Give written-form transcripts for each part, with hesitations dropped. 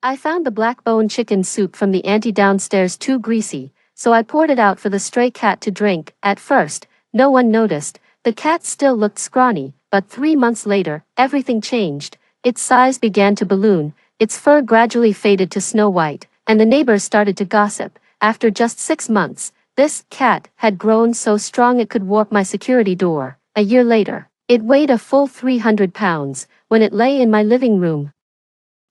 I found the black bone chicken soup from the auntie downstairs too greasy, so I poured it out for the stray cat to drink. At first, no one noticed. The cat still looked scrawny, but 3 months later, everything changed. Its size began to balloon, its fur gradually faded to snow white, and the neighbors started to gossip. After just 6 months, this cat had grown so strong it could warp my security door. A year later, it weighed a full 300 pounds, when it lay in my living room.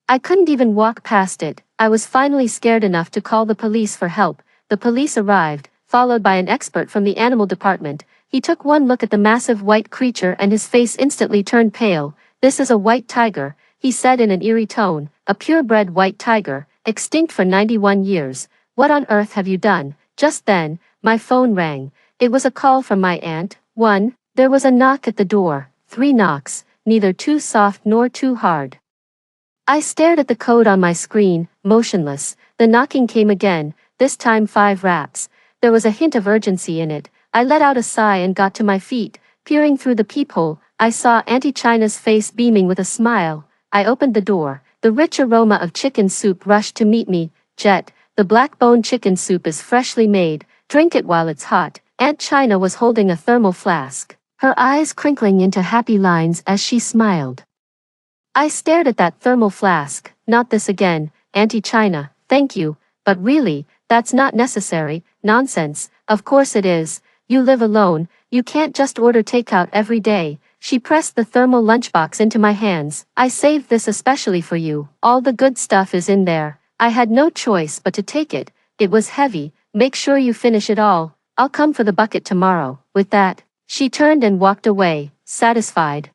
I couldn't even walk past it. I was finally scared enough to call the police for help. The police arrived, followed by an expert from the animal department. He took one look at the massive white creature and his face instantly turned pale. "This is a white tiger," he said in an eerie tone, "a purebred white tiger, extinct for 91 years. What on earth have you done?" Just then, my phone rang. It was a call from my aunt. There was a knock at the door. 3 knocks, neither too soft nor too hard. I stared at the code on my screen, motionless. The knocking came again, this time 5 raps. There was a hint of urgency in it. I let out a sigh and got to my feet. Peering through the peephole, I saw Auntie China's face beaming with a smile. I opened the door. The rich aroma of chicken soup rushed to meet me. "Jet, the black bone chicken soup is freshly made. Drink it while it's hot." Aunt China was holding a thermal flask, her eyes crinkling into happy lines as she smiled. I stared at that thermal flask. "Not this again, Auntie China, thank you, but really, that's not necessary." "Nonsense, of course it is. You live alone, you can't just order takeout every day." She pressed the thermal lunchbox into my hands. "I saved this especially for you. All the good stuff is in there." I had no choice but to take it. It was heavy. "Make sure you finish it all. I'll come for the bucket tomorrow." With that, she turned and walked away, satisfied.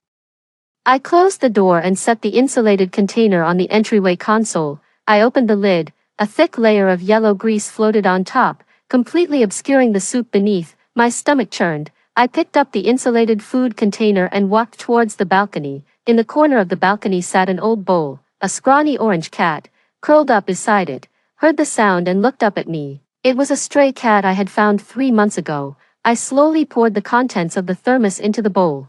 I closed the door and set the insulated container on the entryway console. I opened the lid. A thick layer of yellow grease floated on top, completely obscuring the soup beneath. My stomach churned. I picked up the insulated food container and walked towards the balcony. In the corner of the balcony sat an old bowl. A scrawny orange cat, curled up beside it, heard the sound and looked up at me. It was a stray cat I had found 3 months ago. I slowly poured the contents of the thermos into the bowl.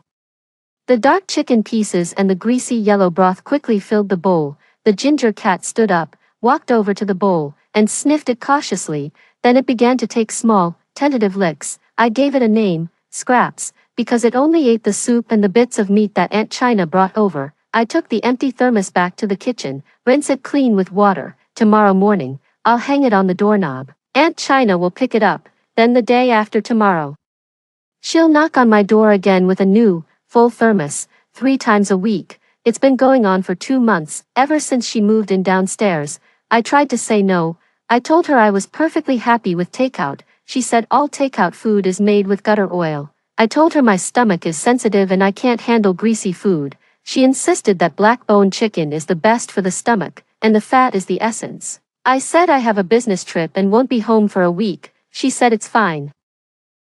The dark chicken pieces and the greasy yellow broth quickly filled the bowl. The ginger cat stood up, walked over to the bowl, and sniffed it cautiously. Then it began to take small, tentative licks. I gave it a name, Scraps, because it only ate the soup and the bits of meat that Aunt China brought over. I took the empty thermos back to the kitchen. "Rinse it clean with water. Tomorrow morning, I'll hang it on the doorknob. Aunt China will pick it up. Then the day after tomorrow, she'll knock on my door again with a new, full thermos, 3 times a week." It's been going on for 2 months, ever since she moved in downstairs. I tried to say no. I told her I was perfectly happy with takeout. She said all takeout food is made with gutter oil. I told her my stomach is sensitive and I can't handle greasy food. She insisted that black bone chicken is the best for the stomach, and the fat is the essence. I said I have a business trip and won't be home for a week. She said it's fine.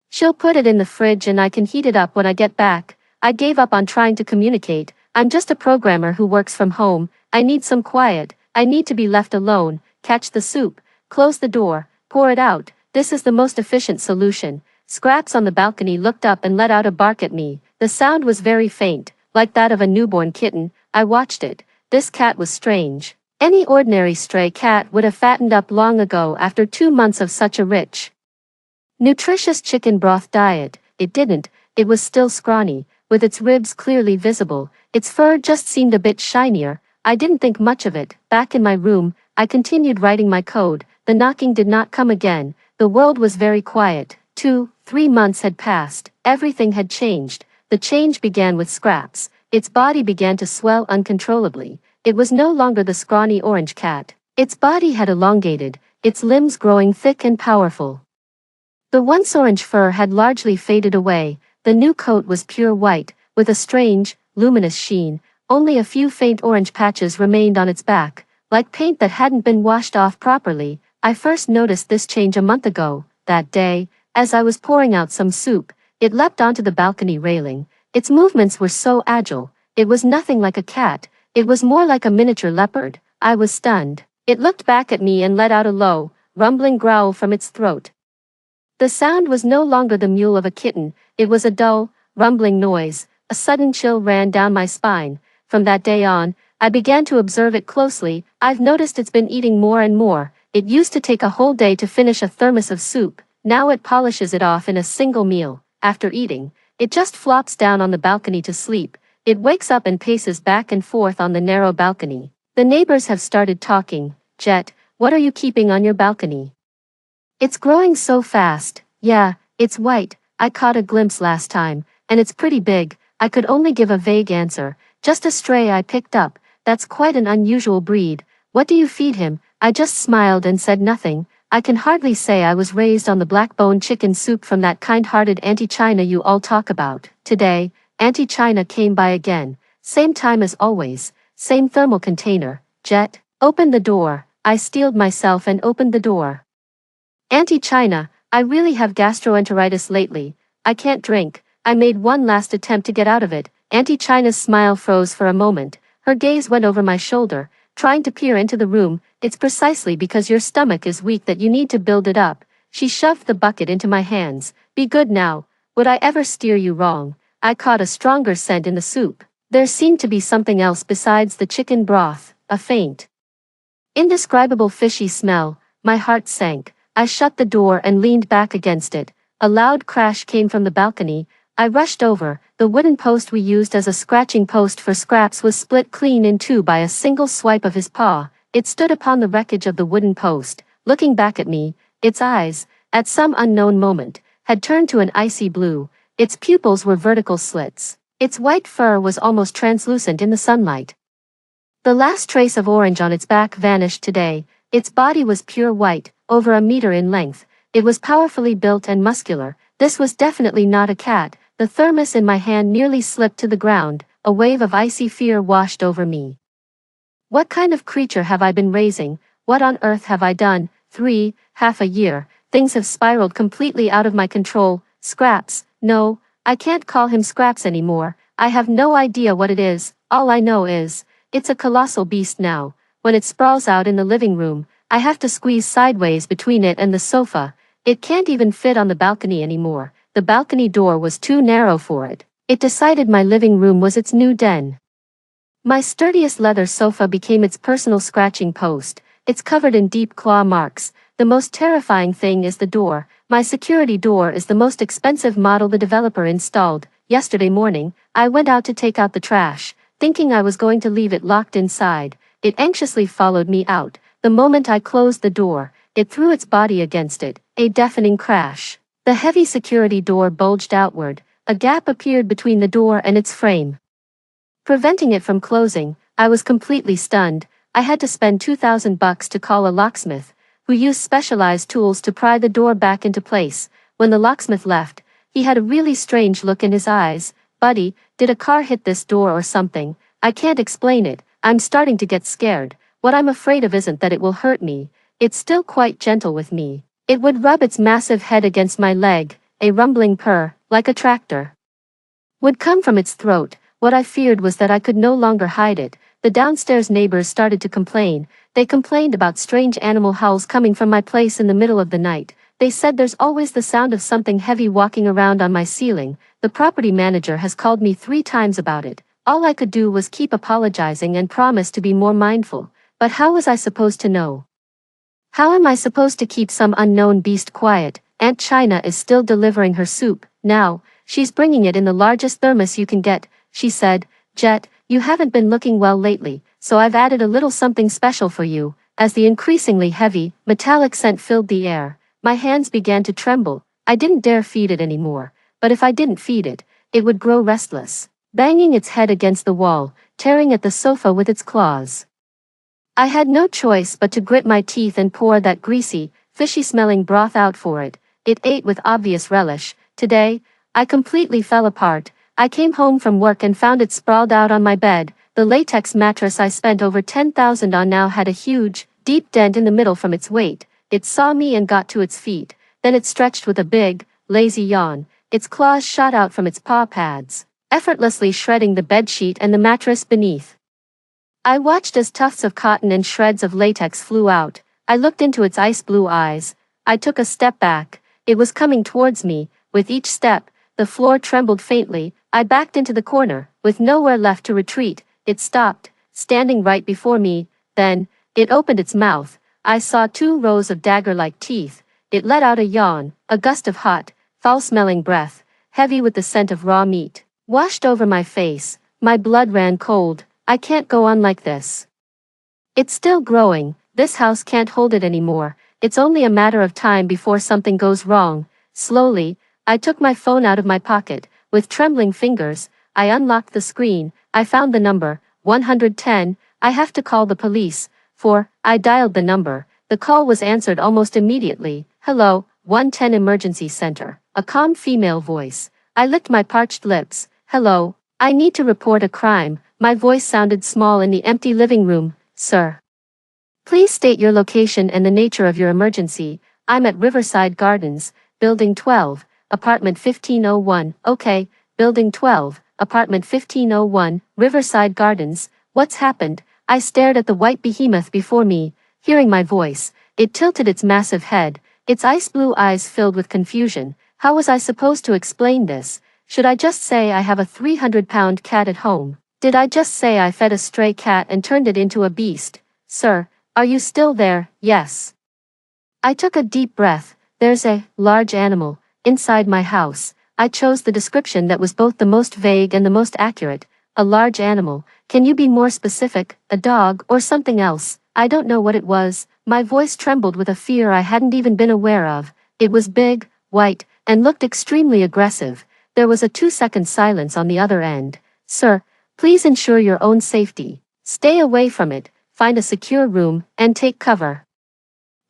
She'll put it in the fridge and I can heat it up when I get back. I gave up on trying to communicate. I'm just a programmer who works from home. I need some quiet. I need to be left alone. Catch the soup, close the door, pour it out. This is the most efficient solution. Scraps on the balcony looked up and let out a bark at me. The sound was very faint, like that of a newborn kitten. I watched it. This cat was strange. Any ordinary stray cat would have fattened up long ago after 2 months of such a rich, nutritious chicken broth diet. It didn't. It was still scrawny, with its ribs clearly visible. Its fur just seemed a bit shinier. I didn't think much of it. Back in my room, I continued writing my code. The knocking did not come again. The world was very quiet. 3 months had passed. Everything had changed. The change began with Scraps. Its body began to swell uncontrollably. It was no longer the scrawny orange cat. Its body had elongated, its limbs growing thick and powerful. The once orange fur had largely faded away. The new coat was pure white, with a strange, luminous sheen. Only a few faint orange patches remained on its back, like paint that hadn't been washed off properly. I first noticed this change a month ago. That day, as I was pouring out some soup, it leapt onto the balcony railing. Its movements were so agile. It was nothing like a cat. It was more like a miniature leopard. I was stunned. It looked back at me and let out a low, rumbling growl from its throat. The sound was no longer the mew of a kitten. It was a dull, rumbling noise. A sudden chill ran down my spine. From that day on, I began to observe it closely. I've noticed it's been eating more and more. It used to take a whole day to finish a thermos of soup. Now it polishes it off in a single meal. After eating, it just flops down on the balcony to sleep. It wakes up and paces back and forth on the narrow balcony. The neighbors have started talking. Jet, what are you keeping on your balcony? It's growing so fast. Yeah, it's white. I caught a glimpse last time, and it's pretty big. I could only give a vague answer. Just a stray I picked up. That's quite an unusual breed. What do you feed him? I just smiled and said nothing. I can hardly say I was raised on the black-bone chicken soup from that kind-hearted Auntie China you all talk about. Today, Auntie China came by again. Same time as always. Same thermal container. Jet, open the door. I steeled myself and opened the door. Auntie China, I really have gastroenteritis lately. I can't drink. I made one last attempt to get out of it. Auntie China's smile froze for a moment. Her gaze went over my shoulder, trying to peer into the room. It's precisely because your stomach is weak that you need to build it up. She shoved the bucket into my hands. Be good now. Would I ever steer you wrong? I caught a stronger scent in the soup. There seemed to be something else besides the chicken broth, a faint, indescribable fishy smell. My heart sank. I shut the door and leaned back against it. A loud crash came from the balcony. I rushed over. The wooden post we used as a scratching post for Scraps was split clean in two by a single swipe of his paw. It stood upon the wreckage of the wooden post, looking back at me. Its eyes, at some unknown moment, had turned to an icy blue. Its pupils were vertical slits. Its white fur was almost translucent in the sunlight. The last trace of orange on its back vanished today. Its body was pure white, over a meter in length. It was powerfully built and muscular. This was definitely not a cat. The thermos in my hand nearly slipped to the ground. A wave of icy fear washed over me. What kind of creature have I been raising? What on earth have I done? Half a year. Things have spiraled completely out of my control. Scraps. No, I can't call him Scraps anymore. I have no idea what it is. All I know is, it's a colossal beast now. When it sprawls out in the living room, I have to squeeze sideways between it and the sofa. It can't even fit on the balcony anymore. The balcony door was too narrow for it. It decided my living room was its new den. My sturdiest leather sofa became its personal scratching post. It's covered in deep claw marks. The most terrifying thing is the door. My security door is the most expensive model the developer installed. Yesterday morning, I went out to take out the trash, thinking I was going to leave it locked inside. It anxiously followed me out. The moment I closed the door, it threw its body against it. A deafening crash. The heavy security door bulged outward. A gap appeared between the door and its frame, preventing it from closing. I was completely stunned. I had to spend $2,000 to call a locksmith, who used specialized tools to pry the door back into place. When the locksmith left, he had a really strange look in his eyes. Buddy, did a car hit this door or something? I can't explain it. I'm starting to get scared. What I'm afraid of isn't that it will hurt me. It's still quite gentle with me. It would rub its massive head against my leg. A rumbling purr, like a tractor, would come from its throat. What I feared was that I could no longer hide it. The downstairs neighbors started to complain. They complained about strange animal howls coming from my place in the middle of the night. They said there's always the sound of something heavy walking around on my ceiling. The property manager has called me 3 times about it. All I could do was keep apologizing and promise to be more mindful. But how was I supposed to know? How am I supposed to keep some unknown beast quiet? Aunt China is still delivering her soup. Now, she's bringing it in the largest thermos you can get. She said, Jet, you haven't been looking well lately, so I've added a little something special for you. As the increasingly heavy, metallic scent filled the air, my hands began to tremble. I didn't dare feed it anymore, but if I didn't feed it, it would grow restless, banging its head against the wall, tearing at the sofa with its claws. I had no choice but to grit my teeth and pour that greasy, fishy-smelling broth out for it. It ate with obvious relish. Today, I completely fell apart. I came home from work and found it sprawled out on my bed. The latex mattress I spent over $10,000 on now had a huge, deep dent in the middle from its weight. It saw me and got to its feet. Then it stretched with a big, lazy yawn. Its claws shot out from its paw pads, effortlessly shredding the bedsheet and the mattress beneath. I watched as tufts of cotton and shreds of latex flew out. I looked into its ice blue eyes. I took a step back. It was coming towards me. With each step, the floor trembled faintly. I backed into the corner, with nowhere left to retreat. It stopped, standing right before me. Then, it opened its mouth. I saw 2 rows of dagger-like teeth. It let out a yawn, a gust of hot, foul-smelling breath, heavy with the scent of raw meat, washed over my face. My blood ran cold. I can't go on like this. It's still growing. This house can't hold it anymore. It's only a matter of time before something goes wrong. Slowly, I took my phone out of my pocket. With trembling fingers, I unlocked the screen. I found the number, 110. I have to call the police. I dialed the number. The call was answered almost immediately. Hello, 110 Emergency Center. A calm female voice. I licked my parched lips. Hello, I need to report a crime. My voice sounded small in the empty living room. Sir, please state your location and the nature of your emergency. I'm at Riverside Gardens, Building 12, Apartment 1501. Okay, Building 12, Apartment 1501, Riverside Gardens. What's happened? I stared at the white behemoth before me. Hearing my voice, it tilted its massive head, its ice blue eyes filled with confusion. How was I supposed to explain this? Should I just say I have a 300-pound cat at home? Did I just say I fed a stray cat and turned it into a beast? Sir, are you still there? Yes. I took a deep breath. There's a large animal inside my house. I chose the description that was both the most vague and the most accurate. A large animal. Can you be more specific? A dog or something else? I don't know what it was. My voice trembled with a fear I hadn't even been aware of. It was big, white, and looked extremely aggressive. There was a 2-second silence on the other end. Sir, please ensure your own safety. Stay away from it, find a secure room, and take cover.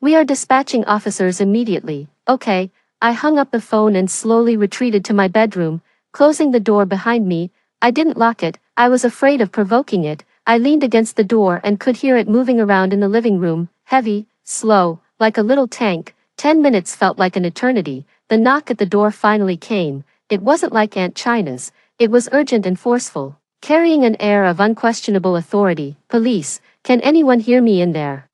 We are dispatching officers immediately. Okay. I hung up the phone and slowly retreated to my bedroom, closing the door behind me. I didn't lock it. I was afraid of provoking it. I leaned against the door and could hear it moving around in the living room, heavy, slow, like a little tank. 10 minutes felt like an eternity. The knock at the door finally came. It wasn't like Aunt China's. It was urgent and forceful, carrying an air of unquestionable authority. Police, can anyone hear me in there?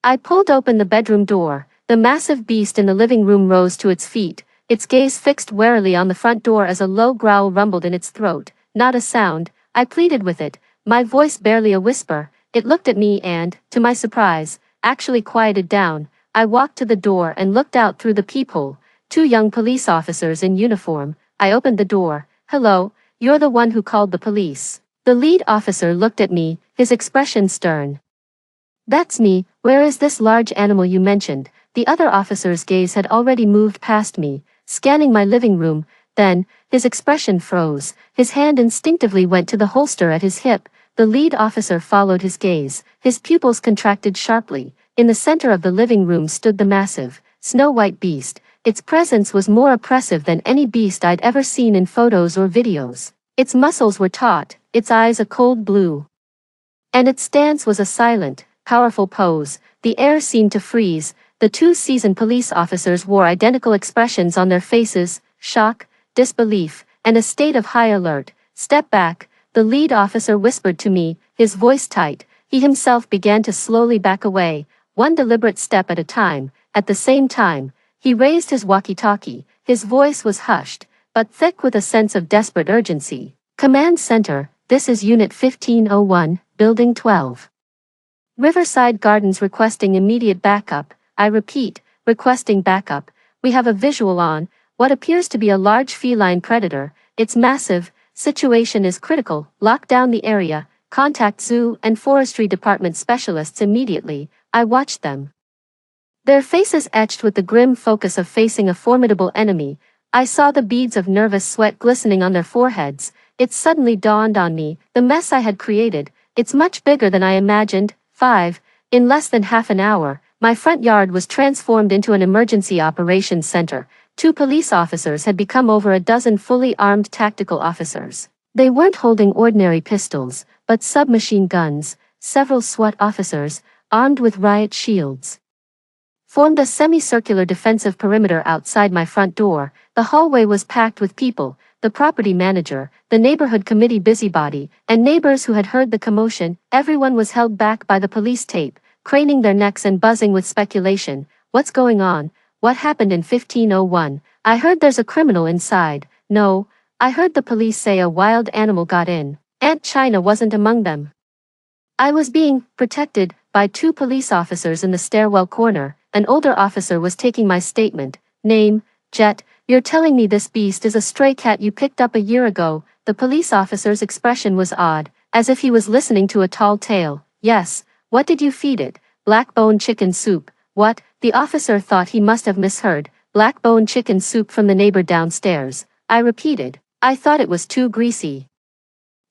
I pulled open the bedroom door. The massive beast in the living room rose to its feet, its gaze fixed warily on the front door as a low growl rumbled in its throat. Not a sound. I pleaded with it, my voice barely a whisper. It looked at me and, to my surprise, actually quieted down. I walked to the door and looked out through the peephole. 2 young police officers in uniform. I opened the door. Hello, you're the one who called the police. The lead officer looked at me, his expression stern. That's me. Where is this large animal you mentioned? The other officer's gaze had already moved past me, scanning my living room. Then, his expression froze. His hand instinctively went to the holster at his hip. The lead officer followed his gaze. His pupils contracted sharply. In the center of the living room stood the massive, snow-white beast. Its presence was more oppressive than any beast I'd ever seen in photos or videos. Its muscles were taut, its eyes a cold blue. And its stance was a silent, powerful pose. The air seemed to freeze. The 2 seasoned police officers wore identical expressions on their faces, shock, disbelief, and a state of high alert. Step back, the lead officer whispered to me, his voice tight. He himself began to slowly back away, one deliberate step at a time. At the same time, he raised his walkie-talkie. His voice was hushed, but thick with a sense of desperate urgency. Command Center, this is Unit 1501, Building 12. Riverside Gardens requesting immediate backup. I repeat, requesting backup. We have a visual on what appears to be a large feline predator. It's massive. Situation is critical. Lock down the area. Contact Zoo and Forestry Department specialists immediately. I watched them, their faces etched with the grim focus of facing a formidable enemy. I saw the beads of nervous sweat glistening on their foreheads. It suddenly dawned on me, the mess I had created. It's much bigger than I imagined. 5. In less than half an hour, my front yard was transformed into an emergency operations center. 2 police officers had become over a dozen fully armed tactical officers. They weren't holding ordinary pistols, but submachine guns. Several SWAT officers, armed with riot shields, formed a semicircular defensive perimeter outside my front door. The hallway was packed with people, the property manager, the neighborhood committee busybody, and neighbors who had heard the commotion. Everyone was held back by the police tape, craning their necks and buzzing with speculation. What's going on? What happened in 1501? I heard there's a criminal inside. No, I heard the police say a wild animal got in. Aunt China wasn't among them. I was being protected by two police officers in the stairwell corner. An older officer was taking my statement. Name, Jet, you're telling me this beast is a stray cat you picked up a year ago. The police officer's expression was odd, as if he was listening to a tall tale. Yes, what did you feed it? Black bone chicken soup. What? The officer thought he must have misheard. Black bone chicken soup from the neighbor downstairs. I repeated. I thought it was too greasy.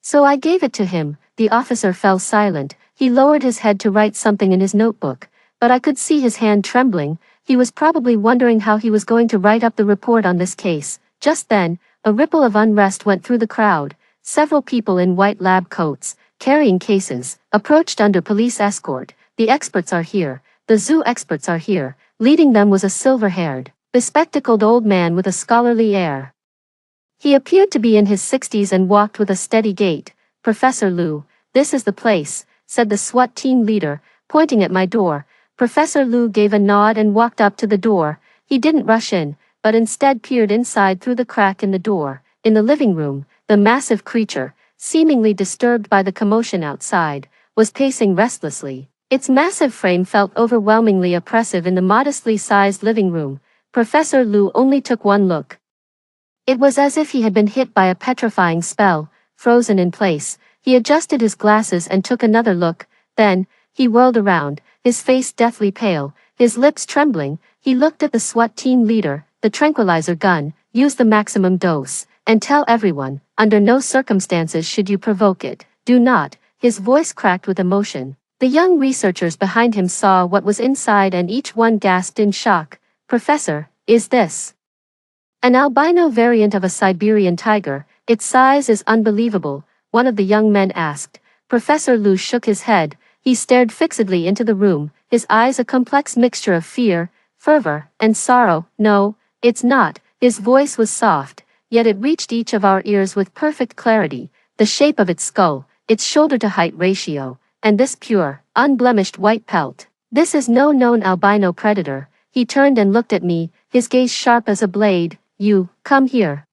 So I gave it to him. The officer fell silent. He lowered his head to write something in his notebook, but I could see his hand trembling. He was probably wondering how he was going to write up the report on this case. Just then, a ripple of unrest went through the crowd. Several people in white lab coats, carrying cases, approached under police escort. The experts are here. The zoo experts are here. Leading them was a silver-haired, bespectacled old man with a scholarly air. He appeared to be in his 60s and walked with a steady gait. Professor Liu, this is the place, said the SWAT team leader, pointing at my door. Professor Liu gave a nod and walked up to the door. He didn't rush in, but instead peered inside through the crack in the door. In the living room, the massive creature, seemingly disturbed by the commotion outside, was pacing restlessly. Its massive frame felt overwhelmingly oppressive in the modestly sized living room. Professor Liu only took one look. It was as if he had been hit by a petrifying spell, frozen in place. He adjusted his glasses and took another look. Then, he whirled around, his face deathly pale, his lips trembling. He looked at the SWAT team leader. The tranquilizer gun, use the maximum dose, and tell everyone, under no circumstances should you provoke it. Do not. His voice cracked with emotion. The young researchers behind him saw what was inside and each one gasped in shock. Professor, is this an albino variant of a Siberian tiger? Its size is unbelievable, one of the young men asked. Professor Liu shook his head. He stared fixedly into the room, his eyes a complex mixture of fear, fervor, and sorrow. No, it's not. His voice was soft, yet it reached each of our ears with perfect clarity. The shape of its skull, its shoulder-to-height ratio, and this pure, unblemished white pelt. This is no known albino predator. He turned and looked at me, his gaze sharp as a blade. You, come here.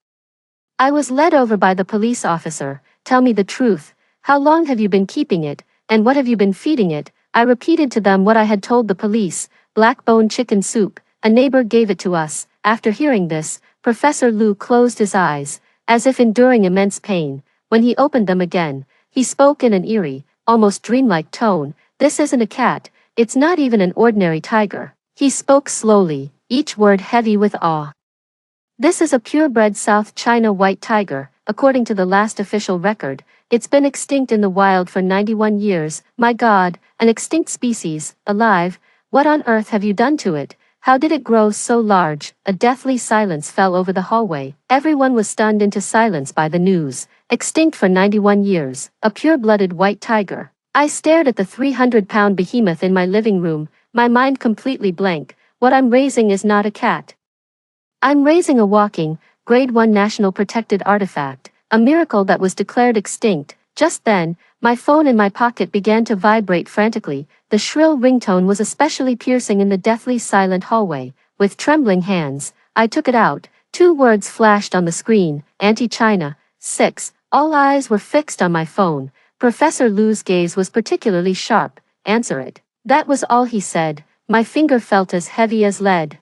I was led over by the police officer. Tell me the truth. How long have you been keeping it, and what have you been feeding it? I repeated to them what I had told the police. Black bone chicken soup. A neighbor gave it to us. After hearing this, Professor Liu closed his eyes, as if enduring immense pain. When he opened them again, he spoke in an eerie, almost dreamlike tone. This isn't a cat. It's not even an ordinary tiger. He spoke slowly, each word heavy with awe. This is a purebred South China white tiger. According to the last official record, it's been extinct in the wild for 91 years. My God, an extinct species, alive. What on earth have you done to it? How did it grow so large? A deathly silence fell over the hallway. Everyone was stunned into silence by the news. Extinct for 91 years, a pure-blooded white tiger. I stared at the 300-pound behemoth in my living room, my mind completely blank. What I'm raising is not a cat. I'm raising a walking, Grade 1 National Protected Artifact, a miracle that was declared extinct. Just then, my phone in my pocket began to vibrate frantically. The shrill ringtone was especially piercing in the deathly silent hallway. With trembling hands, I took it out. 2 words flashed on the screen, Anti-China. 6. All eyes were fixed on my phone. Professor Liu's gaze was particularly sharp. Answer it. That was all he said. My finger felt as heavy as lead.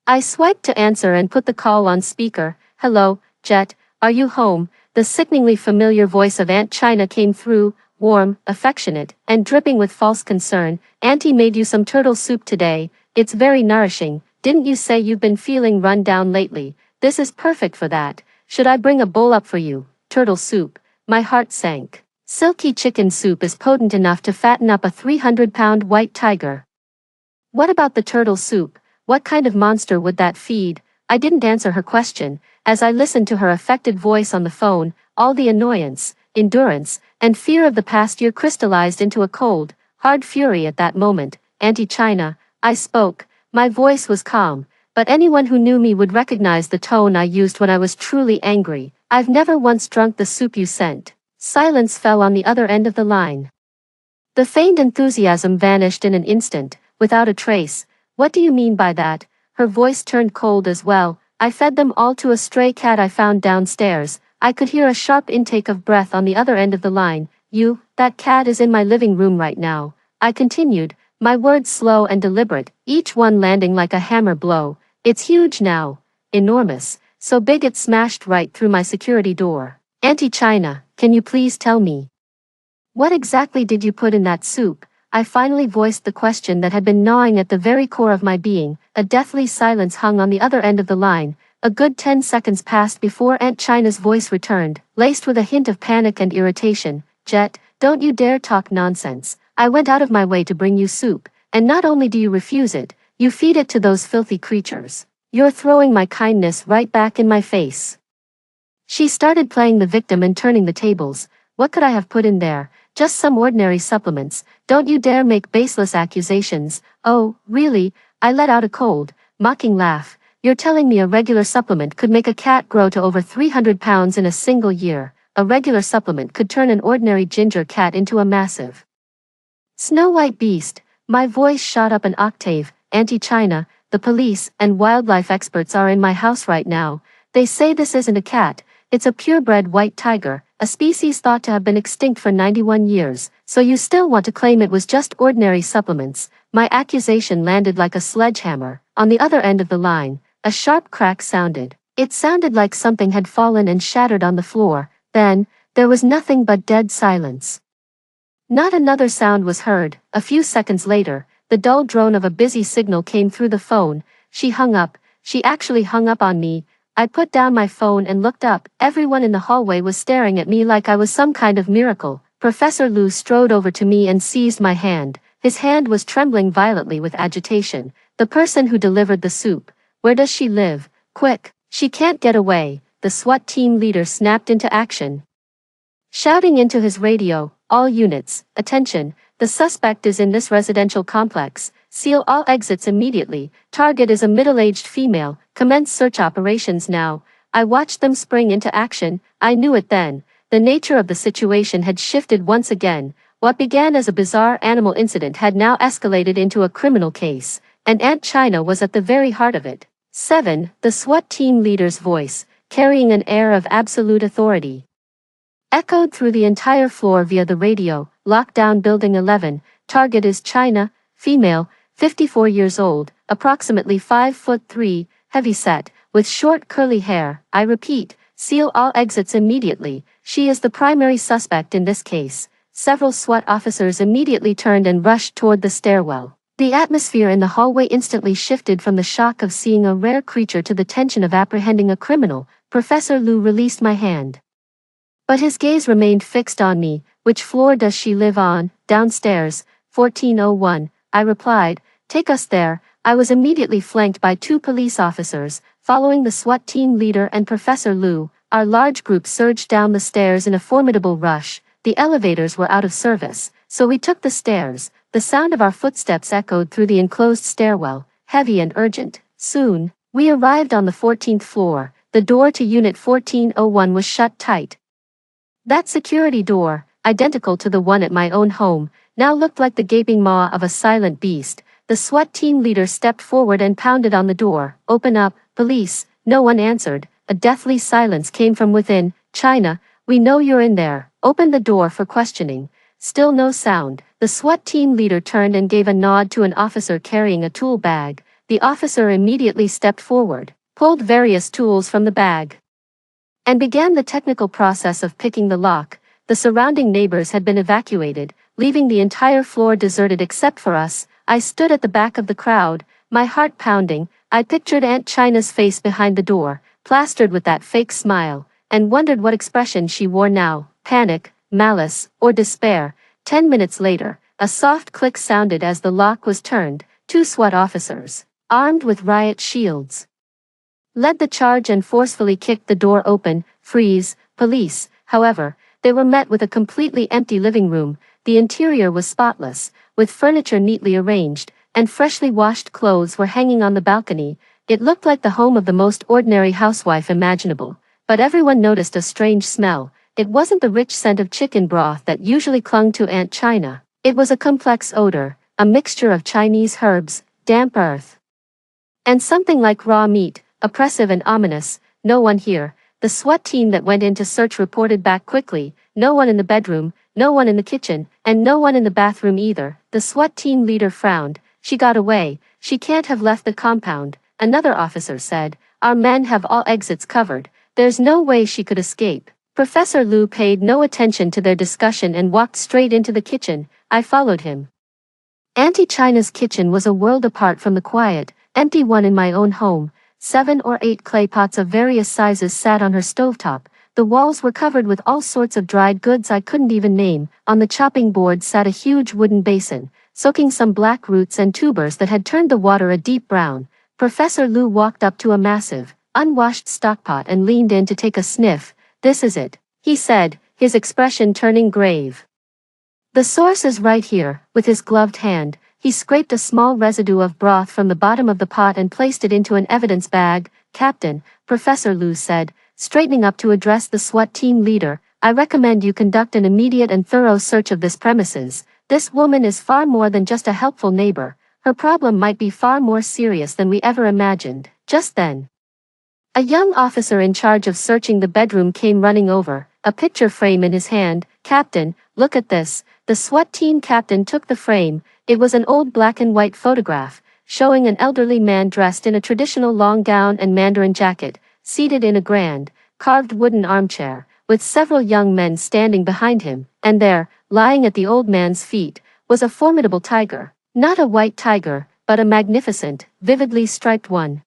I swiped to answer and put the call on speaker. Hello, Jet, are you home? The sickeningly familiar voice of Aunt China came through, warm, affectionate, and dripping with false concern. Auntie made you some turtle soup today. It's very nourishing. Didn't you say you've been feeling run down lately? This is perfect for that. Should I bring a bowl up for you? Turtle soup. My heart sank. Silky chicken soup is potent enough to fatten up a 300-pound white tiger. What about the turtle soup? What kind of monster would that feed? I didn't answer her question. As I listened to her affected voice on the phone, all the annoyance, endurance, and fear of the past year crystallized into a cold, hard fury at that moment. Anti-China, I spoke. My voice was calm, but anyone who knew me would recognize the tone I used when I was truly angry. I've never once drunk the soup you sent. Silence fell on the other end of the line. The feigned enthusiasm vanished in an instant, without a trace. What do you mean by that? Her voice turned cold as well. I fed them all to a stray cat I found downstairs. I could hear a sharp intake of breath on the other end of the line. That cat is in my living room right now. I continued, my words slow and deliberate, each one landing like a hammer blow. It's huge now. Enormous. So big it smashed right through my security door. Auntie China, can you please tell me? What exactly did you put in that soup? I finally voiced the question that had been gnawing at the very core of my being. A deathly silence hung on the other end of the line. A good 10 seconds passed before Aunt China's voice returned, laced with a hint of panic and irritation. Jet, don't you dare talk nonsense. I went out of my way to bring you soup, and not only do you refuse it, you feed it to those filthy creatures. You're throwing my kindness right back in my face. She started playing the victim and turning the tables. What could I have put in there? Just some ordinary supplements. Don't you dare make baseless accusations. Oh, really? I let out a cold, mocking laugh. You're telling me a regular supplement could make a cat grow to over 300 pounds in a single year. A regular supplement could turn an ordinary ginger cat into a massive Snow White beast. My voice shot up an octave. Auntie China, the police and wildlife experts are in my house right now. They say this isn't a cat, it's a purebred white tiger, a species thought to have been extinct for 91 years, so you still want to claim it was just ordinary supplements. My accusation landed like a sledgehammer. On the other end of the line, a sharp crack sounded. It sounded like something had fallen and shattered on the floor. Then, there was nothing but dead silence. Not another sound was heard. A few seconds later, the dull drone of a busy signal came through the phone. She hung up. She actually hung up on me. I put down my phone and looked up. Everyone in the hallway was staring at me like I was some kind of miracle. Professor Lu strode over to me and seized my hand. His hand was trembling violently with agitation. The person who delivered the soup. Where does she live? Quick. She can't get away. The SWAT team leader snapped into action, shouting into his radio, all units, attention, the suspect is in this residential complex, seal all exits immediately, target is a middle-aged female, commence search operations now. I watched them spring into action. I knew it then. The nature of the situation had shifted once again. What began as a bizarre animal incident had now escalated into a criminal case, and Aunt China was at the very heart of it. 7. The SWAT team leader's voice, carrying an air of absolute authority, echoed through the entire floor via the radio. Lockdown Building 11, target is China, female, 54 years old, approximately 5'3", heavy-set, with short curly hair. I repeat, seal all exits immediately. She is the primary suspect in this case. Several SWAT officers immediately turned and rushed toward the stairwell. The atmosphere in the hallway instantly shifted from the shock of seeing a rare creature to the tension of apprehending a criminal. Professor Lu released my hand, but his gaze remained fixed on me. Which floor does she live on? Downstairs, 1401. I replied, take us there. I was immediately flanked by 2 police officers, following the SWAT team leader and Professor Lu. Our large group surged down the stairs in a formidable rush. The elevators were out of service, so we took the stairs. The sound of our footsteps echoed through the enclosed stairwell, heavy and urgent. Soon, we arrived on the 14th floor. The door to Unit 1401 was shut tight. That security door, identical to the one at my own home, now looked like the gaping maw of a silent beast. The SWAT team leader stepped forward and pounded on the door. Open up, police. No one answered. A deathly silence came from within. China, we know you're in there. Open the door for questioning. Still no sound. The SWAT team leader turned and gave a nod to an officer carrying a tool bag. The officer immediately stepped forward, pulled various tools from the bag, and began the technical process of picking the lock. The surrounding neighbors had been evacuated, leaving the entire floor deserted except for us. I stood at the back of the crowd, my heart pounding. I pictured Aunt China's face behind the door, plastered with that fake smile, and wondered what expression she wore now, panic, malice, or despair. 10 minutes later, a soft click sounded as the lock was turned. 2 SWAT officers, armed with riot shields, led the charge and forcefully kicked the door open. Freeze, police. However, they were met with a completely empty living room. The interior was spotless, with furniture neatly arranged, and freshly washed clothes were hanging on the balcony. It looked like the home of the most ordinary housewife imaginable, but everyone noticed a strange smell. It wasn't the rich scent of chicken broth that usually clung to Aunt China. It was a complex odor, a mixture of Chinese herbs, damp earth, and something like raw meat, oppressive and ominous. No one here. The SWAT team that went in to search reported back quickly. No one in the bedroom. no one in the kitchen, and no one in the bathroom either. The SWAT team leader frowned. She got away. She can't have left the compound, another officer said. Our men have all exits covered. There's no way she could escape. Professor Lu paid no attention to their discussion and walked straight into the kitchen. I followed him. Auntie China's kitchen was a world apart from the quiet, empty one in my own home. 7 or 8 clay pots of various sizes sat on her stovetop. The walls were covered with all sorts of dried goods I couldn't even name. On the chopping board sat a huge wooden basin, soaking some black roots and tubers that had turned the water a deep brown. Professor Lu walked up to a massive, unwashed stockpot and leaned in to take a sniff. This is it, he said, his expression turning grave. The source is right here. With his gloved hand, he scraped a small residue of broth from the bottom of the pot and placed it into an evidence bag. Captain, Professor Lu said, straightening up to address the SWAT team leader, I recommend you conduct an immediate and thorough search of this premises. This woman is far more than just a helpful neighbor. Her problem might be far more serious than we ever imagined. Just then, a young officer in charge of searching the bedroom came running over, a picture frame in his hand. Captain, look at this. The SWAT team captain took the frame. It was an old black and white photograph, showing an elderly man dressed in a traditional long gown and Mandarin jacket, seated in a grand, carved wooden armchair, with several young men standing behind him, and there, lying at the old man's feet, was a formidable tiger. Not a white tiger, but a magnificent, vividly striped one.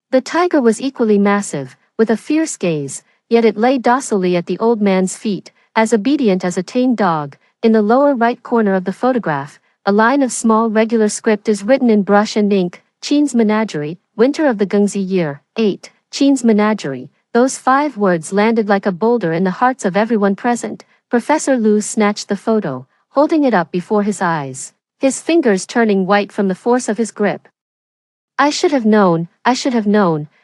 The tiger was equally massive, with a fierce gaze, yet it lay docilely at the old man's feet, as obedient as a tame dog. In the lower right corner of the photograph, a line of small regular script is written in brush and ink. Qin's Menagerie, winter of the Gengzi year, 8. Qin's Menagerie. Those 5 words landed like a boulder in the hearts of everyone present. Professor Lu snatched the photo, holding it up before his eyes, his fingers turning white from the force of his grip. I should have known,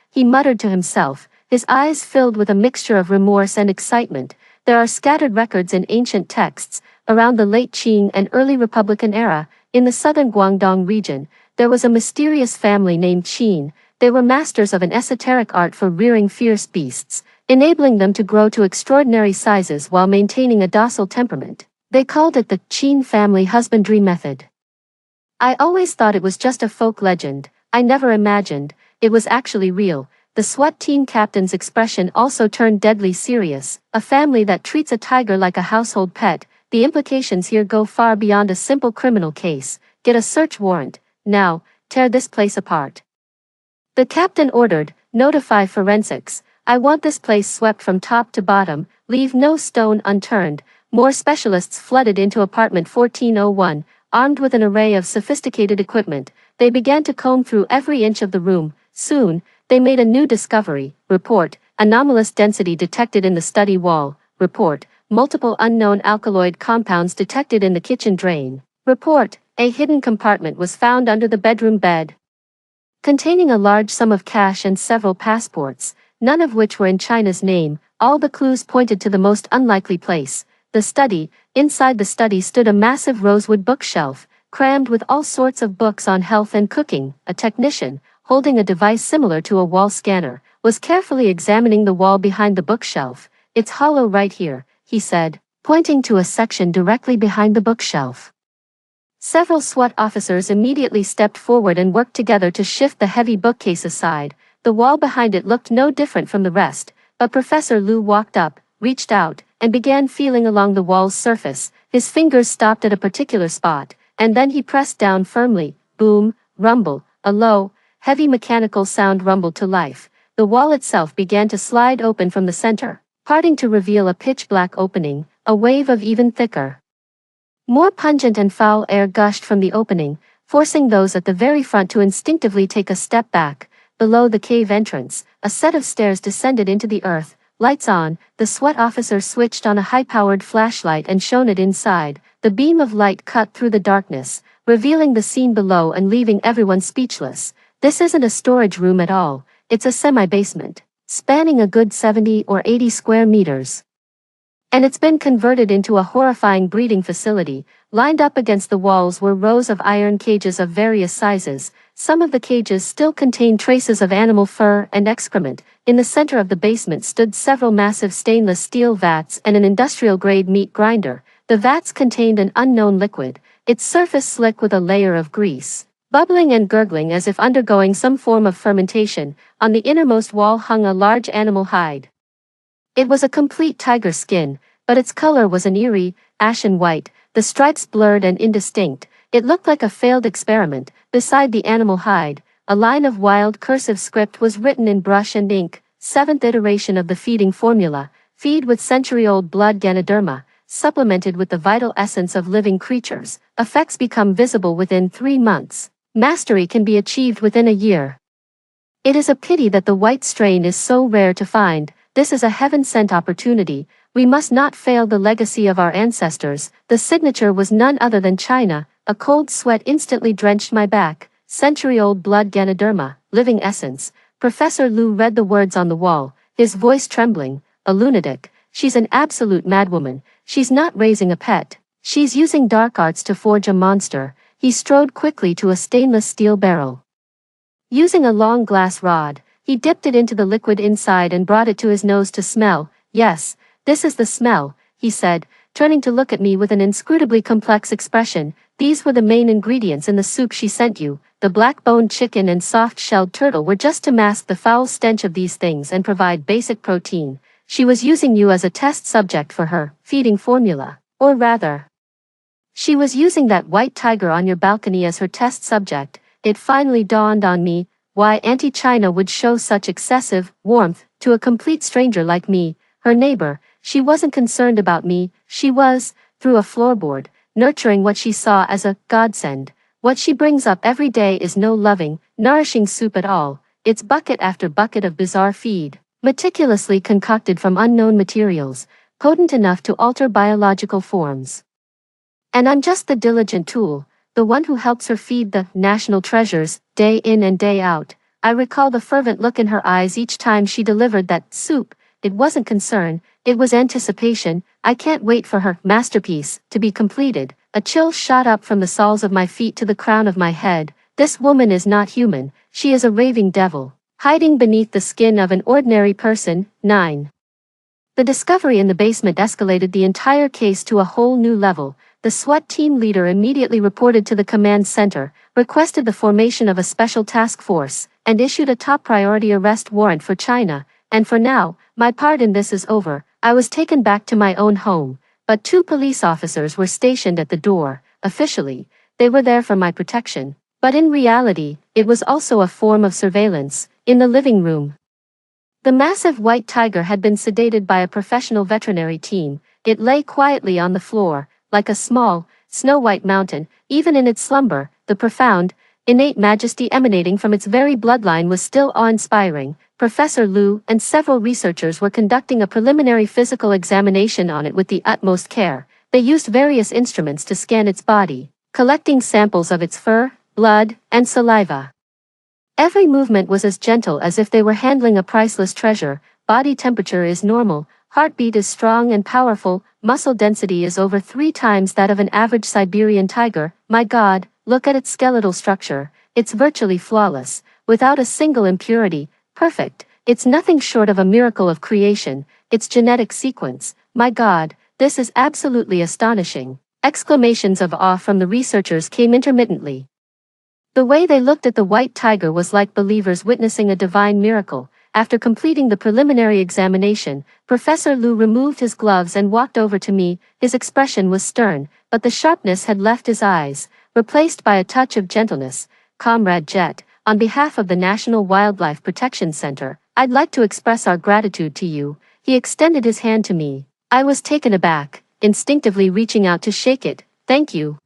he muttered to himself, his eyes filled with a mixture of remorse and excitement. There are scattered records in ancient texts, around the late Qing and early Republican era, in the southern Guangdong region, there was a mysterious family named Qin. They were masters of an esoteric art for rearing fierce beasts, enabling them to grow to extraordinary sizes while maintaining a docile temperament. They called it the Qin family husbandry method. I always thought it was just a folk legend. I never imagined it was actually real. The SWAT team captain's expression also turned deadly serious. A family that treats a tiger like a household pet. The implications here go far beyond a simple criminal case. Get a search warrant. Now, tear this place apart. The captain ordered, notify forensics. I want this place swept from top to bottom, leave no stone unturned. More specialists flooded into apartment 1401, armed with an array of sophisticated equipment. They began to comb through every inch of the room. Soon, they made a new discovery. Report, anomalous density detected in the study wall. Report, multiple unknown alkaloid compounds detected in the kitchen drain. Report, a hidden compartment was found under the bedroom bed, containing a large sum of cash and several passports, none of which were in China's name. All the clues pointed to the most unlikely place, the study. Inside the study stood a massive rosewood bookshelf, crammed with all sorts of books on health and cooking. A technician, holding a device similar to a wall scanner, was carefully examining the wall behind the bookshelf. It's hollow right here, he said, pointing to a section directly behind the bookshelf. Several SWAT officers immediately stepped forward and worked together to shift the heavy bookcase aside. The wall behind it looked no different from the rest, but Professor Lu walked up, reached out, and began feeling along the wall's surface. His fingers stopped at a particular spot, and then he pressed down firmly. Boom, rumble, a low, heavy mechanical sound rumbled to life. The wall itself began to slide open from the center, parting to reveal a pitch-black opening. A wave of even thicker, more pungent and foul air gushed from the opening, forcing those at the very front to instinctively take a step back. Below the cave entrance, a set of stairs descended into the earth. Lights on, the SWAT officer switched on a high-powered flashlight and shone it inside. The beam of light cut through the darkness, revealing the scene below and leaving everyone speechless. This isn't a storage room at all, it's a semi-basement, spanning a good 70 or 80 square meters. And it's been converted into a horrifying breeding facility. Lined up against the walls were rows of iron cages of various sizes. Some of the cages still contain traces of animal fur and excrement. In the center of the basement stood several massive stainless steel vats and an industrial-grade meat grinder. The vats contained an unknown liquid, its surface slick with a layer of grease. Bubbling and gurgling as if undergoing some form of fermentation, on the innermost wall hung a large animal hide. It was a complete tiger skin, but its color was an eerie, ashen white, the stripes blurred and indistinct. It looked like a failed experiment. Beside the animal hide, a line of wild cursive script was written in brush and ink, 7th iteration of the feeding formula, feed with century-old blood Ganoderma, supplemented with the vital essence of living creatures. Effects become visible within 3 months. Mastery can be achieved within a year. It is a pity that the white strain is so rare to find. This is a heaven-sent opportunity. We must not fail the legacy of our ancestors. The signature was none other than China. A cold sweat instantly drenched my back. Century-old blood Ganoderma, living essence. Professor Liu read the words on the wall, his voice trembling. A lunatic. She's an absolute madwoman. She's not raising a pet. She's using dark arts to forge a monster. He strode quickly to a stainless steel barrel. Using a long glass rod, he dipped it into the liquid inside and brought it to his nose to smell. Yes, this is the smell, he said, turning to look at me with an inscrutably complex expression. These were the main ingredients in the soup she sent you. The black-boned chicken and soft-shelled turtle were just to mask the foul stench of these things and provide basic protein. She was using you as a test subject for her feeding formula. Or rather, she was using that white tiger on your balcony as her test subject. It finally dawned on me why Auntie China would show such excessive warmth to a complete stranger like me, her neighbor. She wasn't concerned about me. She was, through a floorboard, nurturing what she saw as a godsend. What she brings up every day is no loving, nourishing soup at all. It's bucket after bucket of bizarre feed, meticulously concocted from unknown materials, potent enough to alter biological forms. And I'm just the diligent tool, the one who helps her feed the national treasures, day in and day out. I recall the fervent look in her eyes each time she delivered that soup. It wasn't concern, it was anticipation. I can't wait for her masterpiece to be completed. A chill shot up from the soles of my feet to the crown of my head. This woman is not human, she is a raving devil, hiding beneath the skin of an ordinary person. 9. The discovery in the basement escalated the entire case to a whole new level. The SWAT team leader immediately reported to the command center, requested the formation of a special task force, and issued a top priority arrest warrant for China. And for now, my part in this is over. I was taken back to my own home, but 2 police officers were stationed at the door. Officially, they were there for my protection, but in reality, it was also a form of surveillance. In the living room, the massive white tiger had been sedated by a professional veterinary team. It lay quietly on the floor, like a small, snow-white mountain. Even in its slumber, the profound, innate majesty emanating from its very bloodline was still awe-inspiring. Professor Liu and several researchers were conducting a preliminary physical examination on it with the utmost care. They used various instruments to scan its body, collecting samples of its fur, blood, and saliva. Every movement was as gentle as if they were handling a priceless treasure. Body temperature is normal, heartbeat is strong and powerful, muscle density is over 3 times that of an average Siberian tiger. My God, look at its skeletal structure. It's virtually flawless, without a single impurity, perfect. It's nothing short of a miracle of creation. Its genetic sequence. My God, this is absolutely astonishing. Exclamations of awe from the researchers came intermittently. The way they looked at the white tiger was like believers witnessing a divine miracle. After completing the preliminary examination, Professor Liu removed his gloves and walked over to me. His expression was stern, but the sharpness had left his eyes, replaced by a touch of gentleness. Comrade Jet, on behalf of the National Wildlife Protection Center, I'd like to express our gratitude to you. He extended his hand to me. I was taken aback, instinctively reaching out to shake it. Thank you.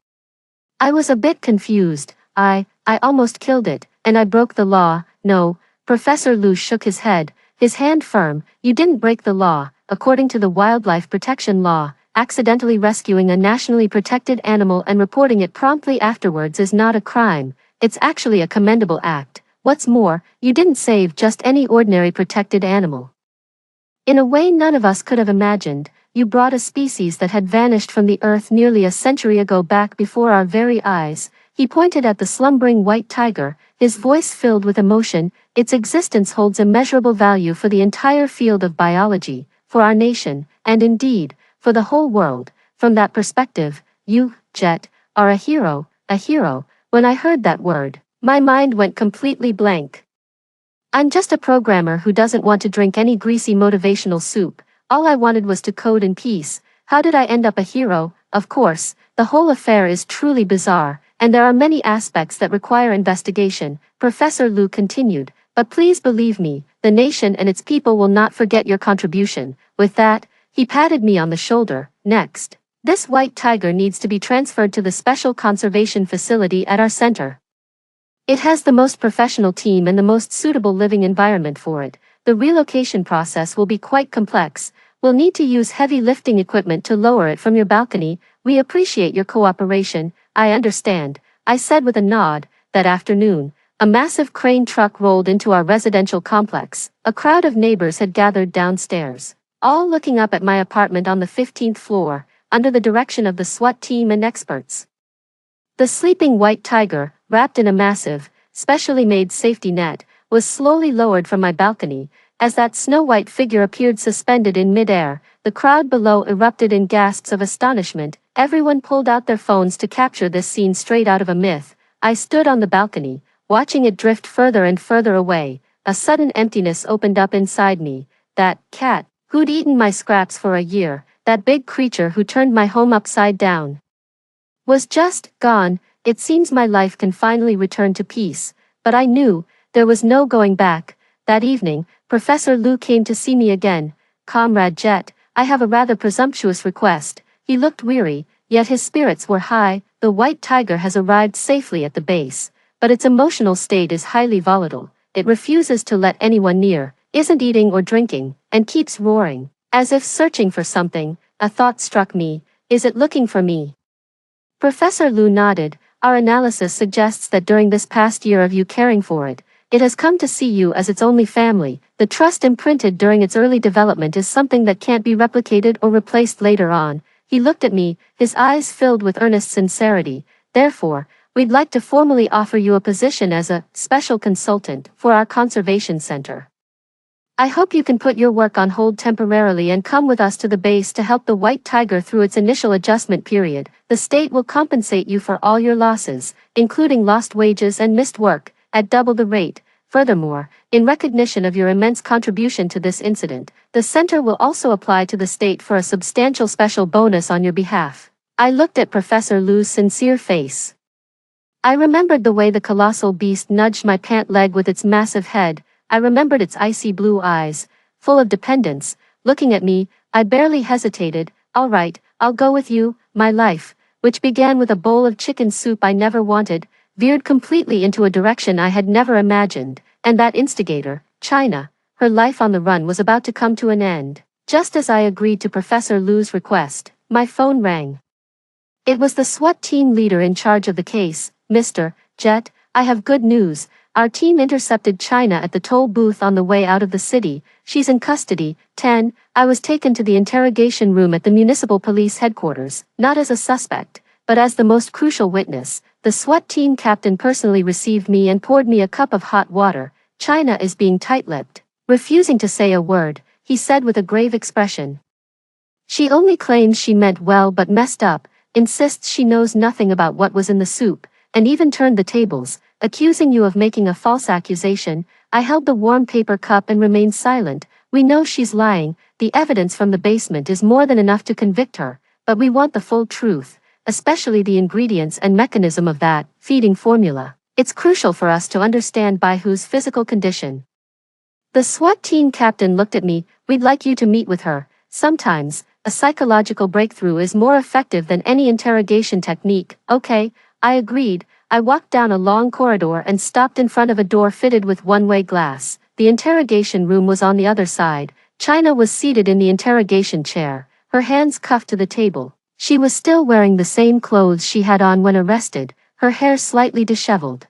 I was a bit confused. I almost killed it, and I broke the law. No, Professor Liu shook his head, his hand firm. You didn't break the law. According to the wildlife protection law, accidentally rescuing a nationally protected animal and reporting it promptly afterwards is not a crime. It's actually a commendable act. What's more, you didn't save just any ordinary protected animal. In a way none of us could have imagined, you brought a species that had vanished from the earth nearly a century ago back before our very eyes. He pointed at the slumbering white tiger, his voice filled with emotion. Its existence holds immeasurable value for the entire field of biology, for our nation, and indeed, for the whole world. From that perspective, you, Jet, are a hero, a hero. When I heard that word, my mind went completely blank. I'm just a programmer who doesn't want to drink any greasy motivational soup. All I wanted was to code in peace. How did I end up a hero? Of course, the whole affair is truly bizarre, and there are many aspects that require investigation, Professor Liu continued, but please believe me, the nation and its people will not forget your contribution. With that, he patted me on the shoulder. Next, this white tiger needs to be transferred to the special conservation facility at our center. It has the most professional team and the most suitable living environment for it. The relocation process will be quite complex. We'll need to use heavy lifting equipment to lower it from your balcony. We appreciate your cooperation. I understand, I said with a nod. That afternoon, a massive crane truck rolled into our residential complex. A crowd of neighbors had gathered downstairs, all looking up at my apartment on the 15th floor, under the direction of the SWAT team and experts. The sleeping white tiger, wrapped in a massive, specially made safety net, was slowly lowered from my balcony. As that snow-white figure appeared suspended in mid-air, the crowd below erupted in gasps of astonishment. Everyone pulled out their phones to capture this scene straight out of a myth. I stood on the balcony, watching it drift further and further away. A sudden emptiness opened up inside me. That cat, who'd eaten my scraps for a year, that big creature who turned my home upside down, was just gone. It seems my life can finally return to peace, but I knew there was no going back. That evening, Professor Liu came to see me again. Comrade Jet, I have a rather presumptuous request. He looked weary, yet his spirits were high. The white tiger has arrived safely at the base, but its emotional state is highly volatile. It refuses to let anyone near, isn't eating or drinking, and keeps roaring, as if searching for something. A thought struck me. Is it looking for me? Professor Liu nodded. Our analysis suggests that during this past year of you caring for it, it has come to see you as its only family. The trust imprinted during its early development is something that can't be replicated or replaced later on. He looked at me, his eyes filled with earnest sincerity. Therefore, we'd like to formally offer you a position as a special consultant for our conservation center. I hope you can put your work on hold temporarily and come with us to the base to help the white tiger through its initial adjustment period. The state will compensate you for all your losses, including lost wages and missed work, at double the rate. Furthermore, in recognition of your immense contribution to this incident, the center will also apply to the state for a substantial special bonus on your behalf. I looked at Professor Liu's sincere face. I remembered the way the colossal beast nudged my pant leg with its massive head. I remembered its icy blue eyes, full of dependence, looking at me. I barely hesitated. All right, I'll go with you. My life, which began with a bowl of chicken soup I never wanted, veered completely into a direction I had never imagined, and that instigator, China, her life on the run was about to come to an end. Just as I agreed to Professor Liu's request, my phone rang. It was the SWAT team leader in charge of the case. Mr. Jet, I have good news. Our team intercepted China at the toll booth on the way out of the city. She's in custody. 10. I was taken to the interrogation room at the municipal police headquarters, not as a suspect, but as the most crucial witness. The SWAT team captain personally received me and poured me a cup of hot water. China is being tight-lipped, refusing to say a word, he said with a grave expression. She only claims she meant well but messed up, insists she knows nothing about what was in the soup, and even turned the tables, accusing you of making a false accusation. I held the warm paper cup and remained silent. We know she's lying. The evidence from the basement is more than enough to convict her, but we want the full truth, especially the ingredients and mechanism of that feeding formula. It's crucial for us to understand Baihu's physical condition. The SWAT team captain looked at me. We'd like you to meet with her. Sometimes, a psychological breakthrough is more effective than any interrogation technique. Okay, I agreed. I walked down a long corridor and stopped in front of a door fitted with one-way glass. The interrogation room was on the other side. China was seated in the interrogation chair, her hands cuffed to the table. She was still wearing the same clothes she had on when arrested, her hair slightly disheveled.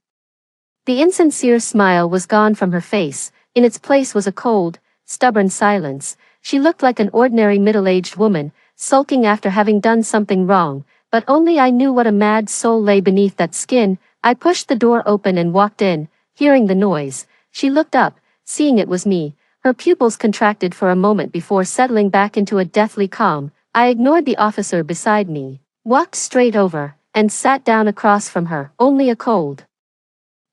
The insincere smile was gone from her face. In its place was a cold, stubborn silence. She looked like an ordinary middle-aged woman, sulking after having done something wrong. But only I knew what a mad soul lay beneath that skin. I pushed the door open and walked in, hearing the noise. She looked up, seeing it was me. Her pupils contracted for a moment before settling back into a deathly calm. I ignored the officer beside me, walked straight over, and sat down across from her. Only a cold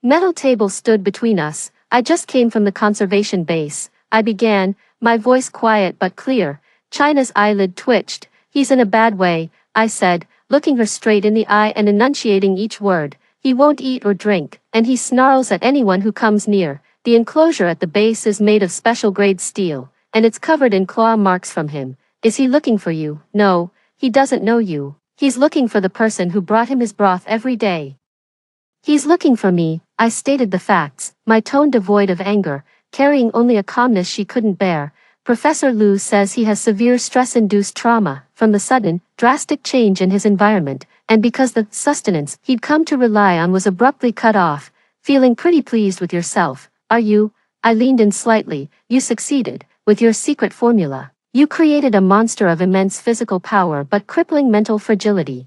metal table stood between us. I just came from the conservation base, I began, my voice quiet but clear. China's eyelid twitched. He's in a bad way, I said, looking her straight in the eye and enunciating each word. He won't eat or drink, and he snarls at anyone who comes near. The enclosure at the base is made of special grade steel, and it's covered in claw marks from him. Is he looking for you? No, he doesn't know you. He's looking for the person who brought him his broth every day. He's looking for me, I stated the facts, my tone devoid of anger, carrying only a calmness she couldn't bear. Professor Liu says he has severe stress-induced trauma from the sudden, drastic change in his environment, and because the sustenance he'd come to rely on was abruptly cut off. Feeling pretty pleased with yourself, are you? I leaned in slightly. You succeeded, with your secret formula. You created a monster of immense physical power but crippling mental fragility.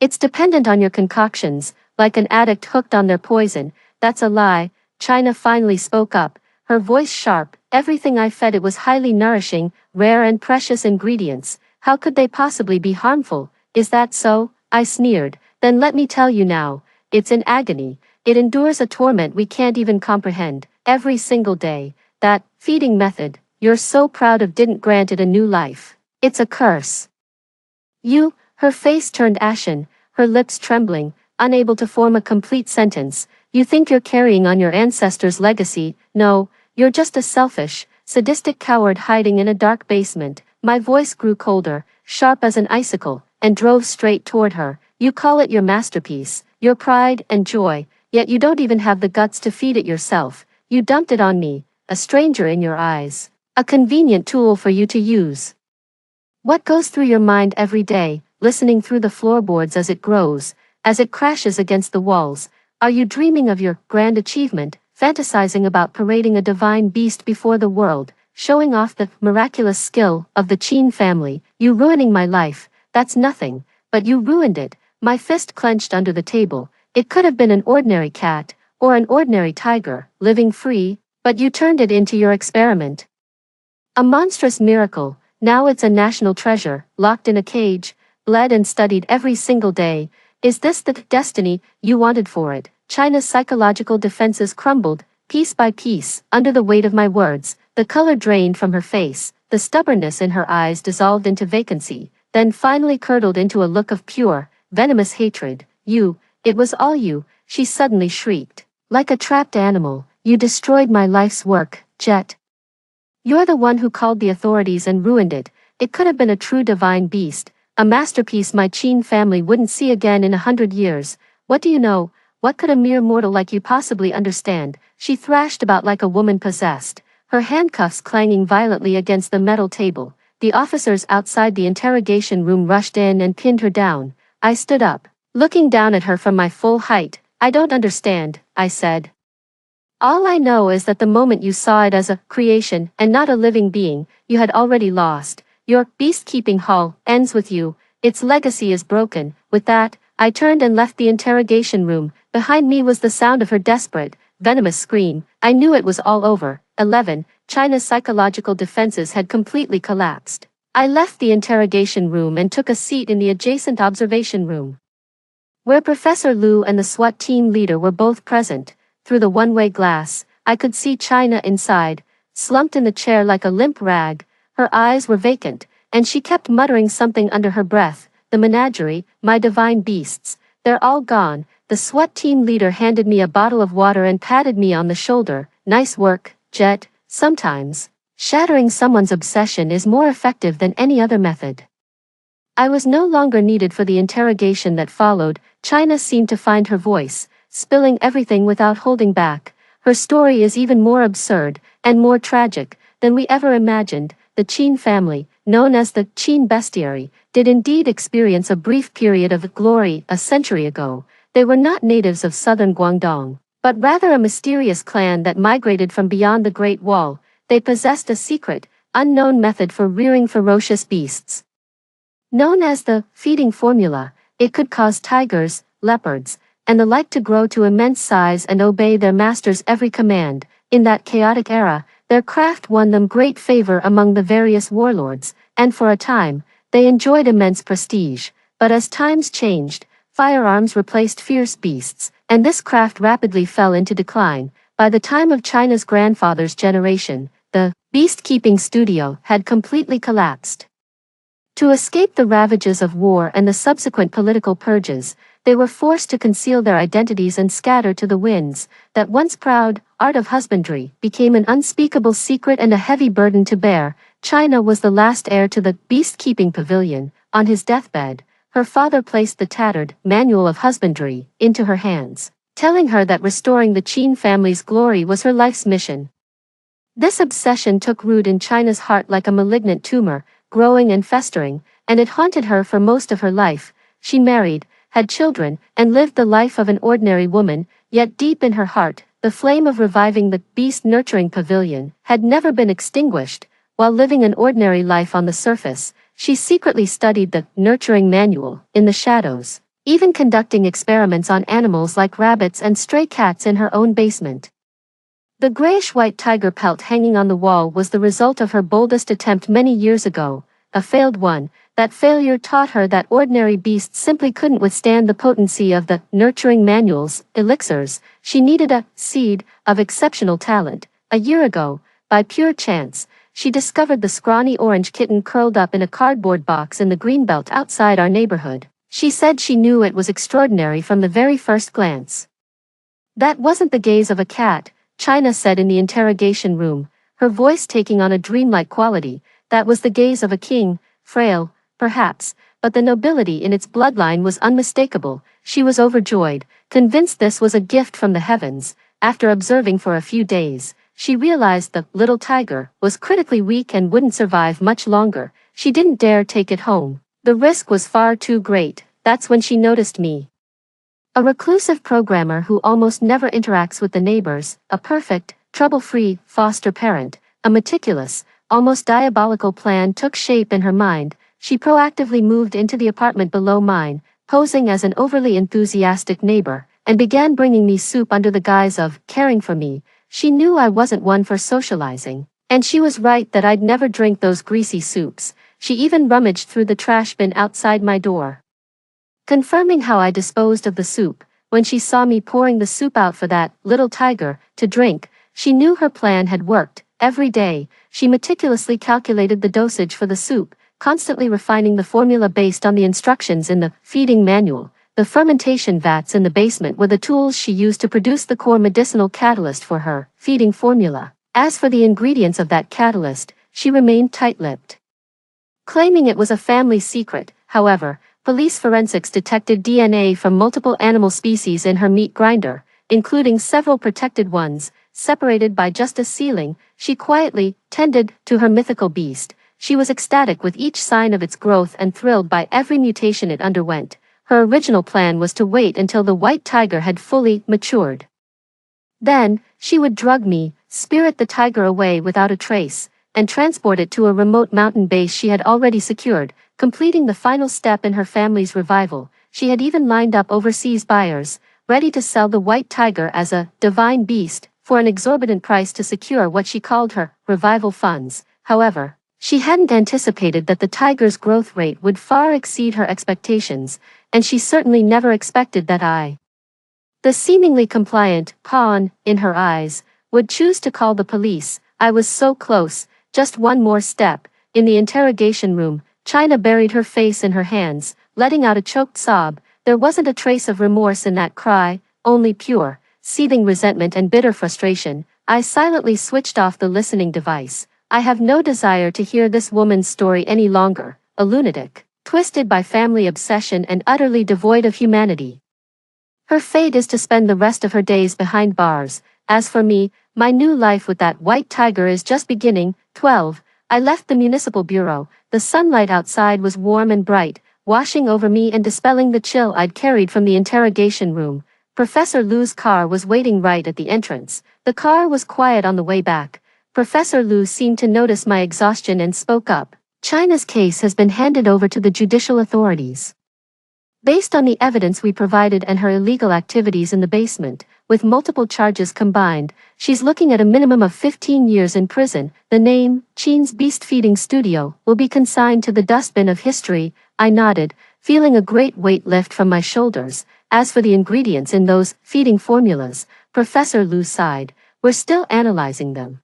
It's dependent on your concoctions, like an addict hooked on their poison. That's a lie, China finally spoke up, her voice sharp. Everything I fed it was highly nourishing, rare and precious ingredients. How could they possibly be harmful? Is that so? I sneered. Then let me tell you now. It's in agony. It endures a torment we can't even comprehend, every single day. That feeding method you're so proud of didn't grant it a new life. It's a curse. Her face turned ashen, her lips trembling, unable to form a complete sentence. You think you're carrying on your ancestors' legacy? No, you're just a selfish, sadistic coward hiding in a dark basement. My voice grew colder, sharp as an icicle, and drove straight toward her. You call it your masterpiece, your pride and joy, yet you don't even have the guts to feed it yourself. You dumped it on me, a stranger in your eyes. A convenient tool for you to use. What goes through your mind every day, listening through the floorboards as it grows, as it crashes against the walls? Are you dreaming of your grand achievement, fantasizing about parading a divine beast before the world, showing off the miraculous skill of the Qin family? You ruining my life, that's nothing, but you ruined it. My fist clenched under the table. It could have been an ordinary cat, or an ordinary tiger, living free, but you turned it into your experiment. A monstrous miracle. Now it's a national treasure, locked in a cage, bled and studied every single day. Is this the destiny you wanted for it? China's psychological defenses crumbled, piece by piece, under the weight of my words. The color drained from her face, the stubbornness in her eyes dissolved into vacancy, then finally curdled into a look of pure, venomous hatred. It was all you, she suddenly shrieked. Like a trapped animal, you destroyed my life's work, Jet. You're the one who called the authorities and ruined it. It could have been a true divine beast, a masterpiece my Qin family wouldn't see again in 100 years. What do you know? What could a mere mortal like you possibly understand? She thrashed about like a woman possessed, her handcuffs clanging violently against the metal table. The officers outside the interrogation room rushed in and pinned her down. I stood up, looking down at her from my full height. I don't understand, I said. All I know is that the moment you saw it as a creation and not a living being, you had already lost. Your beast-keeping hall ends with you. Its legacy is broken. With that, I turned and left the interrogation room. Behind me was the sound of her desperate, venomous scream. I knew it was all over. 11. China's psychological defenses had completely collapsed. I left the interrogation room and took a seat in the adjacent observation room, where Professor Liu and the SWAT team leader were both present. Through the one-way glass, I could see China inside, slumped in the chair like a limp rag. Her eyes were vacant, and she kept muttering something under her breath. The menagerie, my divine beasts, they're all gone. The SWAT team leader handed me a bottle of water and patted me on the shoulder. Nice work, Jet. Sometimes, shattering someone's obsession is more effective than any other method. I was no longer needed for the interrogation that followed. China seemed to find her voice, spilling everything without holding back. Her story is even more absurd and more tragic than we ever imagined. The Qin family, known as the Qin bestiary, did indeed experience a brief period of glory a century ago. They were not natives of southern Guangdong, but rather a mysterious clan that migrated from beyond the Great Wall. They possessed a secret, unknown method for rearing ferocious beasts. Known as the feeding formula, it could cause tigers, leopards, and the like to grow to immense size and obey their master's every command. In that chaotic era, their craft won them great favor among the various warlords, and for a time, They enjoyed immense prestige, but as times changed, firearms replaced fierce beasts, and this craft rapidly fell into decline. By the time of China's grandfather's generation, the beast-keeping studio had completely collapsed. To escape the ravages of war and the subsequent political purges, they were forced to conceal their identities and scatter to the winds. That once proud art of husbandry became an unspeakable secret and a heavy burden to bear. China was the last heir to the beast-keeping pavilion. On his deathbed, her father placed the tattered Manual of Husbandry into her hands, telling her that restoring the Qin family's glory was her life's mission. This obsession took root in China's heart like a malignant tumor, growing and festering, and it haunted her for most of her life. She married, had children, and lived the life of an ordinary woman, yet deep in her heart, the flame of reviving the beast-nurturing pavilion had never been extinguished. While living an ordinary life on the surface, she secretly studied the nurturing manual in the shadows, even conducting experiments on animals like rabbits and stray cats in her own basement. The grayish-white tiger pelt hanging on the wall was the result of her boldest attempt many years ago, a failed one. That failure taught her that ordinary beasts simply couldn't withstand the potency of the nurturing manual's elixirs. She needed a seed of exceptional talent. A year ago, by pure chance, she discovered the scrawny orange kitten curled up in a cardboard box in the greenbelt outside our neighborhood. She said she knew it was extraordinary from the very first glance. That wasn't the gaze of a cat, China said in the interrogation room, her voice taking on a dreamlike quality. That was the gaze of a king, frail, perhaps, but the nobility in its bloodline was unmistakable. She was overjoyed, convinced this was a gift from the heavens. After observing for a few days, she realized the little tiger was critically weak and wouldn't survive much longer. She didn't dare take it home. The risk was far too great. That's when she noticed me. A reclusive programmer who almost never interacts with the neighbors, a perfect, trouble-free foster parent. A meticulous, almost diabolical plan took shape in her mind. She proactively moved into the apartment below mine, posing as an overly enthusiastic neighbor, and began bringing me soup under the guise of caring for me. She knew I wasn't one for socializing, and she was right that I'd never drink those greasy soups. She even rummaged through the trash bin outside my door, confirming how I disposed of the soup. When she saw me pouring the soup out for that little tiger to drink, she knew her plan had worked. Every day, she meticulously calculated the dosage for the soup, constantly refining the formula based on the instructions in the feeding manual. The fermentation vats in the basement were the tools she used to produce the core medicinal catalyst for her feeding formula. As for the ingredients of that catalyst, she remained tight-lipped, claiming it was a family secret. However, police forensics detected DNA from multiple animal species in her meat grinder, including several protected ones, separated by just a ceiling. She quietly tended to her mythical beast. She was ecstatic with each sign of its growth and thrilled by every mutation it underwent. Her original plan was to wait until the white tiger had fully matured. Then, she would drug me, spirit the tiger away without a trace, and transport it to a remote mountain base she had already secured, completing the final step in her family's revival. She had even lined up overseas buyers, ready to sell the white tiger as a divine beast for an exorbitant price to secure what she called her revival funds. However, she hadn't anticipated that the tiger's growth rate would far exceed her expectations, and she certainly never expected that I, the seemingly compliant pawn in her eyes, would choose to call the police. I was so close, just one more step. In the interrogation room, China buried her face in her hands, letting out a choked sob. There wasn't a trace of remorse in that cry, only pure, seething resentment and bitter frustration. I silently switched off the listening device. I have no desire to hear this woman's story any longer, a lunatic, twisted by family obsession and utterly devoid of humanity. Her fate is to spend the rest of her days behind bars. As for me, my new life with that white tiger is just beginning. 12. I left the municipal bureau. The sunlight outside was warm and bright, washing over me and dispelling the chill I'd carried from the interrogation room. Professor Lu's car was waiting right at the entrance. The car was quiet on the way back. Professor Lu seemed to notice my exhaustion and spoke up. China's case has been handed over to the judicial authorities. Based on the evidence we provided and her illegal activities in the basement, with multiple charges combined, she's looking at a minimum of 15 years in prison. The name, Cheen's Beast Feeding Studio, will be consigned to the dustbin of history. I nodded, feeling a great weight lift from my shoulders. As for the ingredients in those feeding formulas, Professor Lu sighed, we're still analyzing them.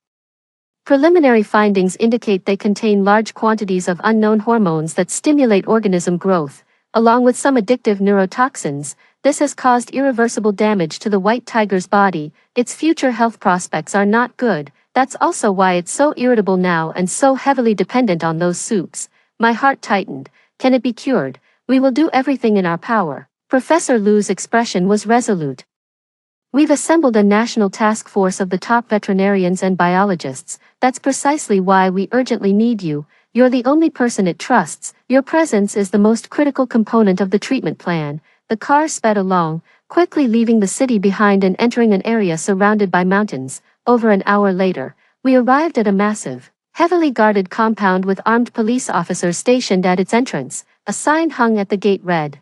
Preliminary findings indicate they contain large quantities of unknown hormones that stimulate organism growth, along with some addictive neurotoxins. This has caused irreversible damage to the white tiger's body. Its future health prospects are not good. That's also why it's so irritable now and so heavily dependent on those soups. My heart tightened. Can it be cured? We will do everything in our power. Professor Lu's expression was resolute. We've assembled a national task force of the top veterinarians and biologists. That's precisely why we urgently need you. You're the only person it trusts. Your presence is the most critical component of the treatment plan. The car sped along, quickly leaving the city behind and entering an area surrounded by mountains. Over an hour later, we arrived at a massive, heavily guarded compound with armed police officers stationed at its entrance. A sign hung at the gate read,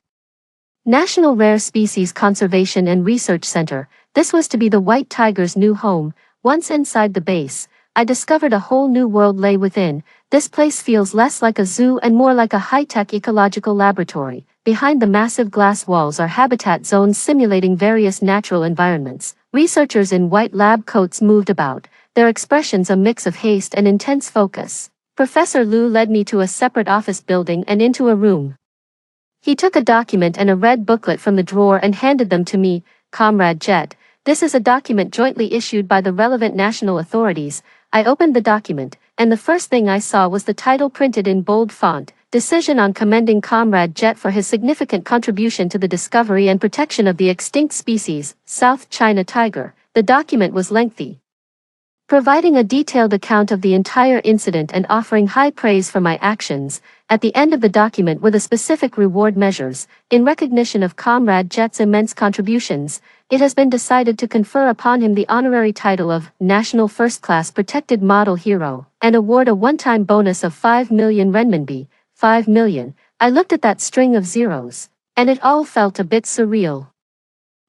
National Rare Species Conservation and Research Center. This was to be the white tiger's new home. Once inside the base, I discovered a whole new world lay within. This place feels less like a zoo and more like a high-tech ecological laboratory. Behind the massive glass walls are habitat zones simulating various natural environments. Researchers in white lab coats moved about, their expressions a mix of haste and intense focus. Professor Lu led me to a separate office building and into a room. He took a document and a red booklet from the drawer and handed them to me. Comrade Jet, this is a document jointly issued by the relevant national authorities. I opened the document, and the first thing I saw was the title printed in bold font, Decision on commending Comrade Jet for his significant contribution to the discovery and protection of the extinct species, South China tiger. The document was lengthy, providing a detailed account of the entire incident and offering high praise for my actions. At the end of the document were the specific reward measures. In recognition of Comrade Jet's immense contributions, it has been decided to confer upon him the honorary title of National First Class Protected Model Hero, and award a one-time bonus of 5 million renminbi. 5 million. I looked at that string of zeros, and it all felt a bit surreal.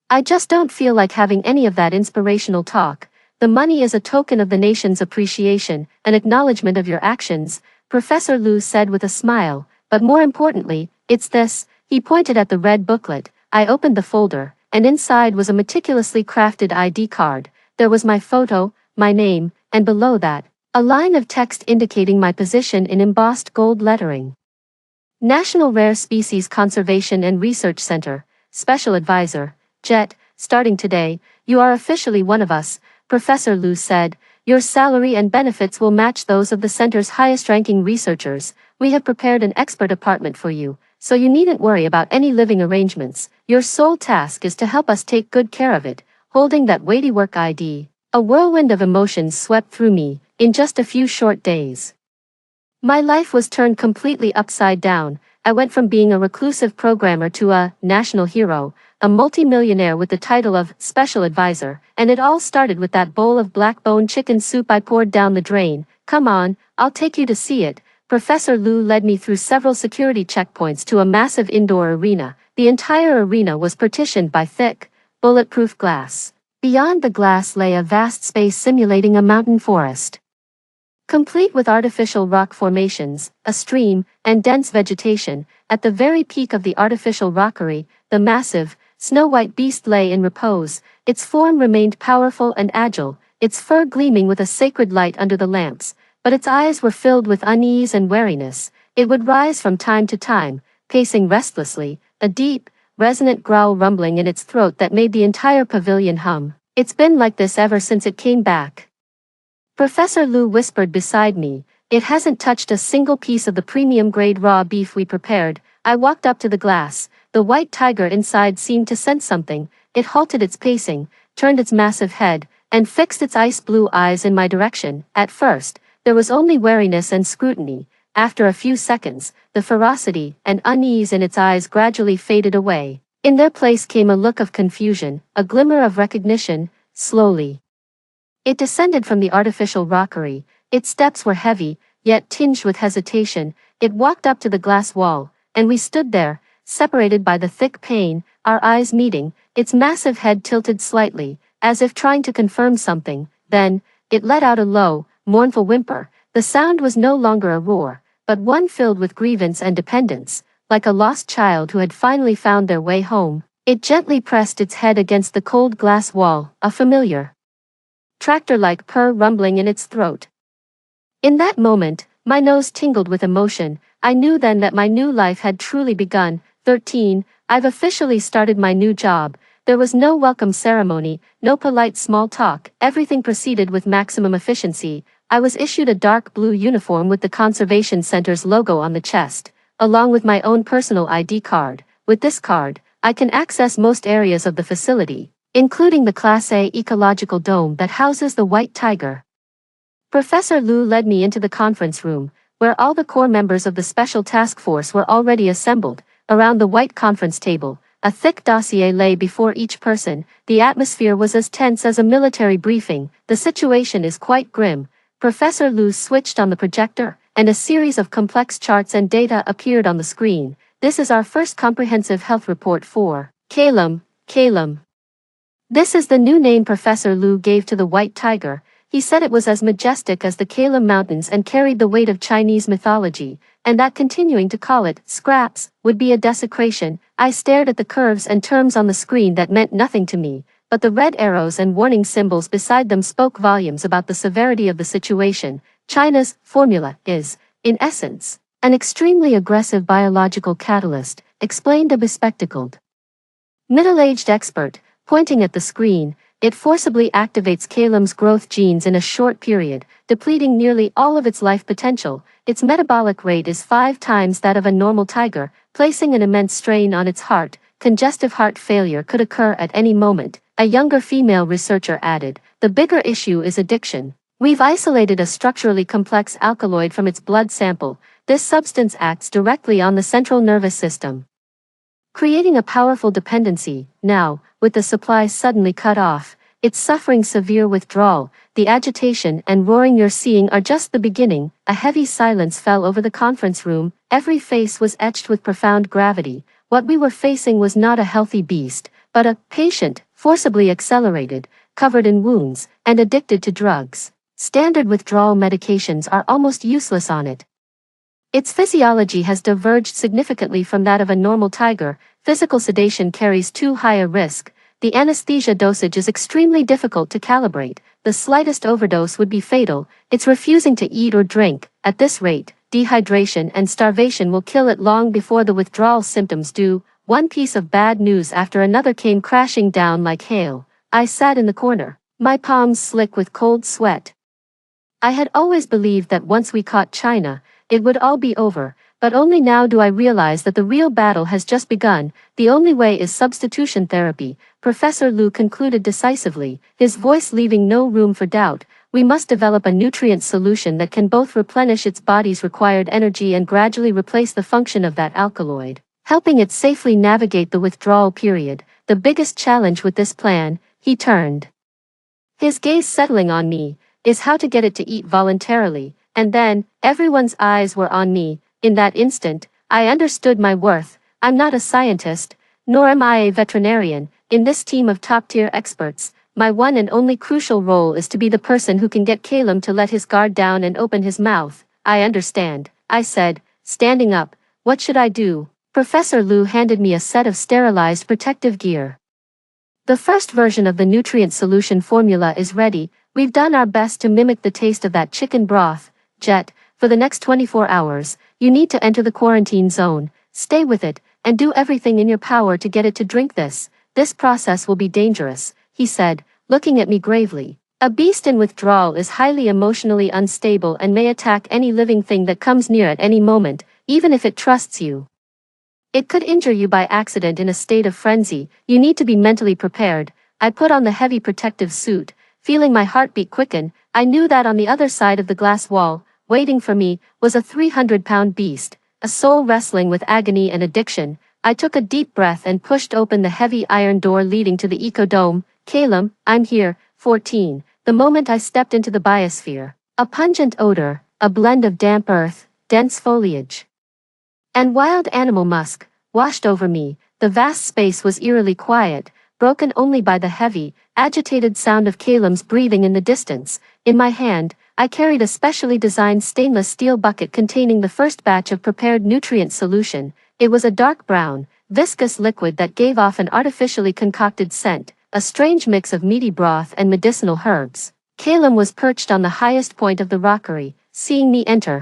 I just don't feel like having any of that inspirational talk. The money is a token of the nation's appreciation, an acknowledgement of your actions, Professor Lu said with a smile, but more importantly, it's this. He pointed at the red booklet. I opened the folder, and inside was a meticulously crafted ID card. There was my photo, my name, and below that, a line of text indicating my position in embossed gold lettering. National Rare Species Conservation and Research Center, Special Advisor, Jet, starting today, you are officially one of us, Professor Lu said. Your salary and benefits will match those of the center's highest-ranking researchers. We have prepared an expert apartment for you, so you needn't worry about any living arrangements. Your sole task is to help us take good care of it. Holding that weighty work ID, a whirlwind of emotions swept through me. In just a few short days, my life was turned completely upside down. I went from being a reclusive programmer to a national hero, a multi-millionaire with the title of Special Advisor, and it all started with that bowl of black-bone chicken soup I poured down the drain. Come on, I'll take you to see it. Professor Lu led me through several security checkpoints to a massive indoor arena. The entire arena was partitioned by thick, bulletproof glass. Beyond the glass lay a vast space simulating a mountain forest, complete with artificial rock formations, a stream, and dense vegetation. At the very peak of the artificial rockery, the massive, snow-white beast lay in repose. Its form remained powerful and agile, its fur gleaming with a sacred light under the lamps, but its eyes were filled with unease and wariness. It would rise from time to time, pacing restlessly, a deep, resonant growl rumbling in its throat that made the entire pavilion hum. It's been like this ever since it came back, Professor Lu whispered beside me. It hasn't touched a single piece of the premium-grade raw beef we prepared. I walked up to the glass. The white tiger inside seemed to sense something. It halted its pacing, turned its massive head, and fixed its ice-blue eyes in my direction. At first, there was only wariness and scrutiny. After a few seconds, the ferocity and unease in its eyes gradually faded away. In their place came a look of confusion, a glimmer of recognition. Slowly, it descended from the artificial rockery. Its steps were heavy, yet tinged with hesitation. It walked up to the glass wall, and we stood there, separated by the thick pane, our eyes meeting, its massive head tilted slightly, as if trying to confirm something. Then, it let out a low, mournful whimper. The sound was no longer a roar, but one filled with grievance and dependence, like a lost child who had finally found their way home. It gently pressed its head against the cold glass wall, a familiar, tractor-like purr rumbling in its throat. In that moment, my nose tingled with emotion. I knew then that my new life had truly begun. 13. I've officially started my new job. There was no welcome ceremony, no polite small talk. Everything proceeded with maximum efficiency. I was issued a dark blue uniform with the Conservation Center's logo on the chest, along with my own personal ID card. With this card, I can access most areas of the facility, including the Class A ecological dome that houses the white tiger. Professor Liu led me into the conference room, where all the core members of the special task force were already assembled. Around the white conference table, a thick dossier lay before each person. The atmosphere was as tense as a military briefing. The situation is quite grim. Professor Liu switched on the projector, and a series of complex charts and data appeared on the screen. This is our first comprehensive health report for Calum. This is the new name Professor Liu gave to the white tiger. He said it was as majestic as the Calum Mountains and carried the weight of Chinese mythology, and that continuing to call it scraps would be a desecration. I stared at the curves and terms on the screen that meant nothing to me, but the red arrows and warning symbols beside them spoke volumes about the severity of the situation. China's formula is, in essence, an extremely aggressive biological catalyst, explained a bespectacled, middle-aged expert, pointing at the screen. It forcibly activates Calum's growth genes in a short period, depleting nearly all of its life potential. Its metabolic rate is 5 times that of a normal tiger, placing an immense strain on its heart. Congestive heart failure could occur at any moment, a younger female researcher added. The bigger issue is addiction. We've isolated a structurally complex alkaloid from its blood sample. This substance acts directly on the central nervous system, creating a powerful dependency. Now, with the supply suddenly cut off, it's suffering severe withdrawal. The agitation and roaring you're seeing are just the beginning. A heavy silence fell over the conference room. Every face was etched with profound gravity. What we were facing was not a healthy beast, but a patient, forcibly accelerated, covered in wounds, and addicted to drugs. Standard withdrawal medications are almost useless on it. Its physiology has diverged significantly from that of a normal tiger. Physical sedation carries too high a risk. The anesthesia dosage is extremely difficult to calibrate. The slightest overdose would be fatal. It's refusing to eat or drink. At this rate, dehydration and starvation will kill it long before the withdrawal symptoms do. One piece of bad news after another came crashing down like hail. I sat in the corner, my palms slick with cold sweat. I had always believed that once we caught China, it would all be over, but only now do I realize that the real battle has just begun. The only way is substitution therapy, Professor Liu concluded decisively, his voice leaving no room for doubt. We must develop a nutrient solution that can both replenish its body's required energy and gradually replace the function of that alkaloid, helping it safely navigate the withdrawal period. The biggest challenge with this plan, he turned, his gaze settling on me, is how to get it to eat voluntarily. And then, everyone's eyes were on me. In that instant, I understood my worth. I'm not a scientist, nor am I a veterinarian. In this team of top-tier experts, my one and only crucial role is to be the person who can get Calum to let his guard down and open his mouth. I understand, I said, standing up. What should I do? Professor Liu handed me a set of sterilized protective gear. The first version of the nutrient solution formula is ready. We've done our best to mimic the taste of that chicken broth. Jet, for the next 24 hours, you need to enter the quarantine zone, stay with it, and do everything in your power to get it to drink this. This process will be dangerous, he said, looking at me gravely. A beast in withdrawal is highly emotionally unstable and may attack any living thing that comes near at any moment, even if it trusts you. It could injure you by accident in a state of frenzy. You need to be mentally prepared. I put on the heavy protective suit, feeling my heartbeat quicken. I knew that on the other side of the glass wall, waiting for me, was a 300-pound beast, a soul wrestling with agony and addiction. I took a deep breath and pushed open the heavy iron door leading to the ecodome. Calum, I'm here. 14. The moment I stepped into the biosphere, a pungent odor, a blend of damp earth, dense foliage, and wild animal musk, washed over me. The vast space was eerily quiet, broken only by the heavy, agitated sound of Caleb's breathing in the distance. In my hand, I carried a specially designed stainless steel bucket containing the first batch of prepared nutrient solution. It was a dark brown, viscous liquid that gave off an artificially concocted scent, a strange mix of meaty broth and medicinal herbs. Caleb was perched on the highest point of the rockery, seeing me enter.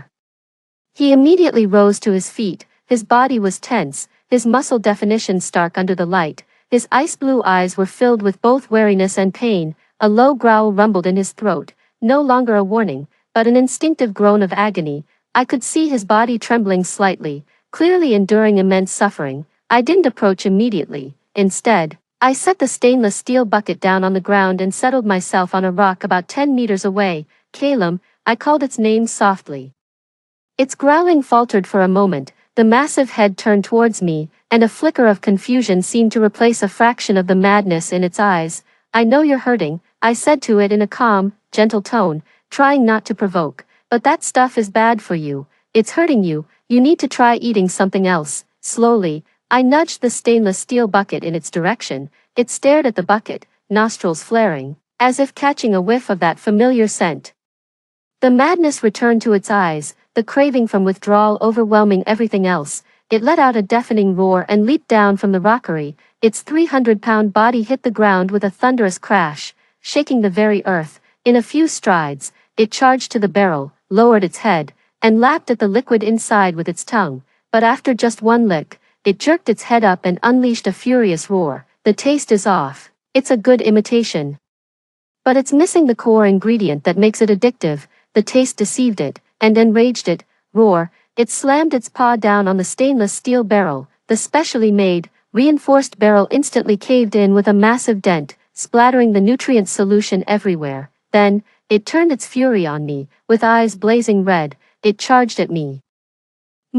He immediately rose to his feet. His body was tense, his muscle definition stark under the light. His ice-blue eyes were filled with both wariness and pain. A low growl rumbled in his throat, no longer a warning, but an instinctive groan of agony. I could see his body trembling slightly, clearly enduring immense suffering. I didn't approach immediately. Instead, I set the stainless steel bucket down on the ground and settled myself on a rock about 10 meters away. Caleb, I called its name softly. Its growling faltered for a moment. The massive head turned towards me, and a flicker of confusion seemed to replace a fraction of the madness in its eyes. "I know you're hurting," I said to it in a calm, gentle tone, trying not to provoke. "But that stuff is bad for you. It's hurting you. You need to try eating something else." Slowly, I nudged the stainless steel bucket in its direction. It stared at the bucket, nostrils flaring, as if catching a whiff of that familiar scent. The madness returned to its eyes, the craving from withdrawal overwhelming everything else. It let out a deafening roar and leaped down from the rockery. Its 300-pound body hit the ground with a thunderous crash, shaking the very earth. In a few strides, it charged to the barrel, lowered its head, and lapped at the liquid inside with its tongue. But after just one lick, it jerked its head up and unleashed a furious roar. "The taste is off. It's a good imitation, but it's missing the core ingredient that makes it addictive." The taste deceived it, and enraged it. Roar! It slammed its paw down on the stainless steel barrel. The specially made, reinforced barrel instantly caved in with a massive dent, splattering the nutrient solution everywhere. Then, it turned its fury on me. With eyes blazing red, it charged at me,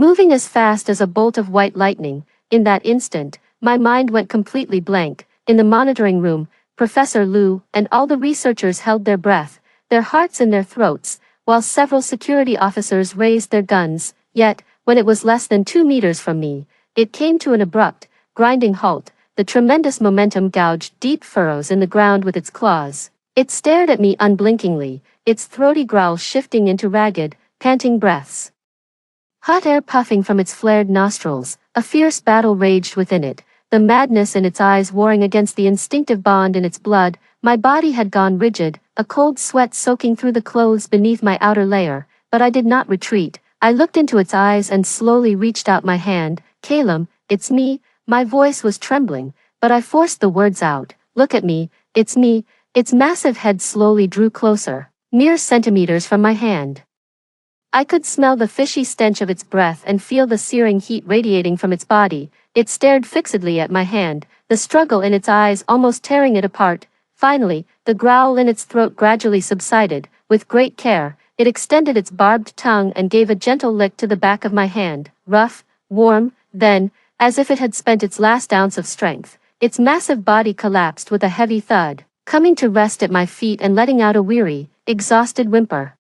moving as fast as a bolt of white lightning. In that instant, my mind went completely blank. In the monitoring room, Professor Liu and all the researchers held their breath, their hearts in their throats, while several security officers raised their guns. Yet, when it was less than 2 meters from me, it came to an abrupt, grinding halt. The tremendous momentum gouged deep furrows in the ground with its claws. It stared at me unblinkingly, its throaty growl shifting into ragged, panting breaths. Hot air puffing from its flared nostrils. A fierce battle raged within it, the madness in its eyes warring against the instinctive bond in its blood. My body had gone rigid, a cold sweat soaking through the clothes beneath my outer layer, but I did not retreat. I looked into its eyes and slowly reached out my hand. "Caleb, it's me." My voice was trembling, but I forced the words out. "Look at me, it's me." Its massive head slowly drew closer, mere centimeters from my hand. I could smell the fishy stench of its breath and feel the searing heat radiating from its body. It stared fixedly at my hand, the struggle in its eyes almost tearing it apart. Finally, the growl in its throat gradually subsided. With great care, it extended its barbed tongue and gave a gentle lick to the back of my hand, rough, warm. Then, as if it had spent its last ounce of strength, its massive body collapsed with a heavy thud, coming to rest at my feet and letting out a weary, exhausted whimper.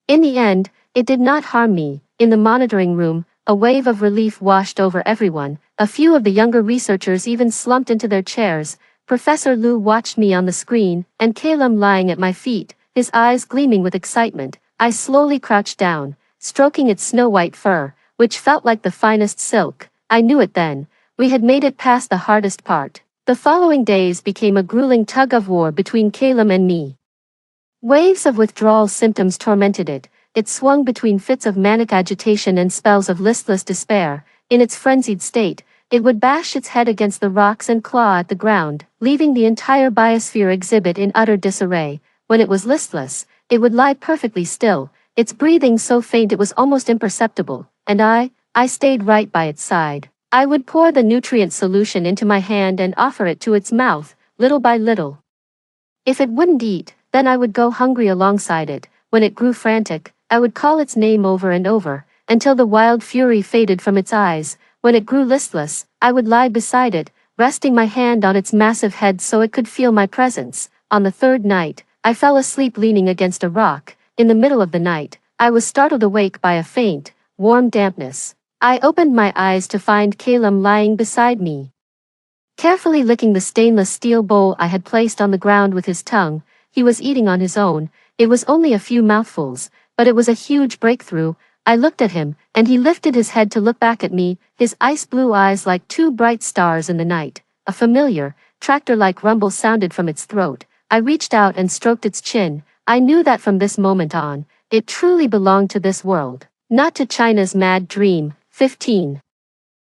In the end, it did not harm me. In the monitoring room, a wave of relief washed over everyone. A few of the younger researchers even slumped into their chairs. Professor Liu watched me on the screen, and Caleb lying at my feet, his eyes gleaming with excitement. I slowly crouched down, stroking its snow-white fur, which felt like the finest silk. I knew it then. We had made it past the hardest part. The following days became a grueling tug-of-war between Caleb and me. Waves of withdrawal symptoms tormented it. It swung between fits of manic agitation and spells of listless despair. In its frenzied state, it would bash its head against the rocks and claw at the ground, leaving the entire biosphere exhibit in utter disarray. When it was listless, it would lie perfectly still, its breathing so faint it was almost imperceptible, and I stayed right by its side. I would pour the nutrient solution into my hand and offer it to its mouth, little by little. If it wouldn't eat, then I would go hungry alongside it. When it grew frantic, I would call its name over and over, until the wild fury faded from its eyes. When it grew listless, I would lie beside it, resting my hand on its massive head so it could feel my presence. On the third night, I fell asleep leaning against a rock. In the middle of the night, I was startled awake by a faint, warm dampness. I opened my eyes to find Calum lying beside me. Carefully licking the stainless steel bowl I had placed on the ground with his tongue, he was eating on his own. It was only a few mouthfuls, but it was a huge breakthrough. I looked at him, and he lifted his head to look back at me, his ice blue eyes like two bright stars in the night. A familiar, tractor-like rumble sounded from its throat. I reached out and stroked its chin. I knew that from this moment on, it truly belonged to this world, not to China's mad dream. 15.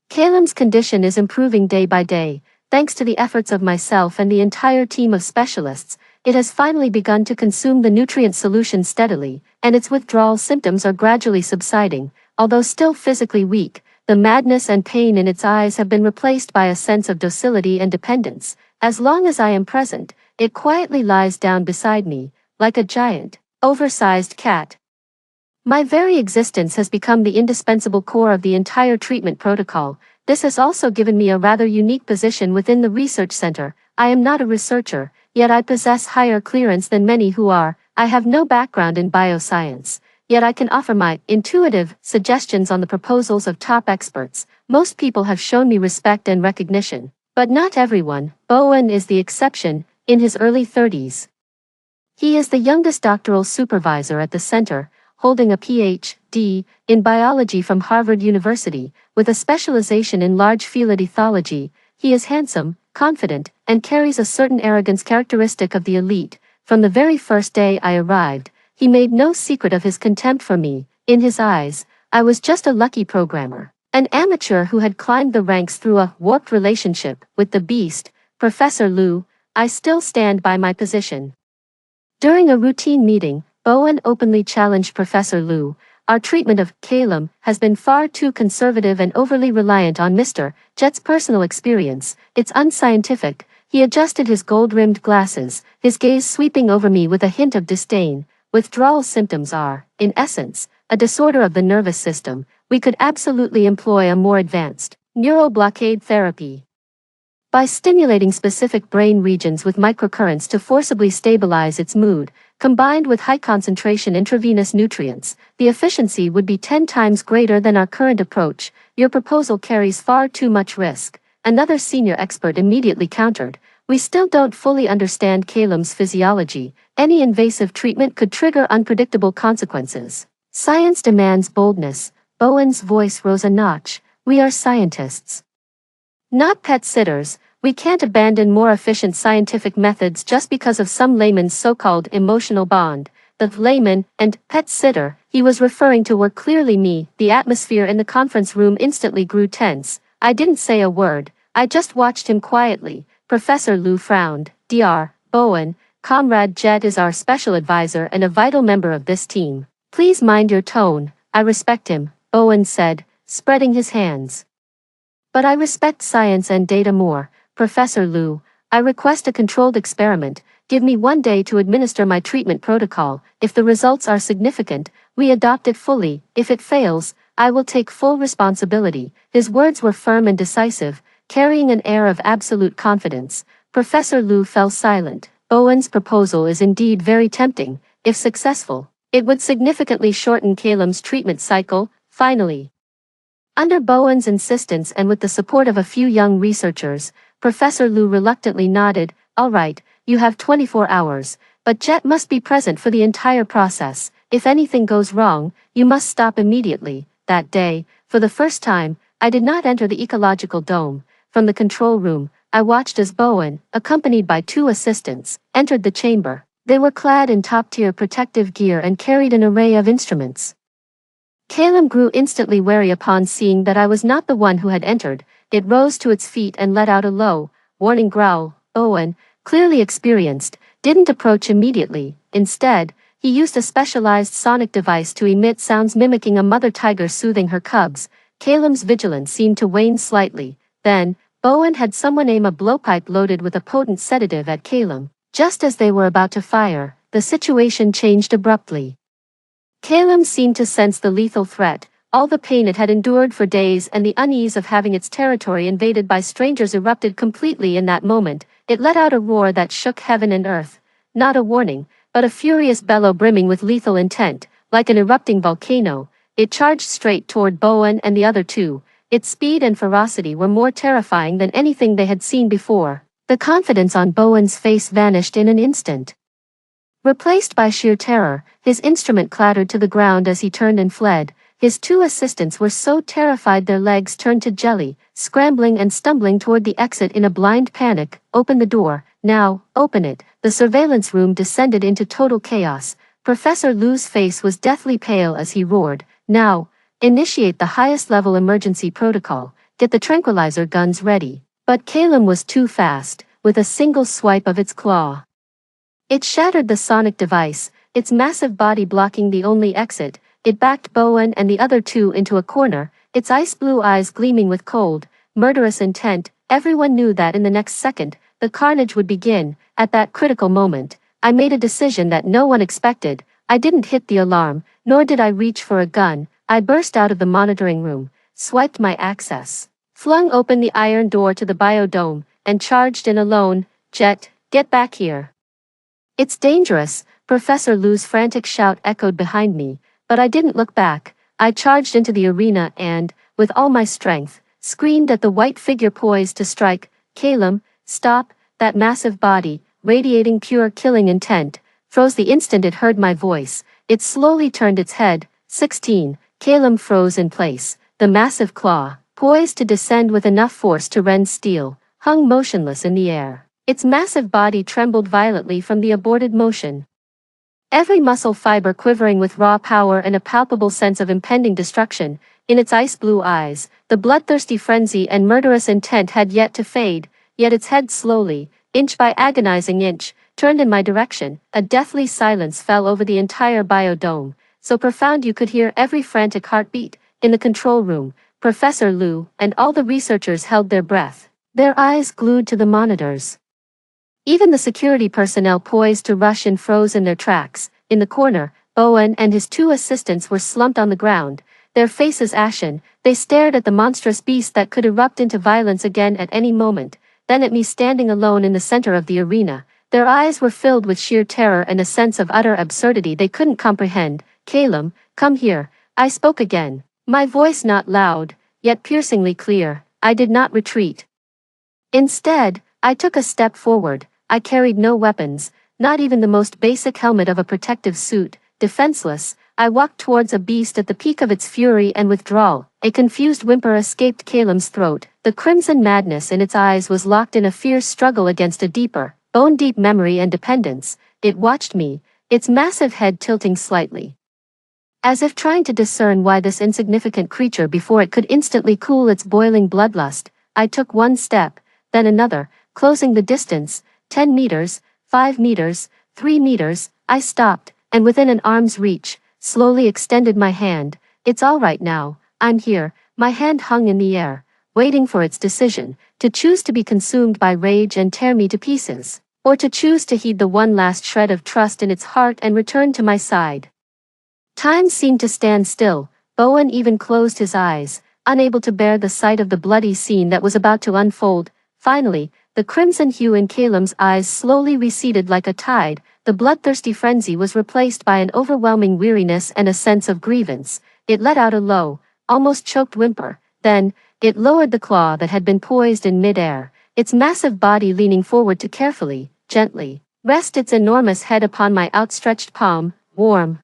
Calum's condition is improving day by day. Thanks to the efforts of myself and the entire team of specialists, it has finally begun to consume the nutrient solution steadily, and its withdrawal symptoms are gradually subsiding. Although still physically weak, the madness and pain in its eyes have been replaced by a sense of docility and dependence. As long as I am present, it quietly lies down beside me, like a giant, oversized cat. My very existence has become the indispensable core of the entire treatment protocol. This has also given me a rather unique position within the research center. I am not a researcher, yet I possess higher clearance than many who are. I have no background in bioscience, yet I can offer my intuitive suggestions on the proposals of top experts. Most people have shown me respect and recognition, but not everyone. Bowen is the exception, in his early 30s. He is the youngest doctoral supervisor at the center, holding a Ph.D. in biology from Harvard University, with a specialization in large field ethology. He is handsome, confident, and carries a certain arrogance characteristic of the elite. From the very first day I arrived, he made no secret of his contempt for me. In his eyes, I was just a lucky programmer, an amateur who had climbed the ranks through a warped relationship with the beast, Professor Liu. I still stand by my position. During a routine meeting, Bowen openly challenged Professor Liu. Our treatment of Calum has been far too conservative and overly reliant on Mr. Jet's personal experience. It's unscientific. He adjusted his gold-rimmed glasses, his gaze sweeping over me with a hint of disdain. Withdrawal symptoms are, in essence, a disorder of the nervous system. We could absolutely employ a more advanced neural blockade therapy. By stimulating specific brain regions with microcurrents to forcibly stabilize its mood, combined with high-concentration intravenous nutrients, the efficiency would be 10 times greater than our current approach. Your proposal carries far too much risk. Another senior expert immediately countered. We still don't fully understand Calum's physiology. Any invasive treatment could trigger unpredictable consequences. Science demands boldness. Bowen's voice rose a notch. We are scientists, not pet sitters. We can't abandon more efficient scientific methods just because of some layman's so-called emotional bond. The layman and pet sitter he was referring to were clearly me. The atmosphere in the conference room instantly grew tense. I didn't say a word. I just watched him quietly. Professor Liu frowned. Dr. Bowen, Comrade Jet is our special advisor and a vital member of this team. Please mind your tone. I respect him, Bowen said, spreading his hands. But I respect science and data more. Professor Liu, I request a controlled experiment. Give me 1 day to administer my treatment protocol. If the results are significant, we adopt it fully. If it fails, I will take full responsibility. His words were firm and decisive, carrying an air of absolute confidence. Professor Liu fell silent. Bowen's proposal is indeed very tempting. If successful, it would significantly shorten Calum's treatment cycle. Finally, under Bowen's insistence and with the support of a few young researchers, Professor Liu reluctantly nodded. All right, you have 24 hours, but Jet must be present for the entire process. If anything goes wrong, you must stop immediately. That day, for the first time, I did not enter the ecological dome. From the control room, I watched as Bowen, accompanied by 2 assistants, entered the chamber. They were clad in top-tier protective gear and carried an array of instruments. Calum grew instantly wary upon seeing that I was not the one who had entered. It rose to its feet and let out a low, warning growl. Bowen, clearly experienced, didn't approach immediately. Instead, he used a specialized sonic device to emit sounds mimicking a mother tiger soothing her cubs. Calum's vigilance seemed to wane slightly. Then, Bowen had someone aim a blowpipe loaded with a potent sedative at Calum. Just as they were about to fire, the situation changed abruptly. Calum seemed to sense the lethal threat. All the pain it had endured for days and the unease of having its territory invaded by strangers erupted completely in that moment. It let out a roar that shook heaven and earth. Not a warning, but a furious bellow brimming with lethal intent. Like an erupting volcano, it charged straight toward Bowen and the other two. Its speed and ferocity were more terrifying than anything they had seen before. The confidence on Bowen's face vanished in an instant. Replaced by sheer terror, his instrument clattered to the ground as he turned and fled. His two assistants were so terrified their legs turned to jelly, scrambling and stumbling toward the exit in a blind panic. Open the door, now, open it. The surveillance room descended into total chaos. Professor Liu's face was deathly pale as he roared, now, initiate the highest level emergency protocol, get the tranquilizer guns ready. But Calum was too fast, with a single swipe of its claw. It shattered the sonic device, its massive body blocking the only exit. It backed Bowen and the other two into a corner, its ice-blue eyes gleaming with cold, murderous intent. Everyone knew that in the next second, the carnage would begin. At that critical moment, I made a decision that no one expected. I didn't hit the alarm, nor did I reach for a gun. I burst out of the monitoring room, swiped my access, flung open the iron door to the biodome, and charged in alone. Jet, get back here. It's dangerous, Professor Liu's frantic shout echoed behind me, but I didn't look back. I charged into the arena and, with all my strength, screamed at the white figure poised to strike. Calum, stop. That massive body, radiating pure killing intent, froze the instant it heard my voice. It slowly turned its head. 16. Calum froze in place. The massive claw, poised to descend with enough force to rend steel, hung motionless in the air. Its massive body trembled violently from the aborted motion. Every muscle fiber quivering with raw power and a palpable sense of impending destruction. In its ice-blue eyes, the bloodthirsty frenzy and murderous intent had yet to fade, yet its head slowly, inch by agonizing inch, turned in my direction. A deathly silence fell over the entire biodome, so profound you could hear every frantic heartbeat. In the control room, Professor Liu and all the researchers held their breath, their eyes glued to the monitors. Even the security personnel poised to rush in froze in their tracks. In the corner, Bowen and his two assistants were slumped on the ground, their faces ashen. They stared at the monstrous beast that could erupt into violence again at any moment, then at me standing alone in the center of the arena. Their eyes were filled with sheer terror and a sense of utter absurdity they couldn't comprehend. Calum, come here, I spoke again, my voice not loud, yet piercingly clear. I did not retreat. Instead, I took a step forward. I carried no weapons, not even the most basic helmet of a protective suit. Defenseless, I walked towards a beast at the peak of its fury and withdrawal. A confused whimper escaped Calum's throat. The crimson madness in its eyes was locked in a fierce struggle against a deeper, bone-deep memory and dependence. It watched me, its massive head tilting slightly, as if trying to discern why this insignificant creature before it could instantly cool its boiling bloodlust. I took one step, then another, closing the distance. 10 meters, 5 meters, 3 meters, I stopped, and within an arm's reach, slowly extended my hand. It's all right now, I'm here. My hand hung in the air, waiting for its decision, to choose to be consumed by rage and tear me to pieces, or to choose to heed the one last shred of trust in its heart and return to my side. Time seemed to stand still. Bowen even closed his eyes, unable to bear the sight of the bloody scene that was about to unfold. Finally, the crimson hue in Calum's eyes slowly receded like a tide. The bloodthirsty frenzy was replaced by an overwhelming weariness and a sense of grievance. It let out a low, almost choked whimper. Then, it lowered the claw that had been poised in midair, its massive body leaning forward to carefully, gently, rest its enormous head upon my outstretched palm. Warm,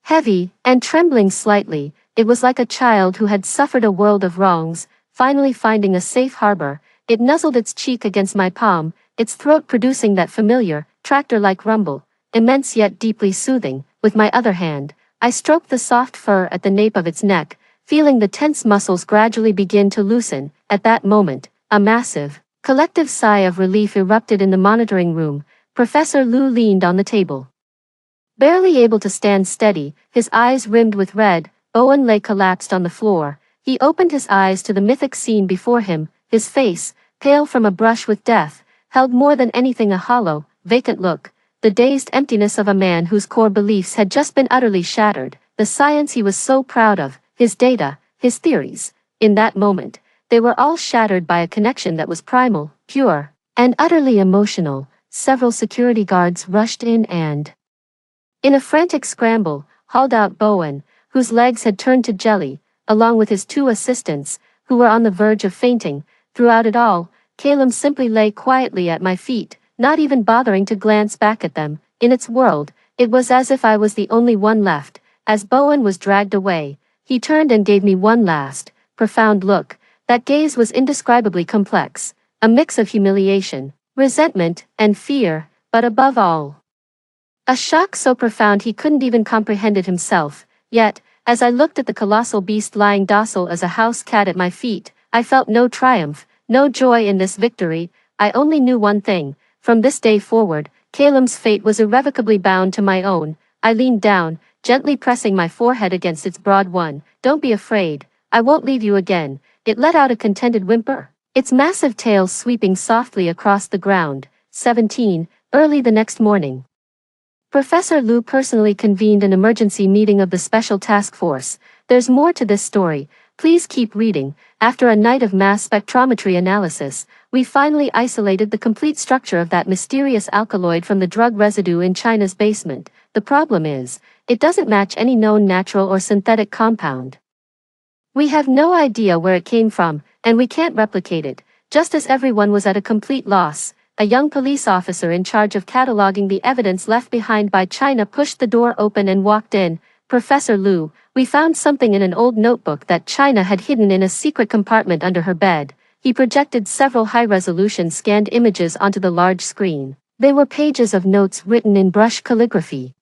heavy, and trembling slightly, it was like a child who had suffered a world of wrongs, finally finding a safe harbor. It nuzzled its cheek against my palm, its throat producing that familiar, tractor-like rumble, immense yet deeply soothing. With my other hand, I stroked the soft fur at the nape of its neck, feeling the tense muscles gradually begin to loosen. At that moment, a massive, collective sigh of relief erupted in the monitoring room. Professor Liu leaned on the table, barely able to stand steady, his eyes rimmed with red. Bowen lay collapsed on the floor. He opened his eyes to the mythic scene before him, his face, pale from a brush with death, held more than anything a hollow, vacant look, the dazed emptiness of a man whose core beliefs had just been utterly shattered. The science he was so proud of, his data, his theories, in that moment, they were all shattered by a connection that was primal, pure, and utterly emotional. Several security guards rushed in and, in a frantic scramble, hauled out Bowen, whose legs had turned to jelly, along with his two assistants, who were on the verge of fainting. Throughout it all, Caleb simply lay quietly at my feet, not even bothering to glance back at them. In its world, it was as if I was the only one left. As Bowen was dragged away, he turned and gave me one last, profound look. That gaze was indescribably complex, a mix of humiliation, resentment, and fear, but above all, a shock so profound he couldn't even comprehend it himself. Yet, as I looked at the colossal beast lying docile as a house cat at my feet, I felt no triumph, no joy in this victory. I only knew one thing: from this day forward, Caleb's fate was irrevocably bound to my own. I leaned down, gently pressing my forehead against its broad one. "Don't be afraid, I won't leave you again." It let out a contented whimper, its massive tail sweeping softly across the ground. 17. Early the next morning, Professor Liu personally convened an emergency meeting of the Special Task Force. There's more to this story. Please keep reading. After a night of mass spectrometry analysis, we finally isolated the complete structure of that mysterious alkaloid from the drug residue in China's basement. The problem is, it doesn't match any known natural or synthetic compound. We have no idea where it came from, and we can't replicate it. Just as everyone was at a complete loss, a young police officer in charge of cataloging the evidence left behind by China pushed the door open and walked in. "Professor Liu, we found something in an old notebook that China had hidden in a secret compartment under her bed." He projected several high-resolution scanned images onto the large screen. They were pages of notes written in brush calligraphy.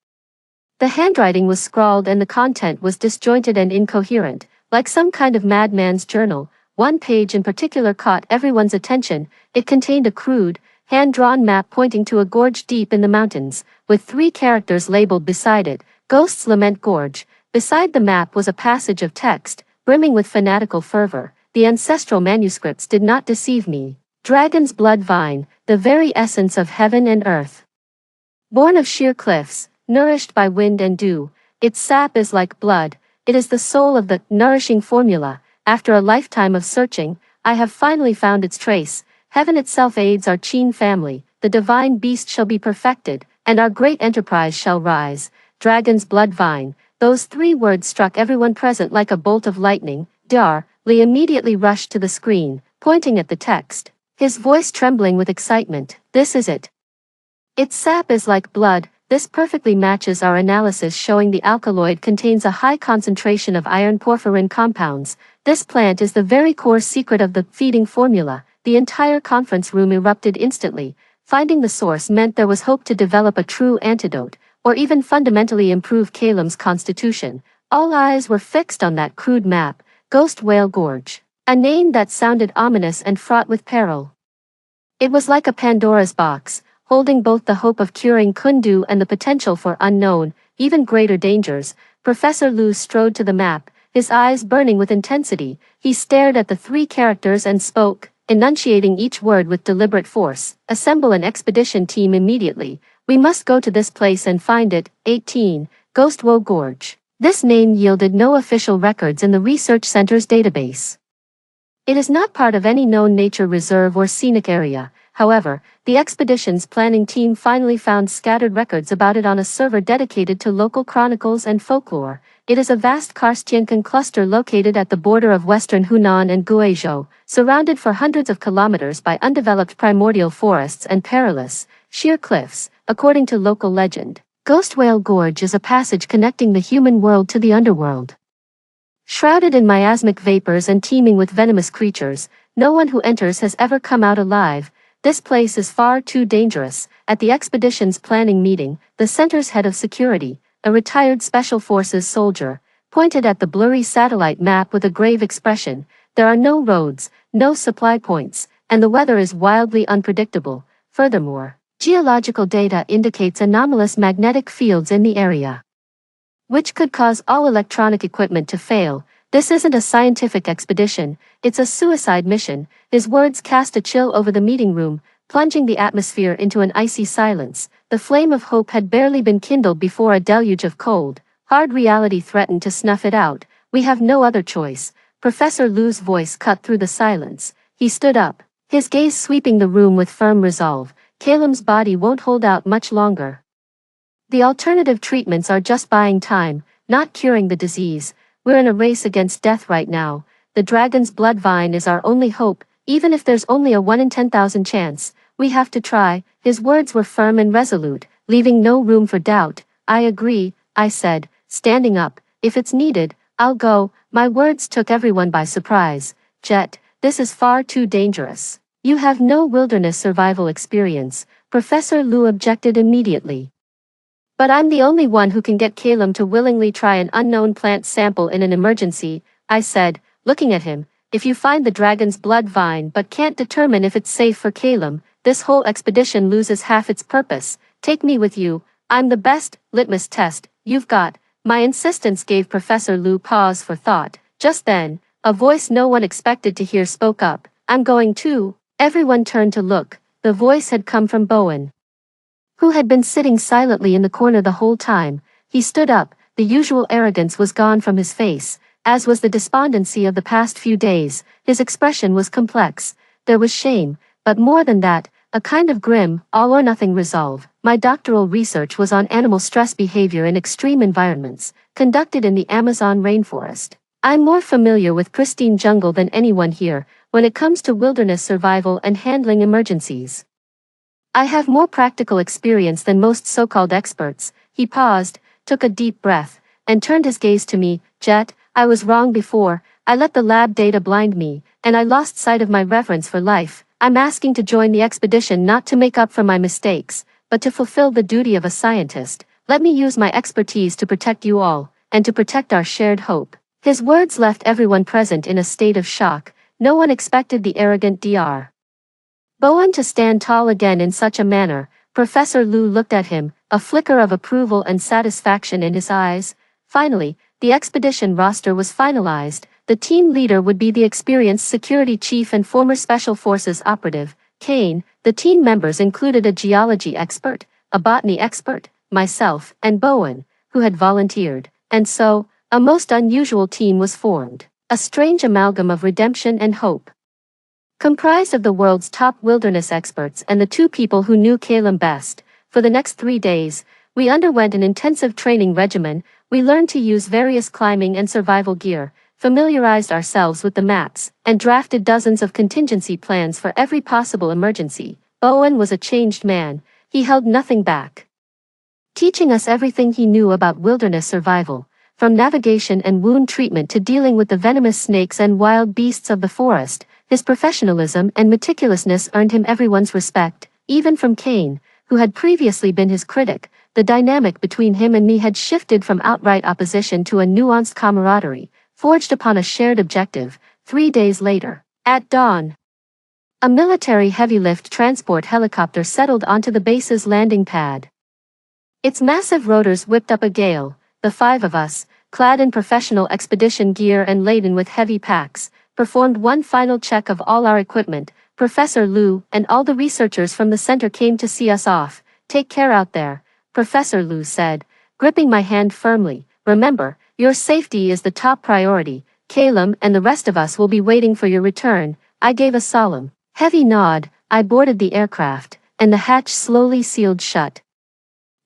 The handwriting was scrawled and the content was disjointed and incoherent, like some kind of madman's journal. One page in particular caught everyone's attention. It contained a crude, hand-drawn map pointing to a gorge deep in the mountains, with 3 characters labeled beside it: Ghost's Lament Gorge. Beside the map was a passage of text, brimming with fanatical fervor. The ancestral manuscripts did not deceive me. "Dragon's blood vine, the very essence of heaven and earth. Born of sheer cliffs, nourished by wind and dew, its sap is like blood. It is the soul of the nourishing formula. After a lifetime of searching, I have finally found its trace. Heaven itself aids our Qin family. The divine beast shall be perfected, and our great enterprise shall rise. Dragon's blood vine." Those 3 words struck everyone present like a bolt of lightning. Lee immediately rushed to the screen, pointing at the text, his voice trembling with excitement. "This is it. Its sap is like blood." This perfectly matches our analysis showing the alkaloid contains a high concentration of iron porphyrin compounds. This plant is the very core secret of the feeding formula. The entire conference room erupted instantly. Finding the source meant there was hope to develop a true antidote, or even fundamentally improve Caleb's constitution. All eyes were fixed on that crude map, Ghost Whale Gorge, a name that sounded ominous and fraught with peril. It was like a Pandora's box, holding both the hope of curing Kundu and the potential for unknown, even greater dangers. Professor Liu strode to the map, his eyes burning with intensity. He stared at the 3 characters and spoke, enunciating each word with deliberate force. "Assemble an expedition team immediately. We must go to this place and find it." 18. Ghost Whale Gorge. This name yielded no official records in the research center's database. It is not part of any known nature reserve or scenic area. However, the expedition's planning team finally found scattered records about it on a server dedicated to local chronicles and folklore. It is a vast Karstiankan cluster located at the border of western Hunan and Guizhou, surrounded for hundreds of kilometers by undeveloped primordial forests and perilous, sheer cliffs. According to local legend, Ghost Whale Gorge is a passage connecting the human world to the underworld. Shrouded in miasmic vapors and teeming with venomous creatures, no one who enters has ever come out alive. This place is far too dangerous. At the expedition's planning meeting, the center's head of security, a retired Special Forces soldier, pointed at the blurry satellite map with a grave expression. "There are no roads, no supply points, and the weather is wildly unpredictable. Furthermore, geological data indicates anomalous magnetic fields in the area, which could cause all electronic equipment to fail. This isn't a scientific expedition, it's a suicide mission." His words cast a chill over the meeting room, plunging the atmosphere into an icy silence. The flame of hope had barely been kindled before a deluge of cold, hard reality threatened to snuff it out. "We have no other choice." Professor Liu's voice cut through the silence. He stood up, his gaze sweeping the room with firm resolve. "Caleb's body won't hold out much longer. The alternative treatments are just buying time. not curing the disease. We're in a race against death right now. The dragon's blood vine is our only hope, even if there's only a 1 in 10,000 chance. We have to try." His words were firm and resolute, leaving no room for doubt. "I agree," I said, standing up. "If it's needed, I'll go." My words took everyone by surprise. "Jet, this is far too dangerous. You have no wilderness survival experience," Professor Liu objected immediately. "But I'm the only one who can get Calum to willingly try an unknown plant sample in an emergency," I said, looking at him. "If you find the dragon's blood vine but can't determine if it's safe for Calum, this whole expedition loses half its purpose. Take me with you. I'm the best litmus test you've got." My insistence gave Professor Liu pause for thought. Just then, a voice no one expected to hear spoke up. "I'm going too." Everyone turned to look. The voice had come from Bowen, who had been sitting silently in the corner the whole time. He stood up, the usual arrogance was gone from his face, as was the despondency of the past few days. His expression was complex. There was shame, but more than that, a kind of grim, all-or-nothing resolve. "My doctoral research was on animal stress behavior in extreme environments, conducted in the Amazon rainforest. I'm more familiar with pristine jungle than anyone here, when it comes to wilderness survival and handling emergencies. I have more practical experience than most so-called experts." He paused, took a deep breath, and turned his gaze to me. "Jet, I was wrong before. I let the lab data blind me, and I lost sight of my reverence for life. I'm asking to join the expedition not to make up for my mistakes, but to fulfill the duty of a scientist. Let me use my expertise to protect you all, and to protect our shared hope." His words left everyone present in a state of shock. No one expected the arrogant Dr. Bowen to stand tall again in such a manner. Professor Liu looked at him, a flicker of approval and satisfaction in his eyes. Finally, the expedition roster was finalized. The team leader would be the experienced security chief and former Special Forces operative, Kane. The team members included a geology expert, a botany expert, myself, and Bowen, who had volunteered. And so, a most unusual team was formed. A strange amalgam of redemption and hope, comprised of the world's top wilderness experts and the two people who knew Calum best. For the next 3 days, we underwent an intensive training regimen. We learned to use various climbing and survival gear, familiarized ourselves with the maps, and drafted dozens of contingency plans for every possible emergency. Bowen was a changed man. He held nothing back, teaching us everything he knew about wilderness survival, from navigation and wound treatment to dealing with the venomous snakes and wild beasts of the forest. His professionalism and meticulousness earned him everyone's respect, even from Kane, who had previously been his critic. The dynamic between him and me had shifted from outright opposition to a nuanced camaraderie, forged upon a shared objective. 3 days later, at dawn, a military heavy-lift transport helicopter settled onto the base's landing pad. Its massive rotors whipped up a gale. The 5 of us, clad in professional expedition gear and laden with heavy packs, performed one final check of all our equipment. Professor Liu and all the researchers from the center came to see us off. "Take care out there," Professor Liu said, gripping my hand firmly. "Remember, your safety is the top priority. Calum and the rest of us will be waiting for your return." I gave a solemn, heavy nod. I boarded the aircraft, and the hatch slowly sealed shut.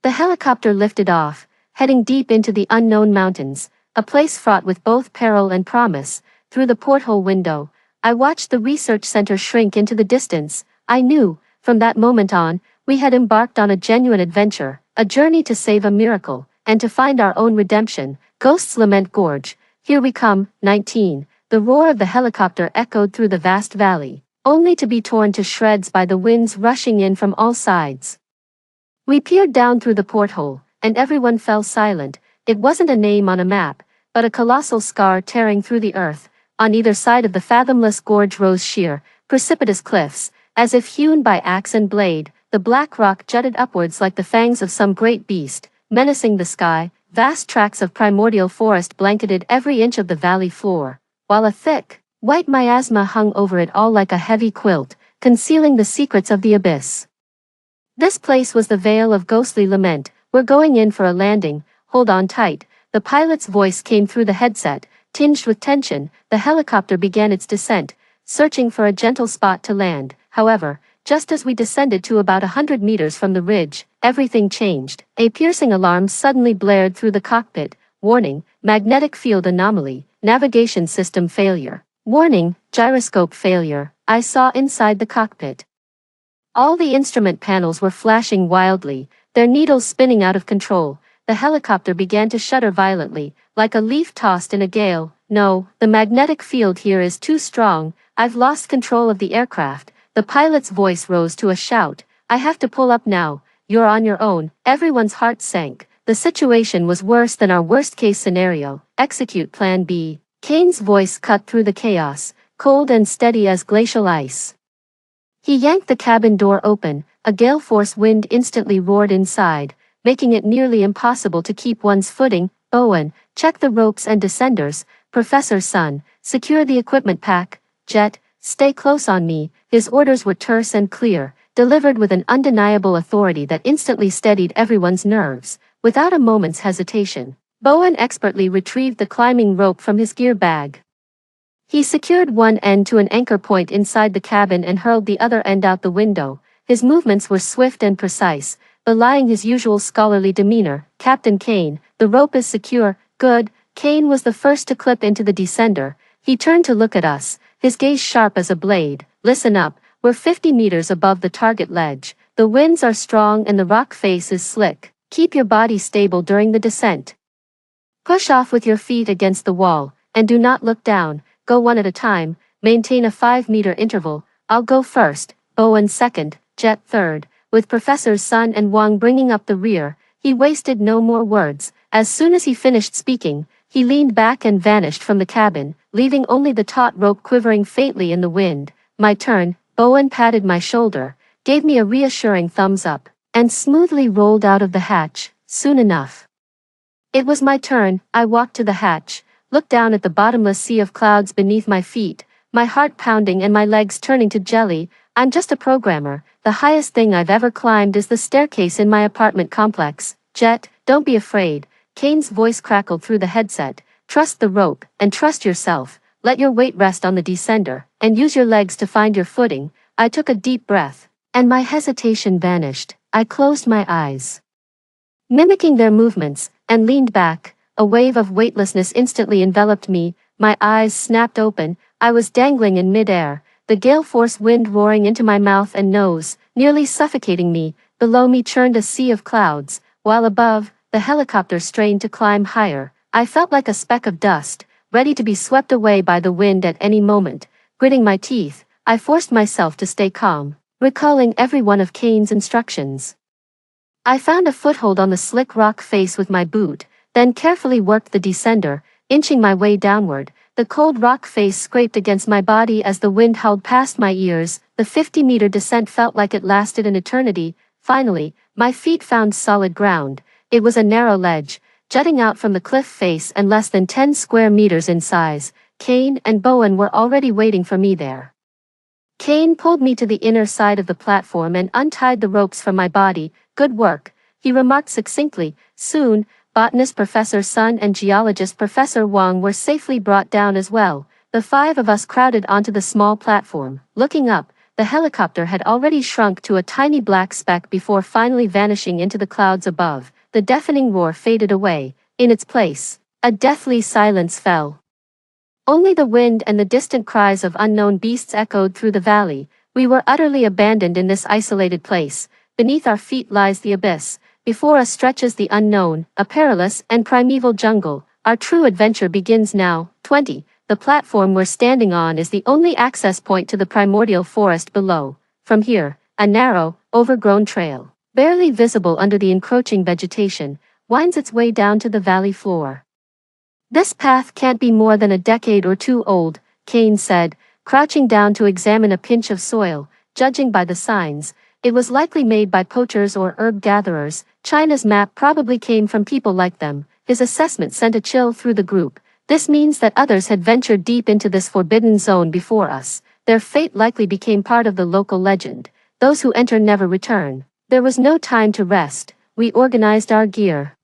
The helicopter lifted off, heading deep into the unknown mountains, a place fraught with both peril and promise. Through the porthole window, I watched the research center shrink into the distance. I knew, from that moment on, we had embarked on a genuine adventure, a journey to save a miracle, and to find our own redemption. Ghosts Lament Gorge. "Here we come." 19. The roar of the helicopter echoed through the vast valley, only to be torn to shreds by the winds rushing in from all sides. We peered down through the porthole, and everyone fell silent. It wasn't a name on a map, but a colossal scar tearing through the earth. On either side of the fathomless gorge rose sheer, precipitous cliffs, as if hewn by axe and blade. The black rock jutted upwards like the fangs of some great beast, menacing the sky. Vast tracts of primordial forest blanketed every inch of the valley floor, while a thick, white miasma hung over it all like a heavy quilt, concealing the secrets of the abyss. This place was the Vale of Ghostly Lament. "We're going in for a landing, hold on tight." The pilot's voice came through the headset, tinged with tension. The helicopter began its descent, searching for a gentle spot to land. However, just as we descended to about 100 meters from the ridge, everything changed. A piercing alarm suddenly blared through the cockpit. Warning, magnetic field anomaly, navigation system failure. Warning, gyroscope failure. I saw inside the cockpit. All the instrument panels were flashing wildly, their needles spinning out of control. The helicopter began to shudder violently, like a leaf tossed in a gale. No, the magnetic field here is too strong. I've lost control of the aircraft. The pilot's voice rose to a shout. I have to pull up now. You're on your own. Everyone's heart sank. The situation was worse than our worst-case scenario. Execute Plan B. Kane's voice cut through the chaos, cold and steady as glacial ice. He yanked the cabin door open. A gale-force wind instantly roared inside, making it nearly impossible to keep one's footing. Bowen, check the ropes and descenders. Professor Sun, secure the equipment pack. Jet, stay close on me. His orders were terse and clear, delivered with an undeniable authority that instantly steadied everyone's nerves. Without a moment's hesitation, Bowen expertly retrieved the climbing rope from his gear bag. He secured one end to an anchor point inside the cabin and hurled the other end out the window. His movements were swift and precise, belying his usual scholarly demeanor. Captain Kane, the rope is secure. Good. Kane was the first to clip into the descender. He turned to look at us, his gaze sharp as a blade. Listen up, we're 50 meters above the target ledge. The winds are strong and the rock face is slick. Keep your body stable during the descent. Push off with your feet against the wall, and do not look down. Go one at a time, maintain a 5-meter interval. I'll go first, Bowen second, Jet third. With Professors Sun and Wang bringing up the rear, he wasted no more words. As soon as he finished speaking, he leaned back and vanished from the cabin, leaving only the taut rope quivering faintly in the wind. My turn. Bowen patted my shoulder, gave me a reassuring thumbs up, and smoothly rolled out of the hatch. Soon enough, it was my turn. I walked to the hatch, looked down at the bottomless sea of clouds beneath my feet, my heart pounding and my legs turning to jelly. I'm just a programmer. The highest thing I've ever climbed is the staircase in my apartment complex. Jet, don't be afraid. Kane's voice crackled through the headset. Trust the rope, and trust yourself. Let your weight rest on the descender, and use your legs to find your footing. I took a deep breath, and my hesitation vanished. I closed my eyes, mimicking their movements, and leaned back. A wave of weightlessness instantly enveloped me. My eyes snapped open. I was dangling in midair, the gale-force wind roaring into my mouth and nose, nearly suffocating me. Below me churned a sea of clouds, while above, the helicopter strained to climb higher. I felt like a speck of dust, ready to be swept away by the wind at any moment. Gritting my teeth, I forced myself to stay calm, recalling every one of Kane's instructions. I found a foothold on the slick rock face with my boot, then carefully worked the descender, inching my way downward. The cold rock face scraped against my body as the wind howled past my ears. The 50-meter descent felt like it lasted an eternity. Finally, my feet found solid ground. It was a narrow ledge, jutting out from the cliff face and less than 10 square meters in size. Kane and Bowen were already waiting for me there. Kane pulled me to the inner side of the platform and untied the ropes from my body. Good work, he remarked succinctly. Soon, botanist Professor Sun and geologist Professor Wang were safely brought down as well. The 5 of us crowded onto the small platform. Looking up, the helicopter had already shrunk to a tiny black speck before finally vanishing into the clouds above. The deafening roar faded away. In its place, a deathly silence fell. Only the wind and the distant cries of unknown beasts echoed through the valley. We were utterly abandoned in this isolated place. Beneath our feet lies the abyss. Before us stretches the unknown, a perilous and primeval jungle. Our true adventure begins now. 20. The platform we're standing on is the only access point to the primordial forest below. From here, a narrow, overgrown trail, barely visible under the encroaching vegetation, winds its way down to the valley floor. This path can't be more than a decade or two old, Kane said, crouching down to examine a pinch of soil. Judging by the signs, it was likely made by poachers or herb gatherers. China's map probably came from people like them. His assessment sent a chill through the group. This means that others had ventured deep into this forbidden zone before us. Their fate likely became part of the local legend. Those who enter never return. There was no time to rest. We organized our gear,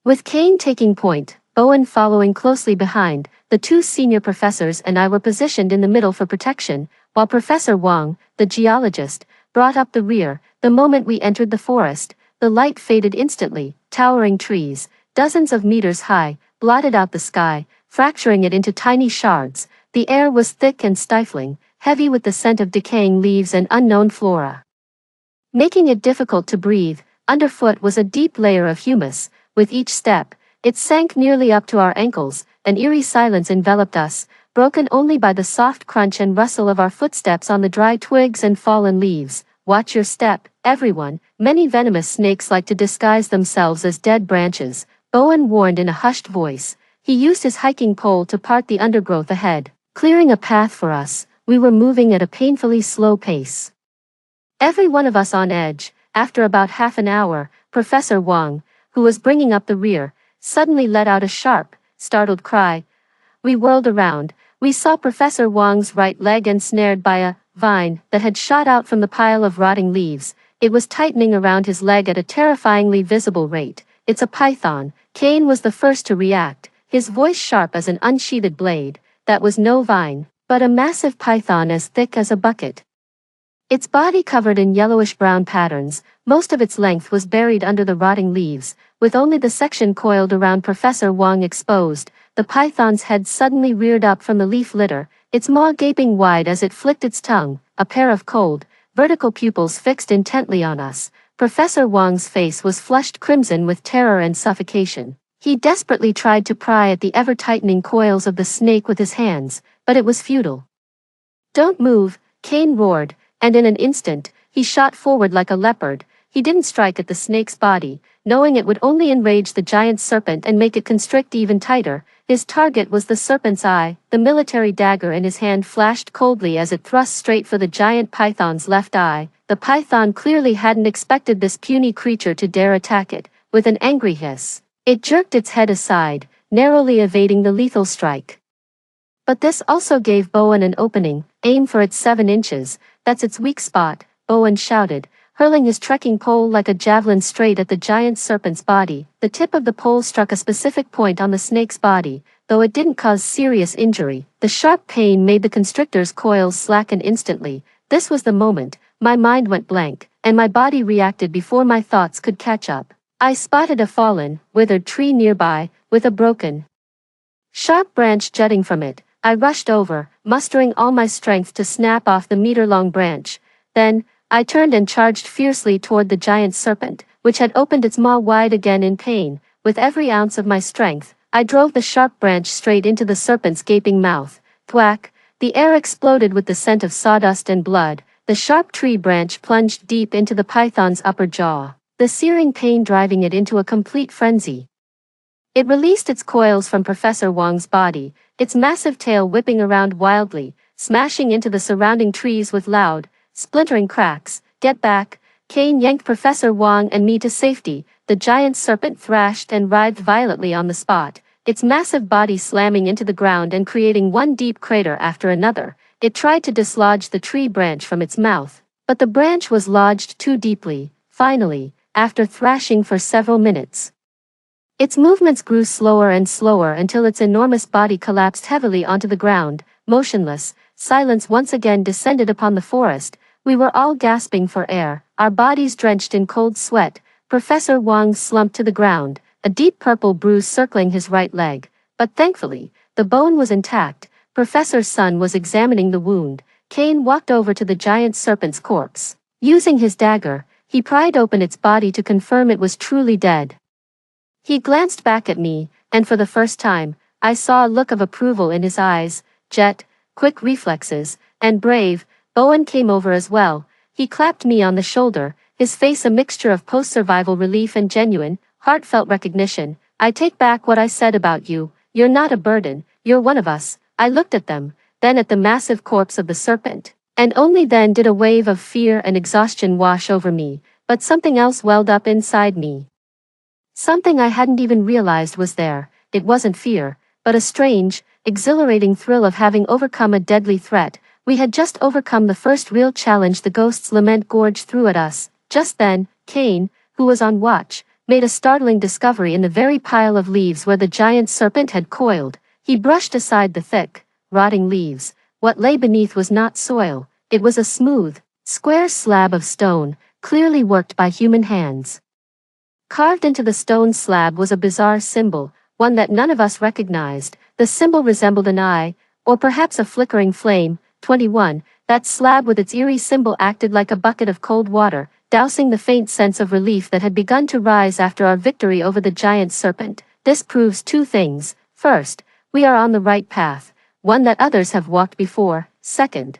with Kane taking point, Bowen following closely behind. The 2 senior professors and I were positioned in the middle for protection, while Professor Wang, the geologist, brought up the rear. The moment we entered the forest, the light faded instantly. Towering trees, dozens of meters high, blotted out the sky, fracturing it into tiny shards. The air was thick and stifling, heavy with the scent of decaying leaves and unknown flora, making it difficult to breathe. Underfoot was a deep layer of humus. With each step, it sank nearly up to our ankles. An eerie silence enveloped us, broken only by the soft crunch and rustle of our footsteps on the dry twigs and fallen leaves. Watch your step, everyone. Many venomous snakes like to disguise themselves as dead branches, Bowen warned in a hushed voice. He used his hiking pole to part the undergrowth ahead, clearing a path for us. We were moving at a painfully slow pace, every one of us on edge. After about half an hour, Professor Wang, who was bringing up the rear, suddenly let out a sharp, startled cry. We whirled around. We saw Professor Wang's right leg ensnared by a vine that had shot out from the pile of rotting leaves. It was tightening around his leg at a terrifyingly visible rate. It's a python. Kane was the first to react, his voice sharp as an unsheathed blade. That was no vine, but a massive python as thick as a bucket. Its body covered in yellowish-brown patterns, most of its length was buried under the rotting leaves, with only the section coiled around Professor Wang exposed. The python's head suddenly reared up from the leaf litter, its maw gaping wide as it flicked its tongue, a pair of cold, vertical pupils fixed intently on us. Professor Wang's face was flushed crimson with terror and suffocation. He desperately tried to pry at the ever-tightening coils of the snake with his hands, but it was futile. "Don't move," Kane roared, and in an instant, he shot forward like a leopard. He didn't strike at the snake's body, knowing it would only enrage the giant serpent and make it constrict even tighter. His target was the serpent's eye. The military dagger in his hand flashed coldly as it thrust straight for the giant python's left eye. The python clearly hadn't expected this puny creature to dare attack it. With an angry hiss, it jerked its head aside, narrowly evading the lethal strike. But this also gave Bowen an opening. "Aim for its 7 inches, that's its weak spot," Bowen shouted, hurling his trekking pole like a javelin straight at the giant serpent's body. The tip of the pole struck a specific point on the snake's body, though it didn't cause serious injury. The sharp pain made the constrictor's coils slacken instantly. This was the moment. My mind went blank, and my body reacted before my thoughts could catch up. I spotted a fallen, withered tree nearby, with a broken, sharp branch jutting from it. I rushed over, mustering all my strength to snap off the meter-long branch. Then, I turned and charged fiercely toward the giant serpent, which had opened its maw wide again in pain. With every ounce of my strength, I drove the sharp branch straight into the serpent's gaping mouth. Thwack! The air exploded with the scent of sawdust and blood. The sharp tree branch plunged deep into the python's upper jaw, the searing pain driving it into a complete frenzy. It released its coils from Professor Wang's body, its massive tail whipping around wildly, smashing into the surrounding trees with loud, splintering cracks. "Get back!" Kane yanked Professor Wang and me to safety. The giant serpent thrashed and writhed violently on the spot, its massive body slamming into the ground and creating one deep crater after another. It tried to dislodge the tree branch from its mouth, but the branch was lodged too deeply. Finally, after thrashing for several minutes, its movements grew slower and slower until its enormous body collapsed heavily onto the ground, motionless. Silence once again descended upon the forest. We were all gasping for air, our bodies drenched in cold sweat. Professor Wang slumped to the ground, a deep purple bruise circling his right leg. But thankfully, the bone was intact. Professor Sun was examining the wound. Kane walked over to the giant serpent's corpse. Using his dagger, he pried open its body to confirm it was truly dead. He glanced back at me, and for the first time, I saw a look of approval in his eyes. "Jet, quick reflexes, and brave." Bowen came over as well. He clapped me on the shoulder, his face a mixture of post-survival relief and genuine, heartfelt recognition. "I take back what I said about you. You're not a burden, you're one of us." I looked at them, then at the massive corpse of the serpent, and only then did a wave of fear and exhaustion wash over me. But something else welled up inside me. Something I hadn't even realized was there. It wasn't fear, but a strange, exhilarating thrill of having overcome a deadly threat. We had just overcome the first real challenge the ghost's lament gorge threw at us. Just then, Kane, who was on watch, made a startling discovery in the very pile of leaves where the giant serpent had coiled. He brushed aside the thick, rotting leaves. What lay beneath was not soil, it was a smooth, square slab of stone, clearly worked by human hands. Carved into the stone slab was a bizarre symbol, one that none of us recognized. The symbol resembled an eye, or perhaps a flickering flame. 21. That slab with its eerie symbol acted like a bucket of cold water, dousing the faint sense of relief that had begun to rise after our victory over the giant serpent. This proves two things. First, we are on the right path, one that others have walked before. Second,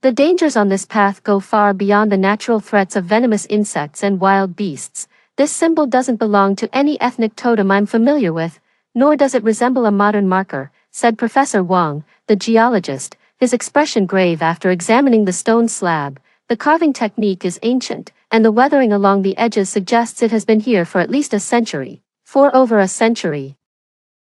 the dangers on this path go far beyond the natural threats of venomous insects and wild beasts. This symbol doesn't belong to any ethnic totem I'm familiar with, nor does it resemble a modern marker, said Professor Wang, the geologist, his expression grave after examining the stone slab. The carving technique is ancient, and the weathering along the edges suggests it has been here for at least a century. For over a century.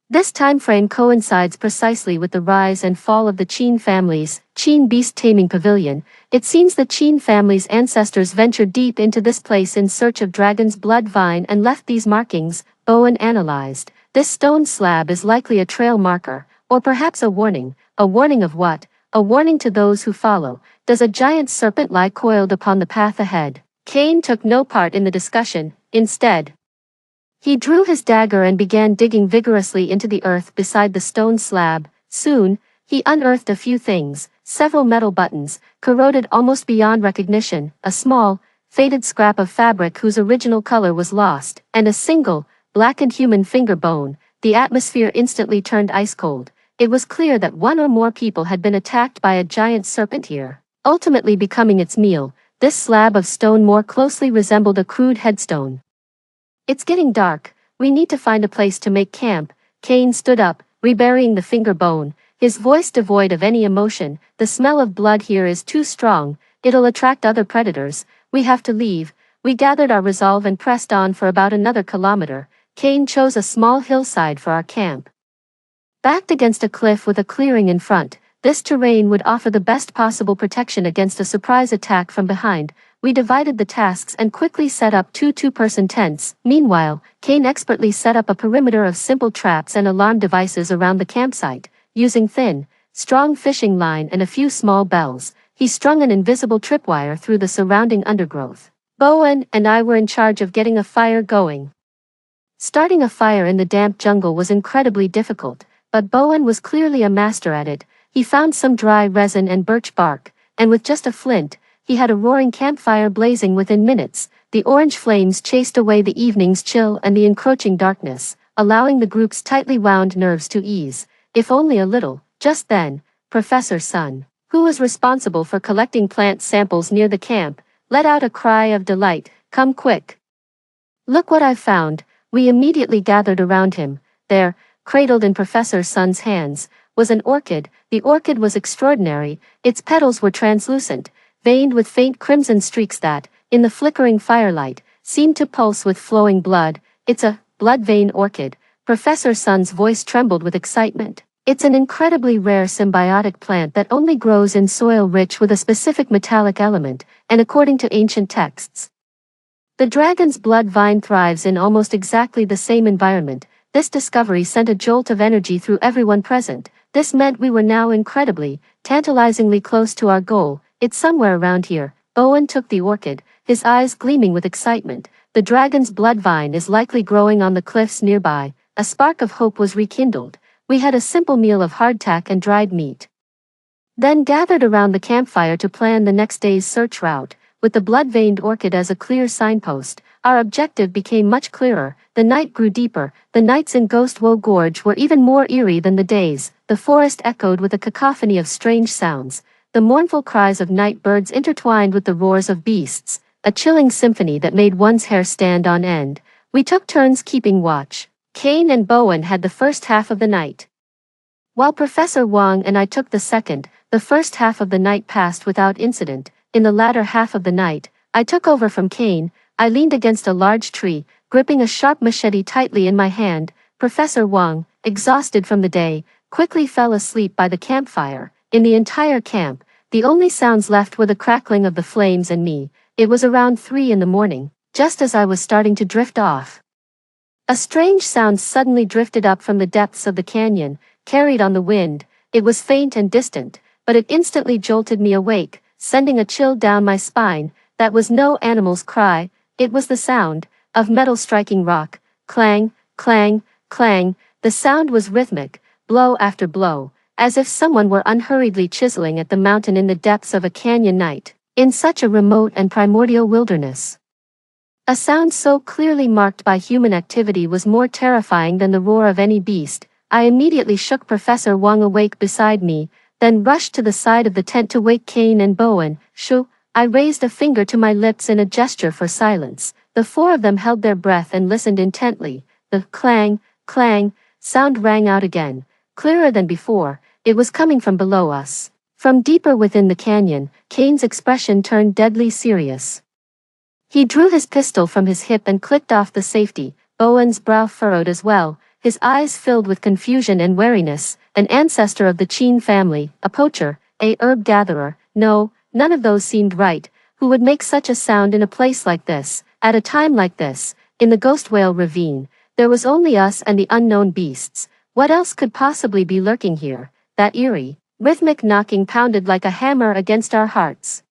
This time frame coincides precisely with the rise and fall of the Qin family's Qin beast taming pavilion. It seems the Qin family's ancestors ventured deep into this place in search of dragon's blood vine and left these markings. Bowen analyzed. This stone slab is likely a trail marker, or perhaps a warning. A warning of what? A warning to those who follow. Does a giant serpent lie coiled upon the path ahead? Cain took no part in the discussion. Instead, he drew his dagger and began digging vigorously into the earth beside the stone slab. Soon, he unearthed a few things: several metal buttons, corroded almost beyond recognition, a small, faded scrap of fabric whose original color was lost, and a single, blackened human finger bone. The atmosphere instantly turned ice cold. It was clear that one or more people had been attacked by a giant serpent here, ultimately becoming its meal. This slab of stone more closely resembled a crude headstone. It's getting dark. We need to find a place to make camp. Cain stood up, reburying the finger bone, his voice devoid of any emotion. The smell of blood here is too strong. It'll attract other predators. We have to leave. We gathered our resolve and pressed on for about another kilometer. Cain chose a small hillside for our camp. Backed against a cliff with a clearing in front, this terrain would offer the best possible protection against a surprise attack from behind. We divided the tasks and quickly set up two two-person tents. Meanwhile, Cain expertly set up a perimeter of simple traps and alarm devices around the campsite. Using thin, strong fishing line and a few small bells, he strung an invisible tripwire through the surrounding undergrowth. Bowen and I were in charge of getting a fire going. Starting a fire in the damp jungle was incredibly difficult, but Bowen was clearly a master at it. He found some dry resin and birch bark, and with just a flint, he had a roaring campfire blazing within minutes. The orange flames chased away the evening's chill and the encroaching darkness, allowing the group's tightly wound nerves to ease, if only a little. Just then, Professor Sun, who was responsible for collecting plant samples near the camp, let out a cry of delight. "Come quick! Look what I've found!" We immediately gathered around him. There, cradled in Professor Sun's hands, was an orchid. The orchid was extraordinary. Its petals were translucent, veined with faint crimson streaks that, in the flickering firelight, seemed to pulse with flowing blood. "It's a blood vein orchid." Professor Sun's voice trembled with excitement. "It's an incredibly rare symbiotic plant that only grows in soil rich with a specific metallic element, and according to ancient texts, the dragon's blood vine thrives in almost exactly the same environment." This discovery sent a jolt of energy through everyone present. This meant we were now incredibly, tantalizingly close to our goal. "It's somewhere around here." Bowen took the orchid, his eyes gleaming with excitement. "The dragon's blood vine is likely growing on the cliffs nearby." A spark of hope was rekindled. We had a simple meal of hardtack and dried meat, then gathered around the campfire to plan the next day's search route. With the blood-veined orchid as a clear signpost, our objective became much clearer. The night grew deeper. The nights in Ghostwoe Gorge were even more eerie than the days. The forest echoed with a cacophony of strange sounds. The mournful cries of night birds intertwined with the roars of beasts, a chilling symphony that made one's hair stand on end. We took turns keeping watch. Cain and Bowen had the first half of the night, while Professor Wang and I took the second. The first half of the night passed without incident. In the latter half of the night, I took over from Cain. I leaned against a large tree, gripping a sharp machete tightly in my hand. Professor Wang, exhausted from the day, quickly fell asleep by the campfire. In the entire camp, the only sounds left were the crackling of the flames and me. It was around 3 in the morning, just as I was starting to drift off. A strange sound suddenly drifted up from the depths of the canyon, carried on the wind. It was faint and distant, but it instantly jolted me awake, sending a chill down my spine. That was no animal's cry. It was the sound, of metal striking rock. Clang, clang, clang. The sound was rhythmic, blow after blow, as if someone were unhurriedly chiseling at the mountain in the depths of a canyon night, in such a remote and primordial wilderness. A sound so clearly marked by human activity was more terrifying than the roar of any beast. I immediately shook Professor Wang awake beside me, then rushed to the side of the tent to wake Kane and Bowen. Shoo! I raised a finger to my lips in a gesture for silence. The four of them held their breath and listened intently. The clang, clang sound rang out again, clearer than before. It was coming from below us. From deeper within the canyon, Kane's expression turned deadly serious. He drew his pistol from his hip and clicked off the safety. Bowen's brow furrowed as well, his eyes filled with confusion and wariness. An ancestor of the Chin family, a poacher, a herb gatherer. No, none of those seemed right. Who would make such a sound in a place like this, at a time like this, in the Ghost Whale Ravine? There was only us and the unknown beasts. What else could possibly be lurking here? That eerie, rhythmic knocking pounded like a hammer against our hearts.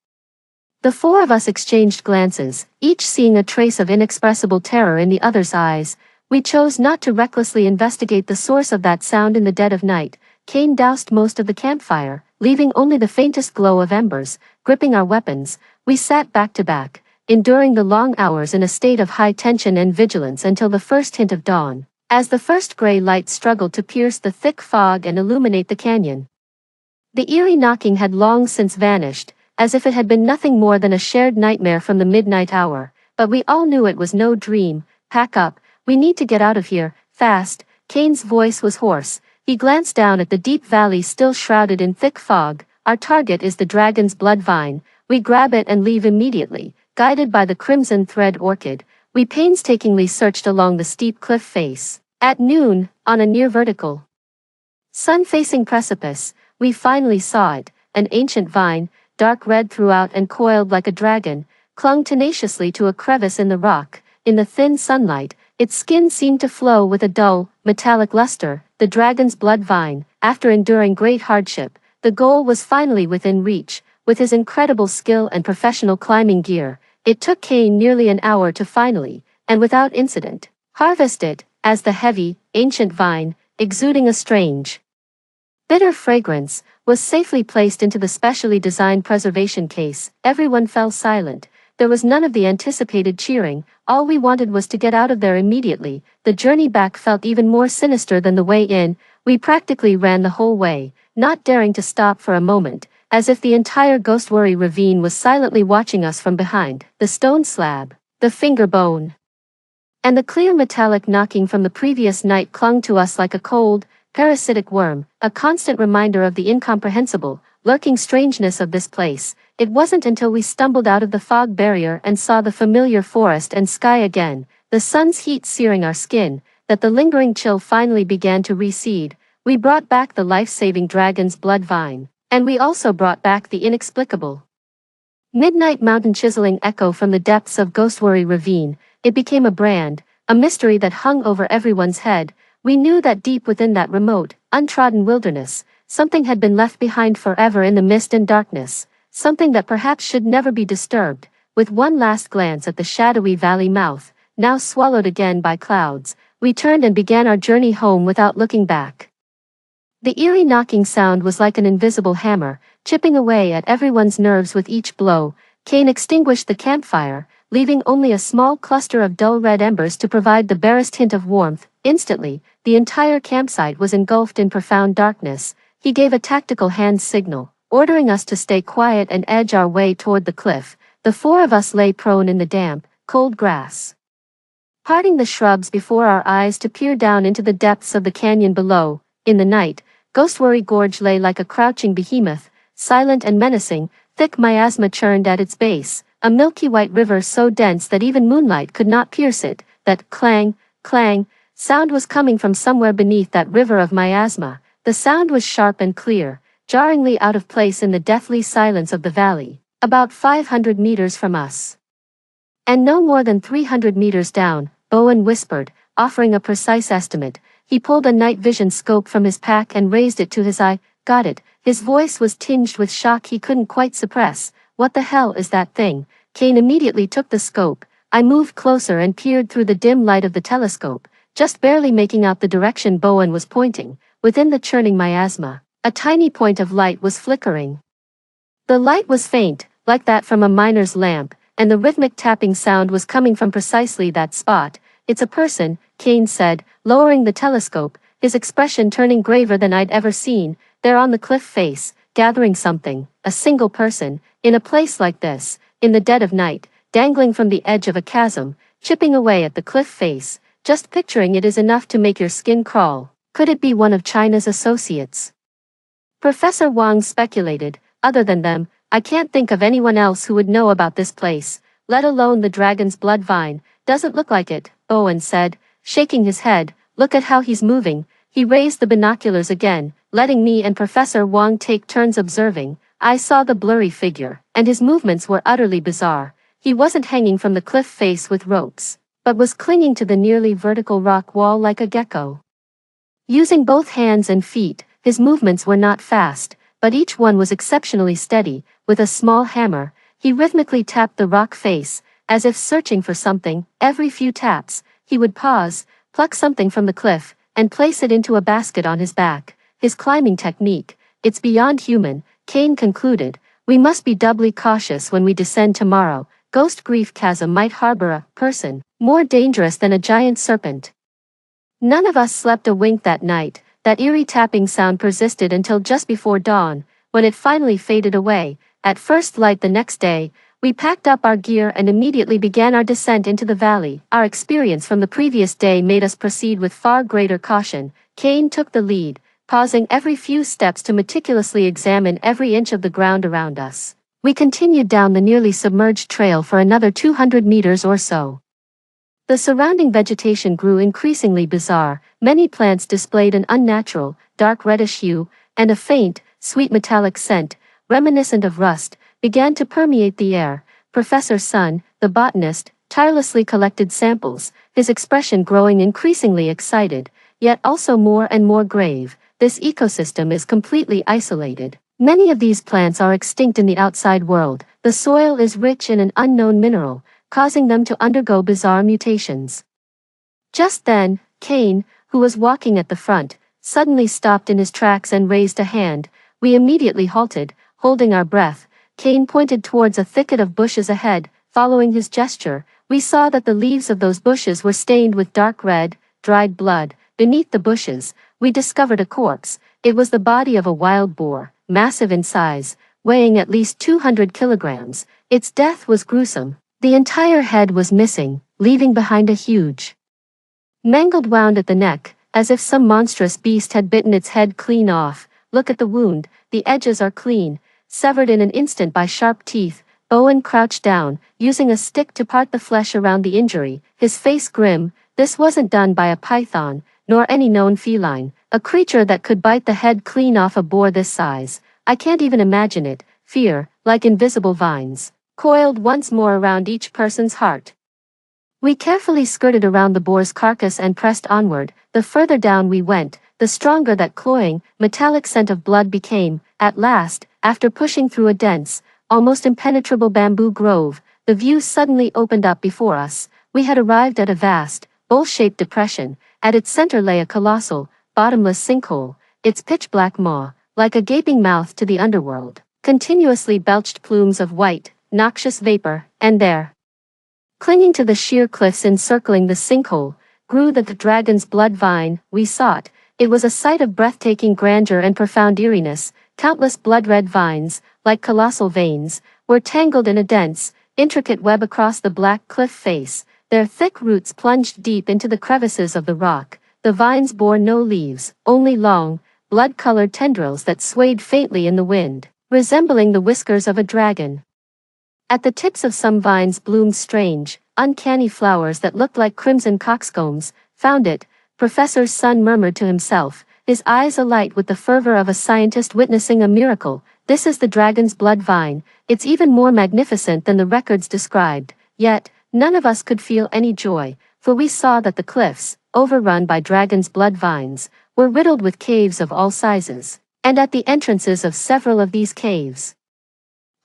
The four of us exchanged glances, each seeing a trace of inexpressible terror in the other's eyes. We chose not to recklessly investigate the source of that sound in the dead of night. Kane doused most of the campfire, leaving only the faintest glow of embers. Gripping our weapons, we sat back to back, enduring the long hours in a state of high tension and vigilance until the first hint of dawn, as the first gray light struggled to pierce the thick fog and illuminate the canyon. The eerie knocking had long since vanished, as if it had been nothing more than a shared nightmare from the midnight hour, but we all knew it was no dream. Pack up, we need to get out of here, fast. Kane's voice was hoarse. He glanced down at the deep valley still shrouded in thick fog. Our target is the dragon's blood vine. We grab it and leave immediately. Guided by the crimson thread orchid, we painstakingly searched along the steep cliff face. At noon, on a near vertical, sun-facing precipice, we finally saw it, an ancient vine, dark red throughout and coiled like a dragon, clung tenaciously to a crevice in the rock. In the thin sunlight, its skin seemed to flow with a dull, metallic luster. The dragon's blood vine. After enduring great hardship, the goal was finally within reach. With his incredible skill and professional climbing gear, it took Kane nearly an hour to finally, and without incident, harvest it, as the heavy, ancient vine, exuding a strange, bitter fragrance, was safely placed into the specially designed preservation case. Everyone fell silent. There was none of the anticipated cheering. All we wanted was to get out of there immediately. The journey back felt even more sinister than the way in. We practically ran the whole way, not daring to stop for a moment, as if the entire Ghostworry Ravine was silently watching us from behind. The stone slab, the finger bone, and the clear metallic knocking from the previous night clung to us like a cold, parasitic worm, a constant reminder of the incomprehensible, lurking strangeness of this place. It wasn't until we stumbled out of the fog barrier and saw the familiar forest and sky again, the sun's heat searing our skin, that the lingering chill finally began to recede. We brought back the life-saving dragon's blood vine, and we also brought back the inexplicable midnight mountain chiseling echo from the depths of Ghostworry Ravine. It became a brand, a mystery that hung over everyone's head. We knew that deep within that remote, untrodden wilderness, something had been left behind forever in the mist and darkness, something that perhaps should never be disturbed. With one last glance at the shadowy valley mouth, now swallowed again by clouds, we turned and began our journey home without looking back. The eerie knocking sound was like an invisible hammer, chipping away at everyone's nerves with each blow. Kane extinguished the campfire, leaving only a small cluster of dull red embers to provide the barest hint of warmth. Instantly, the entire campsite was engulfed in profound darkness. He gave a tactical hand signal, ordering us to stay quiet and edge our way toward the cliff. The four of us lay prone in the damp, cold grass, parting the shrubs before our eyes to peer down into the depths of the canyon below. In the night, Ghostworry Gorge lay like a crouching behemoth, silent and menacing. Thick miasma churned at its base, a milky white river so dense that even moonlight could not pierce it. That clang, clang sound was coming from somewhere beneath that river of miasma. The sound was sharp and clear, jarringly out of place in the deathly silence of the valley, about 500 meters from us. And no more than 300 meters down, Bowen whispered, offering a precise estimate. He pulled a night vision scope from his pack and raised it to his eye. Got it. His voice was tinged with shock he couldn't quite suppress. What the hell is that thing? Kane immediately took the scope, I moved closer and peered through the dim light of the telescope, just barely making out the direction Bowen was pointing. Within the churning miasma, a tiny point of light was flickering. The light was faint, like that from a miner's lamp, and the rhythmic tapping sound was coming from precisely that spot. "It's a person," Kane said, lowering the telescope, his expression turning graver than I'd ever seen. "They're on the cliff face, gathering something, a single person, in a place like this, in the dead of night, dangling from the edge of a chasm, chipping away at the cliff face. Just picturing it is enough to make your skin crawl. Could it be one of China's associates?" Professor Wang speculated. "Other than them, I can't think of anyone else who would know about this place, let alone the dragon's blood vine." "Doesn't look like it," Owen said, shaking his head. "Look at how he's moving." He raised the binoculars again, letting me and Professor Wang take turns observing. I saw the blurry figure, and his movements were utterly bizarre. He wasn't hanging from the cliff face with ropes, but was clinging to the nearly vertical rock wall like a gecko. Using both hands and feet, his movements were not fast, but each one was exceptionally steady. With a small hammer, he rhythmically tapped the rock face, as if searching for something. Every few taps, he would pause, pluck something from the cliff, and place it into a basket on his back. His climbing technique, it's beyond human, Kane concluded. "We must be doubly cautious when we descend tomorrow. Ghost Grief Chasm might harbor a person, more dangerous than a giant serpent." None of us slept a wink that night. That eerie tapping sound persisted until just before dawn, when it finally faded away. At first light the next day, we packed up our gear and immediately began our descent into the valley. Our experience from the previous day made us proceed with far greater caution. Kane took the lead, pausing every few steps to meticulously examine every inch of the ground around us. We continued down the nearly submerged trail for another 200 meters or so. The surrounding vegetation grew increasingly bizarre. Many plants displayed an unnatural, dark reddish hue, and a faint, sweet metallic scent, reminiscent of rust, began to permeate the air. Professor Sun, the botanist, tirelessly collected samples, his expression growing increasingly excited, yet also more and more grave. "This ecosystem is completely isolated. Many of these plants are extinct in the outside world. The soil is rich in an unknown mineral, causing them to undergo bizarre mutations." Just then, Kane, who was walking at the front, suddenly stopped in his tracks and raised a hand. We immediately halted, holding our breath. Kane pointed towards a thicket of bushes ahead. Following his gesture, we saw that the leaves of those bushes were stained with dark red, dried blood. Beneath the bushes, we discovered a corpse. It was the body of a wild boar, massive in size, weighing at least 200 kilograms. Its death was gruesome. The entire head was missing, leaving behind a huge, mangled wound at the neck, as if some monstrous beast had bitten its head clean off. "Look at the wound, the edges are clean, severed in an instant by sharp teeth." Owen crouched down, using a stick to part the flesh around the injury, his face grim. "This wasn't done by a python, nor any known feline, a creature that could bite the head clean off a boar this size. I can't even imagine it." Fear, like invisible vines, coiled once more around each person's heart. We carefully skirted around the boar's carcass and pressed onward. The further down we went, the stronger that cloying, metallic scent of blood became. At last, after pushing through a dense, almost impenetrable bamboo grove, the view suddenly opened up before us. We had arrived at a vast, bowl-shaped depression. At its center lay a colossal, bottomless sinkhole, its pitch-black maw, like a gaping mouth to the underworld, continuously belched plumes of white, noxious vapor. And there, clinging to the sheer cliffs encircling the sinkhole, grew the dragon's blood vine we sought. It was a sight of breathtaking grandeur and profound eeriness. Countless blood-red vines, like colossal veins, were tangled in a dense, intricate web across the black cliff face. Their thick roots plunged deep into the crevices of the rock. The vines bore no leaves, only long, blood-colored tendrils that swayed faintly in the wind, resembling the whiskers of a dragon. At the tips of some vines bloomed strange, uncanny flowers that looked like crimson coxcombs. "Found it," Professor Sun murmured to himself, his eyes alight with the fervor of a scientist witnessing a miracle. "This is the dragon's blood vine. It's even more magnificent than the records described." Yet, none of us could feel any joy, for we saw that the cliffs, overrun by dragon's blood vines, were riddled with caves of all sizes, and at the entrances of several of these caves,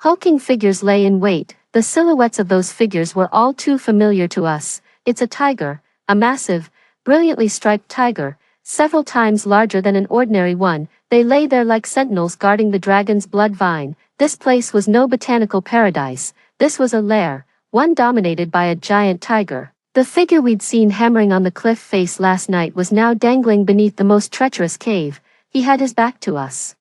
hulking figures lay in wait, The silhouettes of those figures were all too familiar to us. It's a tiger, a massive, brilliantly striped tiger, several times larger than an ordinary one. They lay there like sentinels guarding the dragon's blood vine. This place was no botanical paradise. This was a lair, one dominated by a giant tiger. The figure we'd seen hammering on the cliff face last night was now dangling beneath the most treacherous cave. He had his back to us,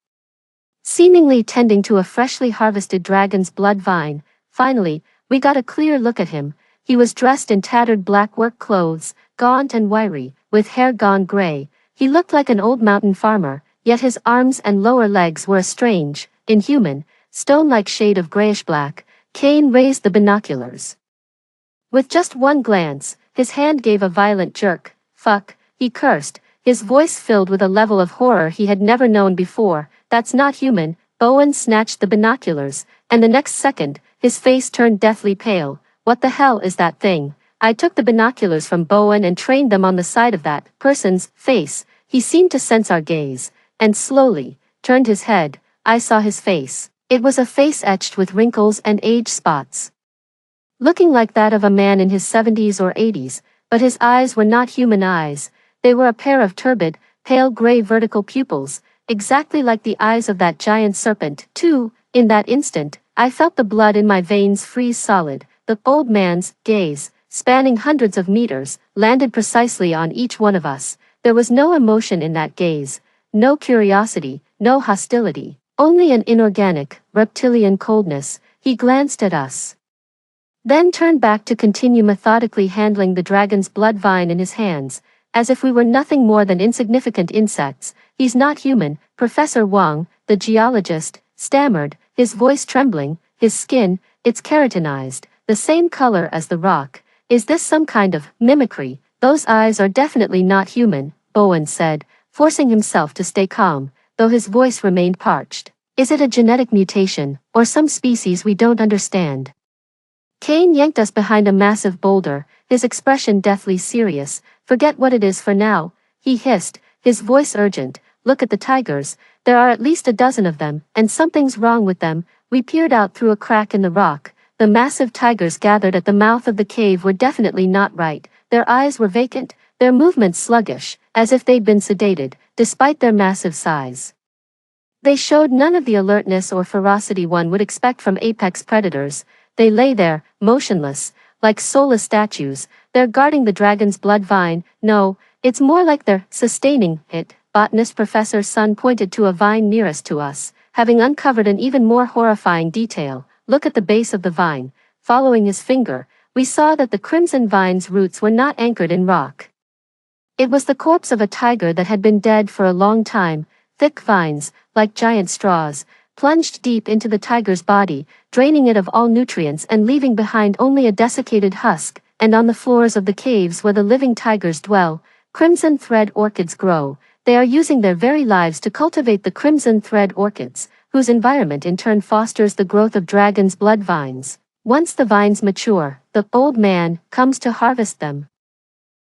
seemingly tending to a freshly harvested dragon's blood vine. Finally, we got a clear look at him. He was dressed in tattered black work clothes, gaunt and wiry, with hair gone gray. He looked like an old mountain farmer, yet his arms and lower legs were a strange, inhuman, stone-like shade of grayish-black. Kane raised the binoculars. With just one glance, his hand gave a violent jerk. "Fuck," he cursed, his voice filled with a level of horror he had never known before. "That's not human." Bowen snatched the binoculars, and the next second, his face turned deathly pale. "What the hell is that thing?" I took the binoculars from Bowen and trained them on the side of that person's face. He seemed to sense our gaze, and slowly turned his head. I saw his face. It was a face etched with wrinkles and age spots, looking like that of a man in his 70s or 80s, but his eyes were not human eyes. They were a pair of turbid, pale gray vertical pupils, exactly like the eyes of that giant serpent, too. In that instant, I felt the blood in my veins freeze solid. The old man's gaze, spanning hundreds of meters, landed precisely on each one of us. There was no emotion in that gaze, no curiosity, no hostility, only an inorganic, reptilian coldness. He glanced at us, then turned back to continue methodically handling the dragon's blood vine in his hands, as if we were nothing more than insignificant insects. "He's not human," Professor Wang, the geologist, stammered, his voice trembling. "His skin, it's keratinized, the same color as the rock. Is this some kind of mimicry?" "Those eyes are definitely not human," Bowen said, forcing himself to stay calm, though his voice remained parched. "Is it a genetic mutation, or some species we don't understand?" Kane yanked us behind a massive boulder, his expression deathly serious. "Forget what it is for now," he hissed, his voice urgent. "Look at the tigers. There are at least a dozen of them, and something's wrong with them." We peered out through a crack in the rock. The massive tigers gathered at the mouth of the cave were definitely not right. Their eyes were vacant, their movements sluggish, as if they'd been sedated, despite their massive size. They showed none of the alertness or ferocity one would expect from apex predators. They lay there, motionless, like soulless statues. "They're guarding the dragon's blood vine." "No, it's more like they're sustaining it." Botanist Professor Sun pointed to a vine nearest to us, having uncovered an even more horrifying detail. "Look at the base of the vine." Following his finger, we saw that the crimson vine's roots were not anchored in rock. It was the corpse of a tiger that had been dead for a long time. Thick vines, like giant straws, plunged deep into the tiger's body, draining it of all nutrients and leaving behind only a desiccated husk. And on the floors of the caves where the living tigers dwell, crimson thread orchids grow. They are using their very lives to cultivate the crimson thread orchids, whose environment in turn fosters the growth of dragon's blood vines. Once the vines mature, the old man comes to harvest them,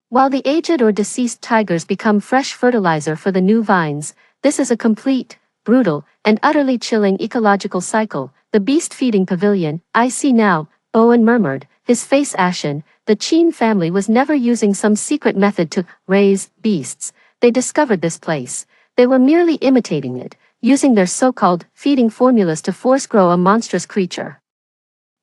while the aged or deceased tigers become fresh fertilizer for the new vines. This is a complete, brutal, and utterly chilling ecological cycle. "The beast-feeding pavilion, I see now," Bowen murmured, his face ashen. "The Qin family was never using some secret method to raise beasts. They discovered this place. They were merely imitating it, using their so-called feeding formulas to force-grow a monstrous creature,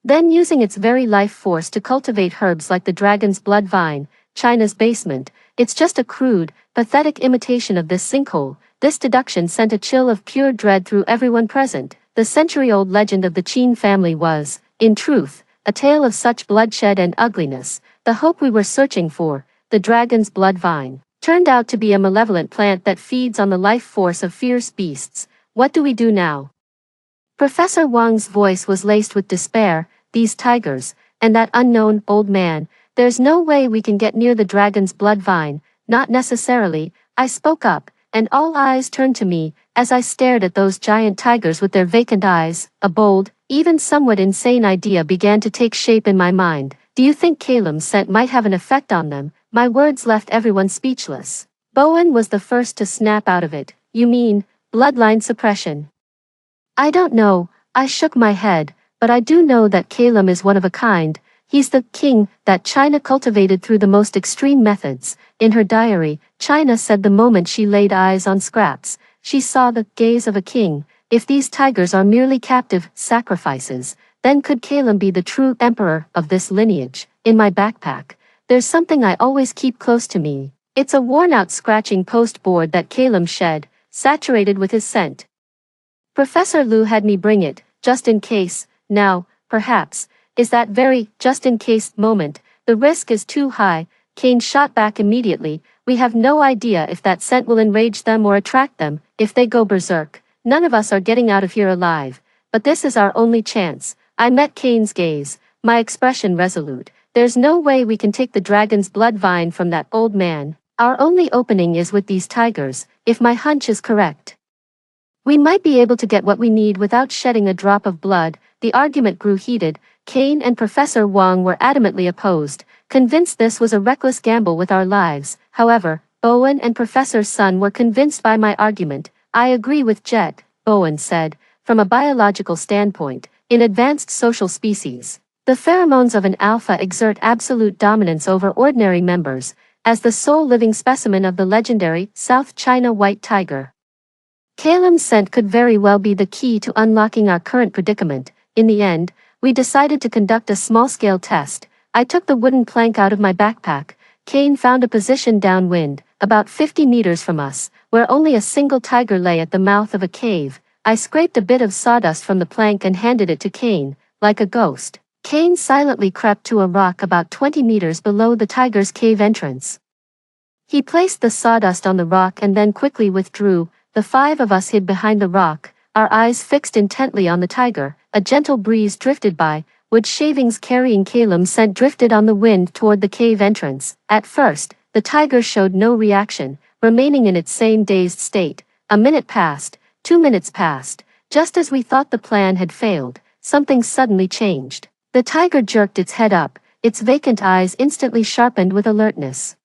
then using its very life force to cultivate herbs like the dragon's blood vine." China's basement. It's just a crude, pathetic imitation of this sinkhole. This deduction sent a chill of pure dread through everyone present. The century-old legend of the Qin family was, in truth, a tale of such bloodshed and ugliness. The hope we were searching for, the dragon's blood vine, turned out to be a malevolent plant that feeds on the life force of fierce beasts. What do we do now? Professor Wang's voice was laced with despair. "These tigers, and that unknown old man, there's no way we can get near the dragon's blood vine." "Not necessarily," I spoke up, and all eyes turned to me, as I stared at those giant tigers with their vacant eyes. A bold, even somewhat insane idea began to take shape in my mind. "Do you think Kalem's scent might have an effect on them?" My words left everyone speechless. Bowen was the first to snap out of it. "You mean, bloodline suppression?" "I don't know," I shook my head, but I do know that Calum is one of a kind. He's the king that China cultivated through the most extreme methods. In her diary, China said the moment she laid eyes on Scraps, she saw the gaze of a king. If these tigers are merely captive sacrifices, then could Calum be the true emperor of this lineage? In my backpack, there's something I always keep close to me. It's a worn-out scratching post-board that Calum shed, saturated with his scent. Professor Liu had me bring it, just in case. Now, perhaps, is that very just-in-case moment. The risk is too high. Kane shot back immediately. We have no idea if that scent will enrage them or attract them. If they go berserk, none of us are getting out of here alive. But this is our only chance. I met Kane's gaze, my expression resolute. There's no way we can take the dragon's blood vine from that old man. Our only opening is with these tigers, if my hunch is correct. We might be able to get what we need without shedding a drop of blood. The argument grew heated. Kane and Professor Wang were adamantly opposed, convinced this was a reckless gamble with our lives. However, Bowen and Professor Sun were convinced by my argument. I agree with Jet, Bowen said. From a biological standpoint, in advanced social species, the pheromones of an alpha exert absolute dominance over ordinary members, as the sole living specimen of the legendary South China white tiger. Calum's scent could very well be the key to unlocking our current predicament. In the end, we decided to conduct a small-scale test. I took the wooden plank out of my backpack. Kane found a position downwind, about 50 meters from us, where only a single tiger lay at the mouth of a cave. I scraped a bit of sawdust from the plank and handed it to Kane, like a ghost. Kane silently crept to a rock about 20 meters below the tiger's cave entrance. He placed the sawdust on the rock and then quickly withdrew. The five of us hid behind the rock, our eyes fixed intently on the tiger. A gentle breeze drifted by, wood shavings carrying Calum's scent drifted on the wind toward the cave entrance. At first, the tiger showed no reaction, remaining in its same dazed state. A minute passed, 2 minutes passed. Just as we thought the plan had failed, something suddenly changed. The tiger jerked its head up, its vacant eyes instantly sharpened with alertness.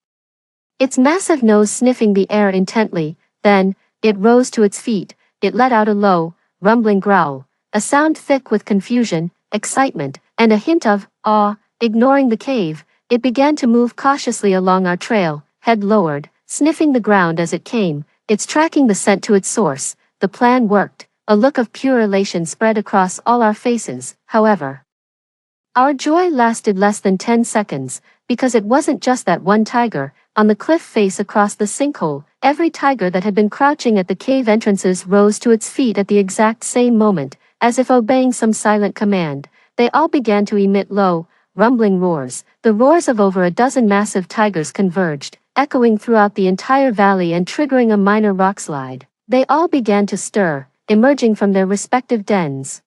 Its massive nose sniffing the air intently. Then, it rose to its feet. It let out a low, rumbling growl, a sound thick with confusion, excitement, and a hint of awe. Ignoring the cave, it began to move cautiously along our trail, head lowered, sniffing the ground as it came. It's tracking the scent to its source. The plan worked. A look of pure elation spread across all our faces. However, our joy lasted less than 10 seconds, because it wasn't just that one tiger. On the cliff face across the sinkhole, every tiger that had been crouching at the cave entrances rose to its feet at the exact same moment, as if obeying some silent command. They all began to emit low, rumbling roars. The roars of over a dozen massive tigers converged, echoing throughout the entire valley and triggering a minor rockslide. They all began to stir, emerging from their respective dens.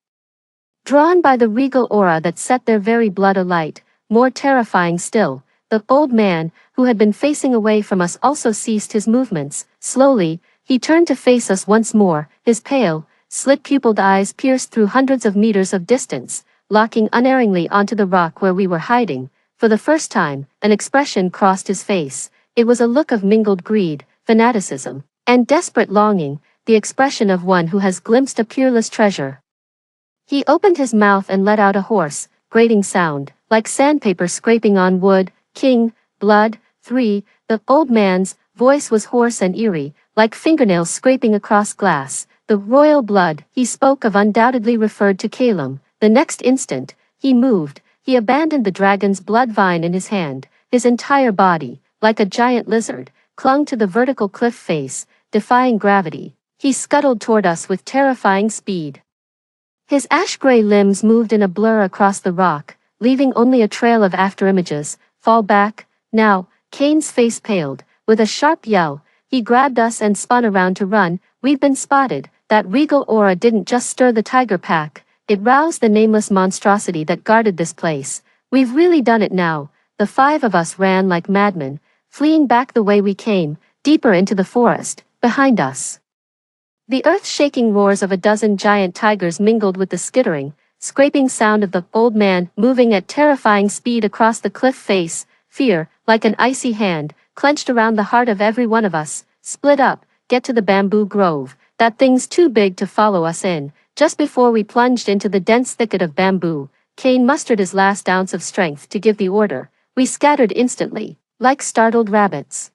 Drawn by the regal aura that set their very blood alight, more terrifying still, the old man, who had been facing away from us, also ceased his movements. Slowly, he turned to face us once more, his pale, slit-pupiled eyes pierced through hundreds of meters of distance, locking unerringly onto the rock where we were hiding. For the first time, an expression crossed his face. It was a look of mingled greed, fanaticism, and desperate longing, the expression of one who has glimpsed a peerless treasure. He opened his mouth and let out a hoarse, grating sound, like sandpaper scraping on wood. King, blood, 3, the old man's voice was hoarse and eerie, like fingernails scraping across glass. The royal blood he spoke of undoubtedly referred to Calum. The next instant, he moved. He abandoned the dragon's blood vine in his hand. His entire body, like a giant lizard, clung to the vertical cliff face, defying gravity. He scuttled toward us with terrifying speed. His ash-gray limbs moved in a blur across the rock, leaving only a trail of afterimages. Fall back, now. Kane's face paled. With a sharp yell, he grabbed us and spun around to run. We'd been spotted. That regal aura didn't just stir the tiger pack, it roused the nameless monstrosity that guarded this place. We've really done it now. The five of us ran like madmen, fleeing back the way we came, deeper into the forest, behind us. The earth-shaking roars of a dozen giant tigers mingled with the skittering, scraping sound of the old man moving at terrifying speed across the cliff face. Fear, like an icy hand, clenched around the heart of every one of us. Split up, get to the bamboo grove. That thing's too big to follow us in. Just before we plunged into the dense thicket of bamboo, Kane mustered his last ounce of strength to give the order. We scattered instantly, like startled rabbits.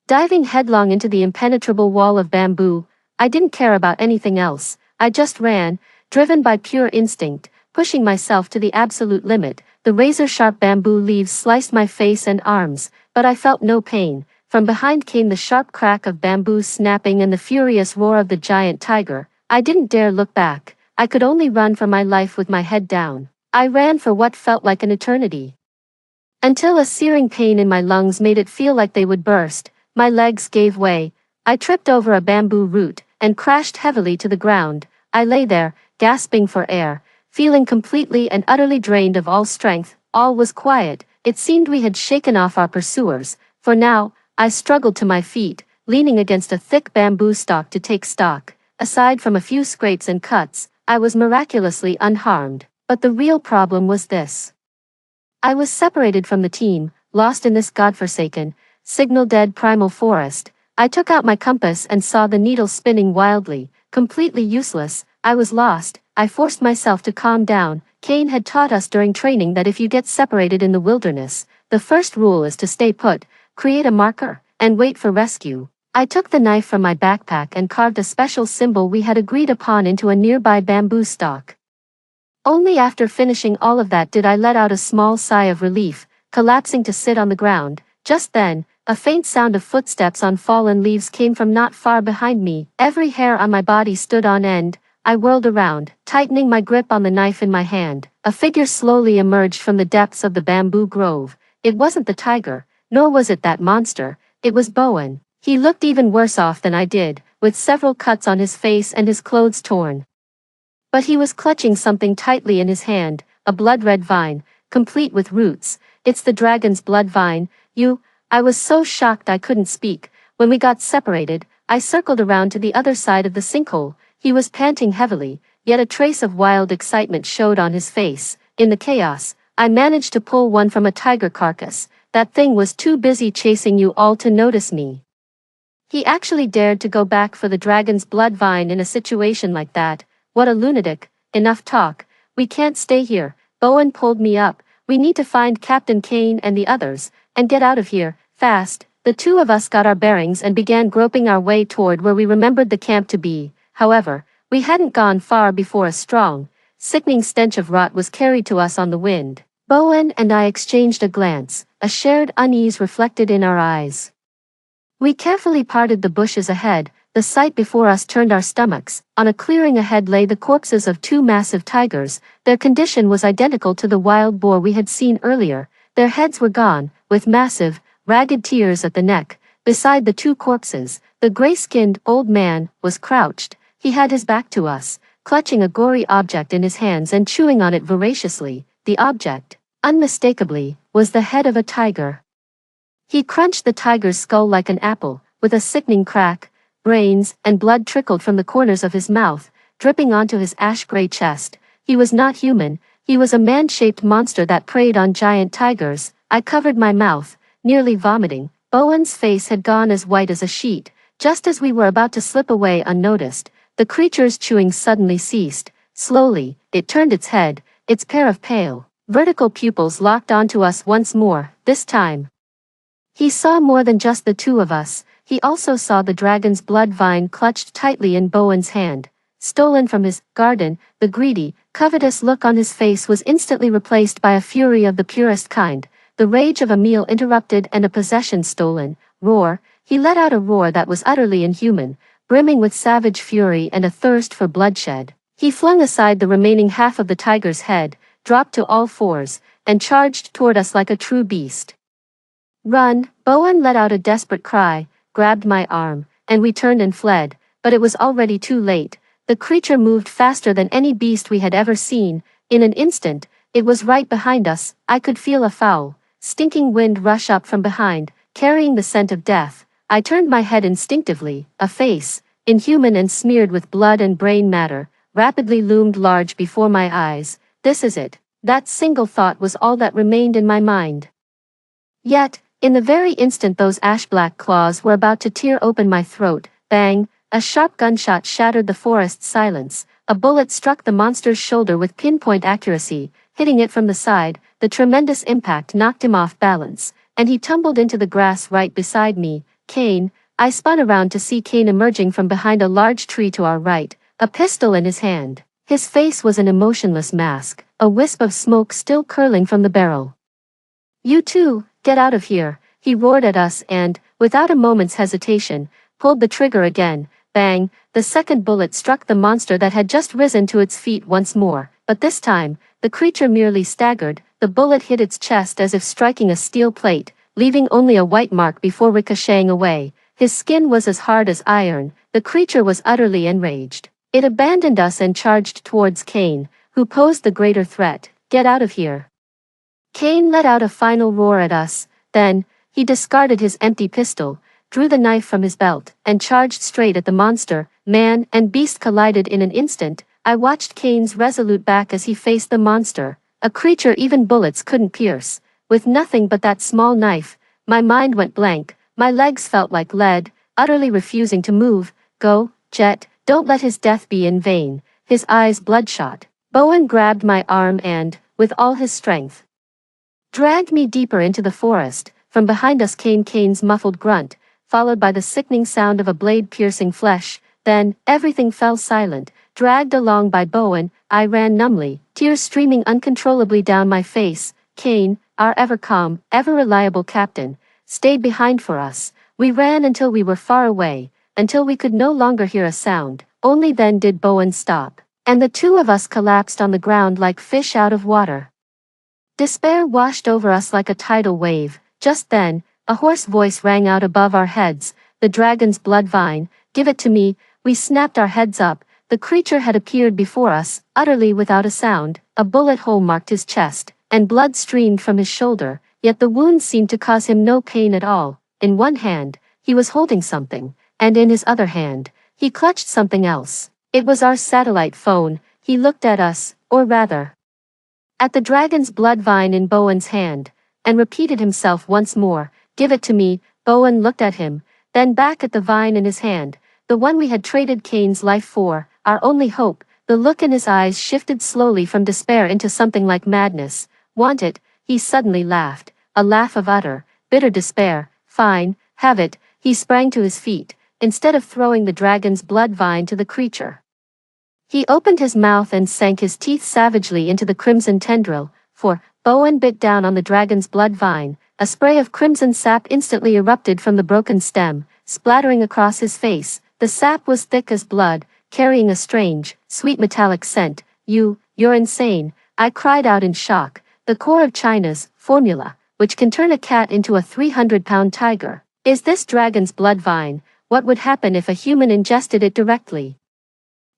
Diving headlong into the impenetrable wall of bamboo, I didn't care about anything else. I just ran, driven by pure instinct, pushing myself to the absolute limit. The razor-sharp bamboo leaves sliced my face and arms, but I felt no pain. From behind came the sharp crack of bamboo snapping and the furious roar of the giant tiger. I didn't dare look back. I could only run for my life with my head down. I ran for what felt like an eternity, until a searing pain in my lungs made it feel like they would burst. My legs gave way. I tripped over a bamboo root and crashed heavily to the ground. I lay there, gasping for air, feeling completely and utterly drained of all strength. All was quiet. It seemed we had shaken off our pursuers. For now, I struggled to my feet, leaning against a thick bamboo stalk to take stock. Aside from a few scrapes and cuts, I was miraculously unharmed. But the real problem was this. I was separated from the team, lost in this godforsaken, signal-dead primal forest. I took out my compass and saw the needle spinning wildly, completely useless. I was lost. I forced myself to calm down. Kane had taught us during training that if you get separated in the wilderness, the first rule is to stay put, create a marker, and wait for rescue. I took the knife from my backpack and carved a special symbol we had agreed upon into a nearby bamboo stalk. Only after finishing all of that did I let out a small sigh of relief, collapsing to sit on the ground. Just then, a faint sound of footsteps on fallen leaves came from not far behind me. Every hair on my body stood on end. I whirled around, tightening my grip on the knife in my hand. A figure slowly emerged from the depths of the bamboo grove. It wasn't the tiger, nor was it that monster. It was Bowen. He looked even worse off than I did, with several cuts on his face and his clothes torn. But he was clutching something tightly in his hand, a blood-red vine, complete with roots. It's the dragon's blood vine. I was so shocked I couldn't speak. When we got separated, I circled around to the other side of the sinkhole. He was panting heavily, yet a trace of wild excitement showed on his face. In the chaos, I managed to pull one from a tiger carcass. That thing was too busy chasing you all to notice me. He actually dared to go back for the dragon's blood vine in a situation like that. What a lunatic. Enough talk. We can't stay here. Bowen pulled me up. We need to find Captain Kane and the others, and get out of here, fast. The two of us got our bearings and began groping our way toward where we remembered the camp to be. However, we hadn't gone far before a strong, sickening stench of rot was carried to us on the wind. Bowen and I exchanged a glance, a shared unease reflected in our eyes. We carefully parted the bushes ahead. The sight before us turned our stomachs. On a clearing ahead lay the corpses of two massive tigers. Their condition was identical to the wild boar we had seen earlier. Their heads were gone, with massive, ragged tears at the neck. Beside the two corpses, the gray-skinned old man was crouched. He had his back to us, clutching a gory object in his hands and chewing on it voraciously. The object, unmistakably, was the head of a tiger. He crunched the tiger's skull like an apple, with a sickening crack. Brains and blood trickled from the corners of his mouth, dripping onto his ash-gray chest. He was not human. He was a man-shaped monster that preyed on giant tigers. I covered my mouth, nearly vomiting. Bowen's face had gone as white as a sheet. Just as we were about to slip away unnoticed, the creature's chewing suddenly ceased. Slowly, it turned its head, its pair of pale, vertical pupils locked onto us once more. This time, he saw more than just the two of us. He also saw the dragon's blood vine clutched tightly in Bowen's hand. Stolen from his garden, the greedy, covetous look on his face was instantly replaced by a fury of the purest kind. The rage of a meal interrupted and a possession stolen. Roar. He let out a roar that was utterly inhuman, brimming with savage fury and a thirst for bloodshed. He flung aside the remaining half of the tiger's head, dropped to all fours, and charged toward us like a true beast. Run! Bowen let out a desperate cry, grabbed my arm, and we turned and fled, but it was already too late. The creature moved faster than any beast we had ever seen. In an instant, it was right behind us. I could feel a foul, stinking wind rush up from behind, carrying the scent of death. I turned my head instinctively. A face, inhuman and smeared with blood and brain matter, rapidly loomed large before my eyes. This is it. That single thought was all that remained in my mind. Yet, in the very instant those ash-black claws were about to tear open my throat, bang, a sharp gunshot shattered the forest's silence. A bullet struck the monster's shoulder with pinpoint accuracy, hitting it from the side. The tremendous impact knocked him off balance, and he tumbled into the grass right beside me. Kane. I spun around to see Kane emerging from behind a large tree to our right, a pistol in his hand. His face was an emotionless mask, a wisp of smoke still curling from the barrel. "You too, get out of here," he roared at us and, without a moment's hesitation, pulled the trigger again. Bang! The second bullet struck the monster that had just risen to its feet once more, but this time, the creature merely staggered. The bullet hit its chest as if striking a steel plate, leaving only a white mark before ricocheting away. His skin was as hard as iron. The creature was utterly enraged. It abandoned us and charged towards Kane, who posed the greater threat. "Get out of here." Kane let out a final roar at us, then, he discarded his empty pistol, drew the knife from his belt, and charged straight at the monster. Man and beast collided in an instant. I watched Kane's resolute back as he faced the monster, a creature even bullets couldn't pierce. With nothing but that small knife, my mind went blank, my legs felt like lead, utterly refusing to move. "Go, Jet, don't let his death be in vain." His eyes bloodshot. Bowen grabbed my arm and, with all his strength, dragged me deeper into the forest. From behind us came Kane's muffled grunt, followed by the sickening sound of a blade piercing flesh. Then, everything fell silent. Dragged along by Bowen, I ran numbly, tears streaming uncontrollably down my face. Kane, our ever calm, ever reliable captain, stayed behind for us. We ran until we were far away, until we could no longer hear a sound. Only then did Bowen stop, and the two of us collapsed on the ground like fish out of water. Despair washed over us like a tidal wave. Just then, a hoarse voice rang out above our heads. "The dragon's blood vine, give it to me." We snapped our heads up. The creature had appeared before us, utterly without a sound. A bullet hole marked his chest, and blood streamed from his shoulder, yet the wound seemed to cause him no pain at all. In one hand, he was holding something, and in his other hand, he clutched something else. It was our satellite phone. He looked at us, or rather, at the dragon's blood vine in Bowen's hand, and repeated himself once more, "Give it to me." Bowen looked at him, then back at the vine in his hand, the one we had traded Kane's life for, our only hope. The look in his eyes shifted slowly from despair into something like madness. "Want it?" He suddenly laughed, a laugh of utter, bitter despair. "Fine, have it." He sprang to his feet, instead of throwing the dragon's blood vine to the creature. He opened his mouth and sank his teeth savagely into the crimson tendril. For Bowen bit down on the dragon's blood vine. A spray of crimson sap instantly erupted from the broken stem, splattering across his face. The sap was thick as blood, carrying a strange, sweet metallic scent. You're insane," I cried out in shock. "The core of China's formula, which can turn a cat into a 300-pound tiger, is this dragon's blood vine. What would happen if a human ingested it directly?"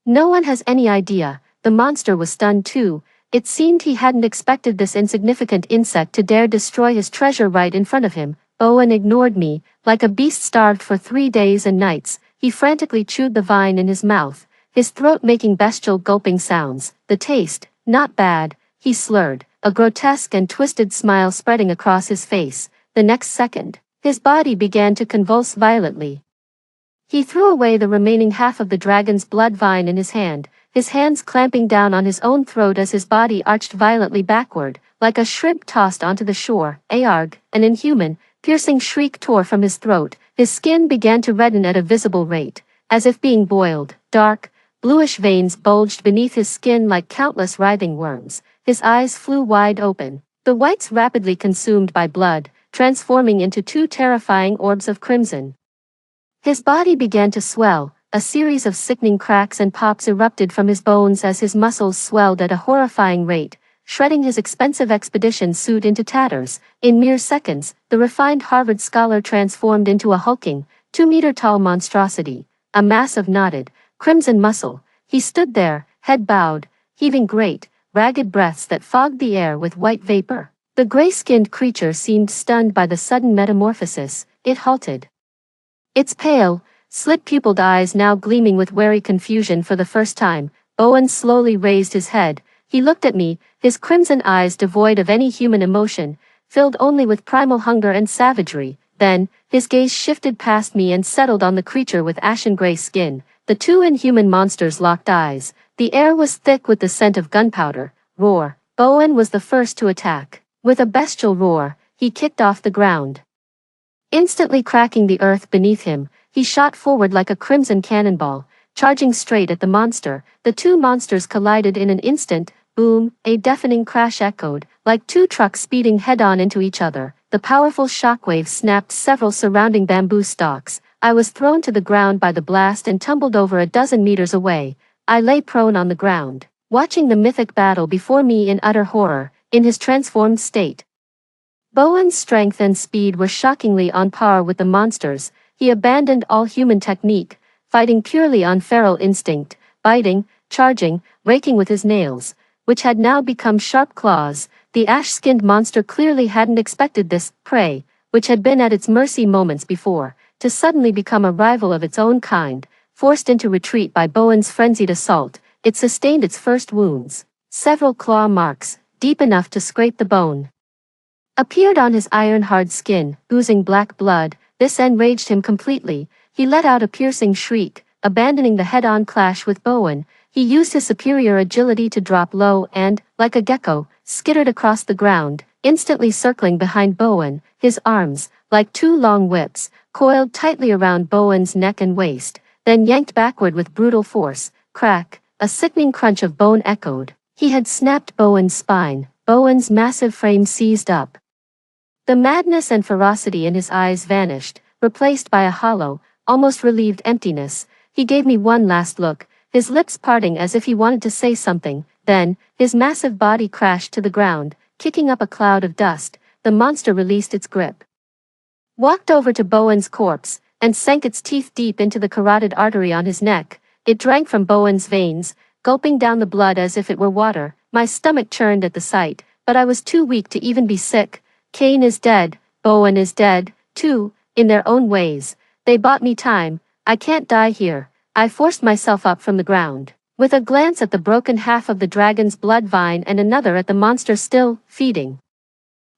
No one has any idea. The monster was stunned too. It seemed he hadn't expected this insignificant insect to dare destroy his treasure right in front of him. Bowen ignored me, like a beast starved for 3 days and nights. He frantically chewed the vine in his mouth, his throat making bestial gulping sounds. "The taste, not bad," he slurred, a grotesque and twisted smile spreading across his face. The next second, his body began to convulse violently. He threw away the remaining half of the dragon's blood vine in his hand, his hands clamping down on his own throat as his body arched violently backward, like a shrimp tossed onto the shore. Arg! An inhuman, piercing shriek tore from his throat. His skin began to redden at a visible rate, as if being boiled. Dark, bluish veins bulged beneath his skin like countless writhing worms. His eyes flew wide open, the whites rapidly consumed by blood, transforming into 2 terrifying orbs of crimson. His body began to swell. A series of sickening cracks and pops erupted from his bones as his muscles swelled at a horrifying rate, shredding his expensive expedition suit into tatters. In mere seconds, the refined Harvard scholar transformed into a hulking, 2-meter-tall monstrosity, a mass of knotted, crimson muscle. He stood there, head bowed, heaving great, ragged breaths that fogged the air with white vapor. The gray-skinned creature seemed stunned by the sudden metamorphosis. It halted. Its pale, slit-pupiled eyes now gleaming with wary confusion for the first time. Bowen slowly raised his head. He looked at me, his crimson eyes devoid of any human emotion, filled only with primal hunger and savagery. Then, his gaze shifted past me and settled on the creature with ashen gray skin. The two inhuman monsters locked eyes. The air was thick with the scent of gunpowder. Roar. Bowen was the first to attack. With a bestial roar, he kicked off the ground. Instantly cracking the earth beneath him, he shot forward like a crimson cannonball, charging straight at the monster. The two monsters collided in an instant. Boom, a deafening crash echoed, like two trucks speeding head-on into each other. The powerful shockwave snapped several surrounding bamboo stalks. I was thrown to the ground by the blast and tumbled over a dozen meters away. I lay prone on the ground, watching the mythic battle before me in utter horror, in his transformed state. Bowen's strength and speed were shockingly on par with the monsters. He abandoned all human technique, fighting purely on feral instinct, biting, charging, raking with his nails, which had now become sharp claws. The ash-skinned monster clearly hadn't expected this prey, which had been at its mercy moments before, to suddenly become a rival of its own kind. Forced into retreat by Bowen's frenzied assault, it sustained its first wounds. Several claw marks, deep enough to scrape the bone, appeared on his iron-hard skin, oozing black blood. This enraged him completely. He let out a piercing shriek, abandoning the head-on clash with Bowen. He used his superior agility to drop low and, like a gecko, skittered across the ground, instantly circling behind Bowen. His arms, like two long whips, coiled tightly around Bowen's neck and waist, then yanked backward with brutal force. Crack, a sickening crunch of bone echoed. He had snapped Bowen's spine. Bowen's massive frame seized up. The madness and ferocity in his eyes vanished, replaced by a hollow, almost relieved emptiness. He gave me one last look, his lips parting as if he wanted to say something. Then, his massive body crashed to the ground, kicking up a cloud of dust. The monster released its grip, walked over to Bowen's corpse, and sank its teeth deep into the carotid artery on his neck. It drank from Bowen's veins, gulping down the blood as if it were water. My stomach churned at the sight, but I was too weak to even be sick. Kane is dead, Bowen is dead, too, in their own ways. They bought me time. I can't die here. I forced myself up from the ground, with a glance at the broken half of the dragon's blood vine and another at the monster still feeding.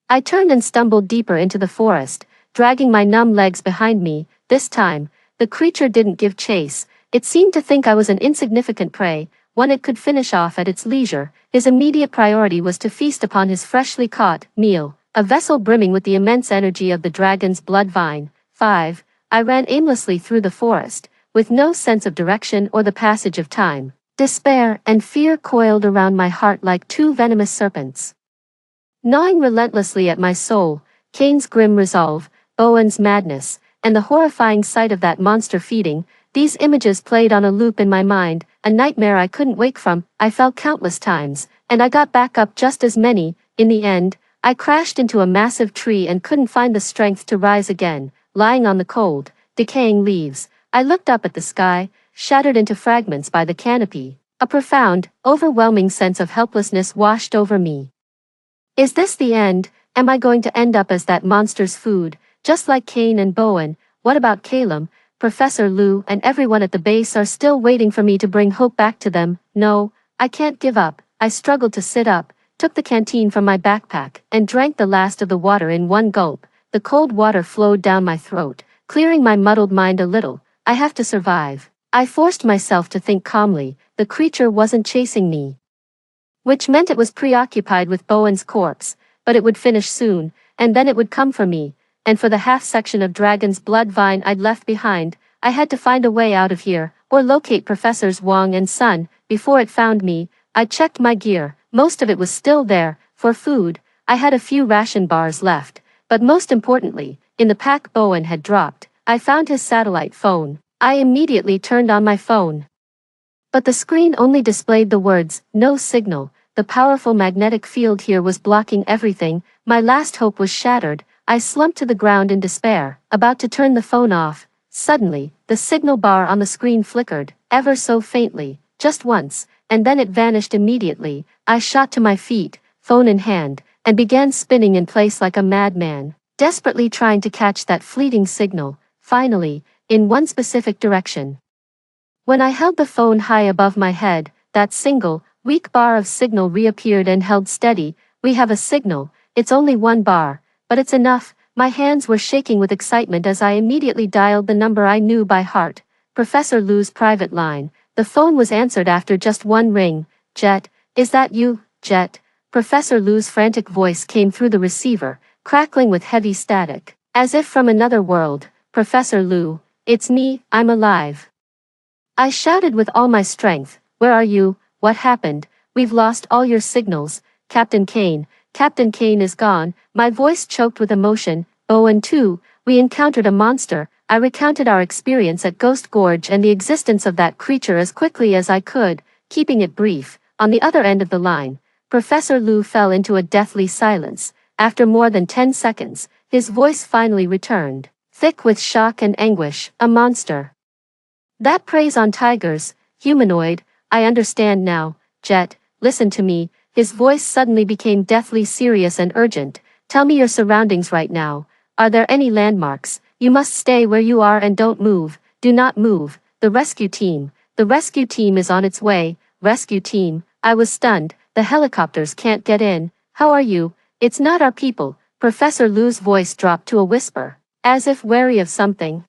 I turned and stumbled deeper into the forest, dragging my numb legs behind me. This time, the creature didn't give chase. It seemed to think I was an insignificant prey, one it could finish off at its leisure. His immediate priority was to feast upon his freshly caught meal, a vessel brimming with the immense energy of the dragon's blood vine. 5. I ran aimlessly through the forest, with no sense of direction or the passage of time. Despair and fear coiled around my heart like two venomous serpents, gnawing relentlessly at my soul. Kane's grim resolve, Bowen's madness, and the horrifying sight of that monster feeding. These images played on a loop in my mind, a nightmare I couldn't wake from. I fell countless times, and I got back up just as many. In the end, I crashed into a massive tree and couldn't find the strength to rise again. Lying on the cold, decaying leaves, I looked up at the sky, shattered into fragments by the canopy. A profound, overwhelming sense of helplessness washed over me. Is this the end? Am I going to end up as that monster's food, just like Kane and Bowen? What about Calum? Professor Lou and everyone at the base are still waiting for me to bring hope back to them. No, I can't give up. I struggled to sit up, took the canteen from my backpack, and drank the last of the water in one gulp. The cold water flowed down my throat, clearing my muddled mind a little. I have to survive. I forced myself to think calmly. The creature wasn't chasing me, which meant it was preoccupied with Bowen's corpse, but it would finish soon, and then it would come for me, and for the half-section of dragon's blood vine I'd left behind. I had to find a way out of here, or locate Professors Wong and Sun, before it found me. I checked my gear. Most of it was still there. For food, I had a few ration bars left, but most importantly, in the pack Bowen had dropped, I found his satellite phone. I immediately turned on my phone, but the screen only displayed the words, "No signal." The powerful magnetic field here was blocking everything. My last hope was shattered. I slumped to the ground in despair, about to turn the phone off. Suddenly, the signal bar on the screen flickered, ever so faintly, just once, and then it vanished immediately. I shot to my feet, phone in hand, and began spinning in place like a madman, desperately trying to catch that fleeting signal. Finally, in one specific direction. When I held the phone high above my head, that single, weak bar of signal reappeared and held steady. We have a signal. It's only one bar, but it's enough. My hands were shaking with excitement as I immediately dialed the number I knew by heart. Professor Lu's private line. The phone was answered after just one ring. Jet, is that you, Jet? Professor Lu's frantic voice came through the receiver, crackling with heavy static. As if from another world. Professor Lu, it's me, I'm alive. I shouted with all my strength. Where are you? What happened? We've lost all your signals. Captain Kane. Captain Kane is gone. My voice choked with emotion. Oh, and two, we encountered a monster. I recounted our experience at Ghost Gorge and the existence of that creature as quickly as I could, keeping it brief. On the other end of the line, Professor Lu fell into a deathly silence. After more than 10 seconds, his voice finally returned, thick with shock and anguish. A monster that preys on tigers, humanoid. I understand now, Jet, listen to me. His voice suddenly became deathly serious and urgent. Tell me your surroundings right now. Are there any landmarks? You must stay where you are and don't move. Do not move. The rescue team. The rescue team is on its way. Rescue team. I was stunned. The helicopters can't get in. How are you? It's not our people. Professor Lu's voice dropped to a whisper, as if wary of something.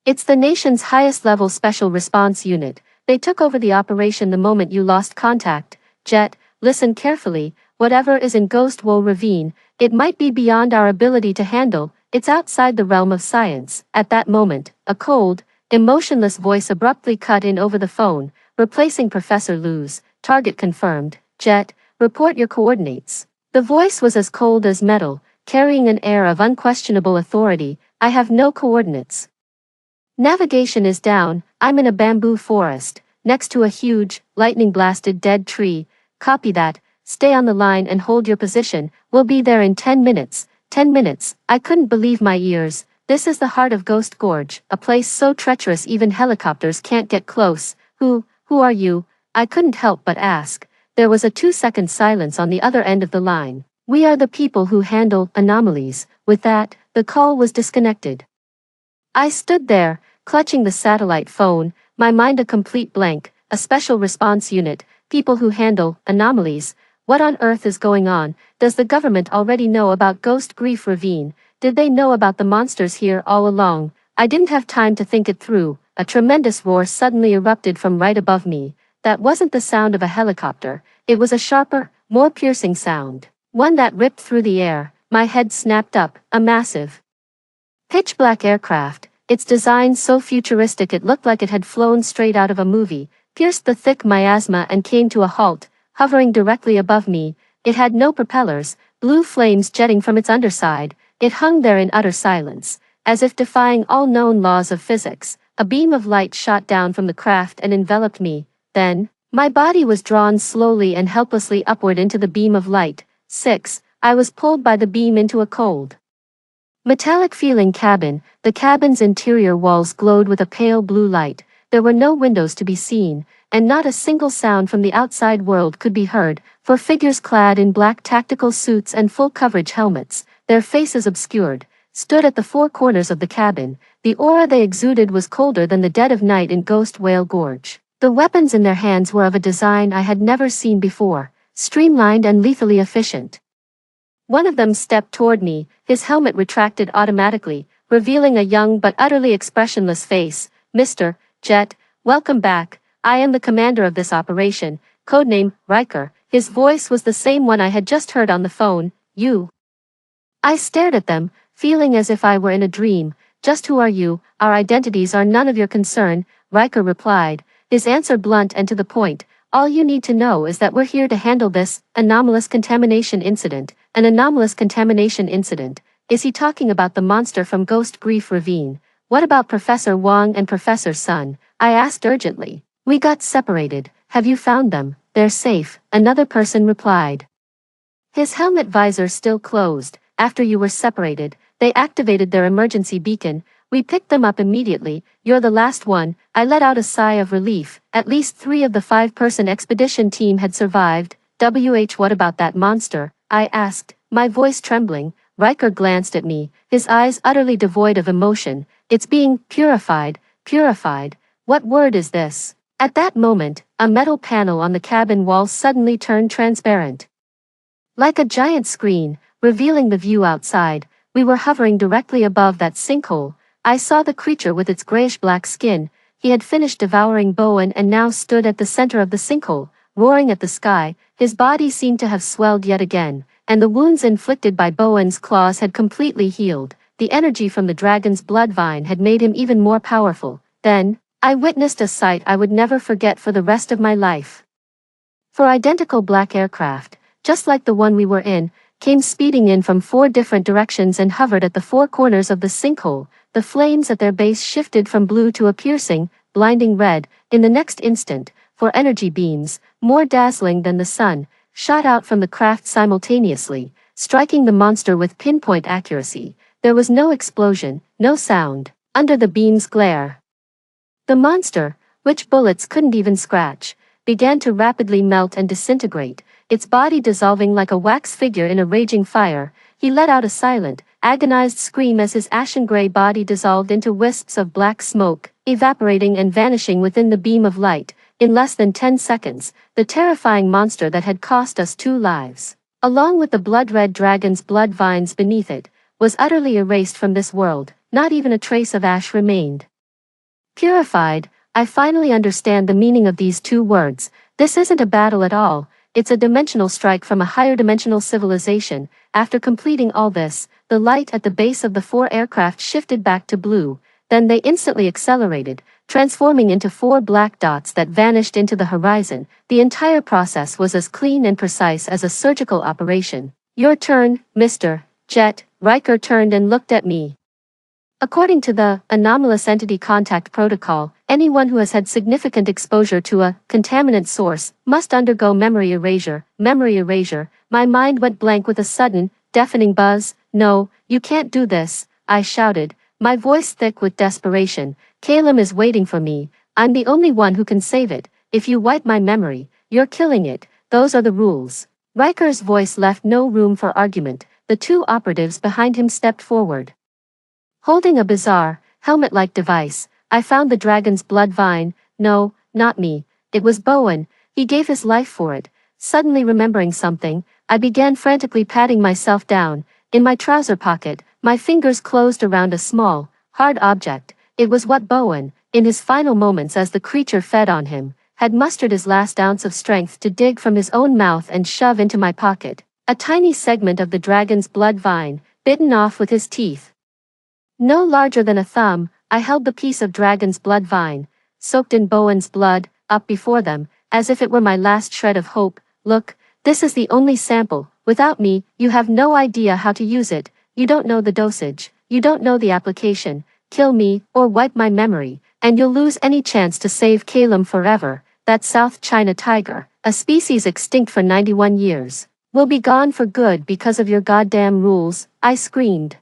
It's the nation's highest level special response unit. They took over the operation the moment you lost contact. Jet, listen carefully. Whatever is in Ghost Woe Ravine, it might be beyond our ability to handle. It's outside the realm of science. At that moment, a cold, emotionless voice abruptly cut in over the phone, replacing Professor Lu's. Target confirmed. Jet, report your coordinates. The voice was as cold as metal, carrying an air of unquestionable authority. I have no coordinates. Navigation is down. I'm in a bamboo forest, next to a huge, lightning-blasted dead tree. Copy that. Stay on the line and hold your position. We'll be there in 10 minutes. 10 minutes. I couldn't believe my ears. This is the heart of Ghost Gorge, a place so treacherous even helicopters can't get close. Who are you? I couldn't help but ask. There was a 2-second silence on the other end of the line. We are the people who handle anomalies. With that, the call was disconnected. I stood there, clutching the satellite phone, my mind a complete blank. A special response unit, people who handle anomalies. What on earth is going on? Does the government already know about Ghost Grief Ravine? Did they know about the monsters here all along? I didn't have time to think it through. A tremendous roar suddenly erupted from right above me. That wasn't the sound of a helicopter. It was a sharper, more piercing sound. One that ripped through the air. My head snapped up. A massive, pitch-black aircraft, its design so futuristic it looked like it had flown straight out of a movie, pierced the thick miasma and came to a halt, hovering directly above me. It had no propellers, blue flames jetting from its underside. It hung there in utter silence, as if defying all known laws of physics. A beam of light shot down from the craft and enveloped me. Then, my body was drawn slowly and helplessly upward into the beam of light. 6. I was pulled by the beam into a cold, metallic feeling cabin. The cabin's interior walls glowed with a pale blue light. There were no windows to be seen, and not a single sound from the outside world could be heard, for figures clad in black tactical suits and full coverage helmets, their faces obscured, stood at the four corners of the cabin. The aura they exuded was colder than the dead of night in Ghost Whale Gorge. The weapons in their hands were of a design I had never seen before, streamlined and lethally efficient. One of them stepped toward me, his helmet retracted automatically, revealing a young but utterly expressionless face. Mr. Jet, welcome back. I am the commander of this operation, codename Riker. His voice was the same one I had just heard on the phone. You. I stared at them, feeling as if I were in a dream. Just who are you? Our identities are none of your concern, Riker replied, his answer blunt and to the point. All you need to know is that we're here to handle this anomalous contamination incident. An anomalous contamination incident. Is he talking about the monster from Ghost Grief Ravine? What about Professor Wong and Professor Sun? I asked urgently. We got separated. Have you found them? They're safe, another person replied. His helmet visor still closed. After you were separated, they activated their emergency beacon. We picked them up immediately. You're the last one. I let out a sigh of relief. At least 3 of the 5-person expedition team had survived. What about that monster? I asked, my voice trembling. Riker glanced at me, his eyes utterly devoid of emotion. It's being purified. Purified. What word is this? At that moment, a metal panel on the cabin wall suddenly turned transparent. Like a giant screen, revealing the view outside. We were hovering directly above that sinkhole. I saw the creature with its grayish-black skin, he had finished devouring Bowen and now stood at the center of the sinkhole, roaring at the sky. His body seemed to have swelled yet again, and the wounds inflicted by Bowen's claws had completely healed. The energy from the dragon's blood vine had made him even more powerful. Then, I witnessed a sight I would never forget for the rest of my life. Four identical black aircraft, just like the one we were in, came speeding in from 4 different directions and hovered at the 4 corners of the sinkhole. The flames at their base shifted from blue to a piercing, blinding red. In the next instant, 4 energy beams, more dazzling than the sun, shot out from the craft simultaneously, striking the monster with pinpoint accuracy. There was no explosion, no sound, under the beam's glare. The monster, which bullets couldn't even scratch, began to rapidly melt and disintegrate, its body dissolving like a wax figure in a raging fire. He let out a silent, agonized scream as his ashen-gray body dissolved into wisps of black smoke, evaporating and vanishing within the beam of light. In less than 10 seconds, the terrifying monster that had cost us 2 lives, along with the blood-red dragon's blood vines beneath it, was utterly erased from this world. Not even a trace of ash remained. Purified, I finally understand the meaning of these 2 words. This isn't a battle at all, it's a dimensional strike from a higher dimensional civilization. After completing all this, the light at the base of the 4 aircraft shifted back to blue, then they instantly accelerated, transforming into 4 black dots that vanished into the horizon. The entire process was as clean and precise as a surgical operation. Your turn, Mr. Jet. Riker turned and looked at me. According to the Anomalous Entity Contact Protocol, anyone who has had significant exposure to a contaminant source must undergo memory erasure. Memory erasure. My mind went blank with a sudden, deafening buzz. No, you can't do this, I shouted, my voice thick with desperation. Calum is waiting for me. I'm the only one who can save it. If you wipe my memory, you're killing it. Those are the rules. Riker's voice left no room for argument. The 2 operatives behind him stepped forward. Holding a bizarre, helmet-like device, I found the dragon's blood vine. No, not me. It was Bowen. He gave his life for it. Suddenly remembering something, I began frantically patting myself down. In my trouser pocket, my fingers closed around a small, hard object. It was what Bowen, in his final moments as the creature fed on him, had mustered his last ounce of strength to dig from his own mouth and shove into my pocket. A tiny segment of the dragon's blood vine, bitten off with his teeth. No larger than a thumb, I held the piece of dragon's blood vine, soaked in Bowen's blood, up before them, as if it were my last shred of hope. Look, this is the only sample. Without me, you have no idea how to use it. You don't know the dosage. You don't know the application. Kill me, or wipe my memory, and you'll lose any chance to save Calum forever. That South China tiger, a species extinct for 91 years, will be gone for good because of your goddamn rules, I screamed.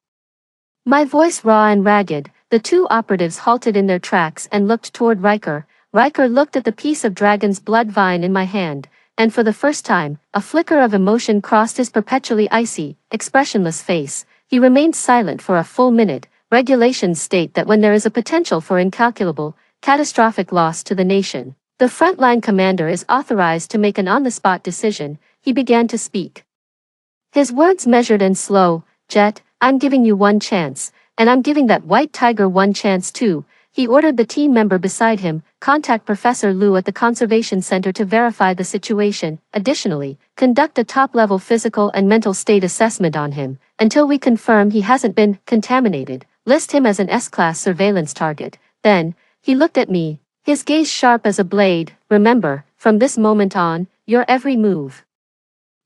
My voice raw and ragged. The 2 operatives halted in their tracks and looked toward Riker. Riker looked at the piece of dragon's blood vine in my hand, and for the first time, a flicker of emotion crossed his perpetually icy, expressionless face. He remained silent for a full minute. Regulations state that when there is a potential for incalculable, catastrophic loss to the nation, the frontline commander is authorized to make an on-the-spot decision. He began to speak. His words measured and slow. Jet, I'm giving you 1 chance, and I'm giving that white tiger 1 chance too. He ordered the team member beside him, contact Professor Liu at the Conservation Center to verify the situation. Additionally, conduct a top-level physical and mental state assessment on him, until we confirm he hasn't been contaminated. List him as an S-class surveillance target. Then, he looked at me, his gaze sharp as a blade. Remember, from this moment on, your every move,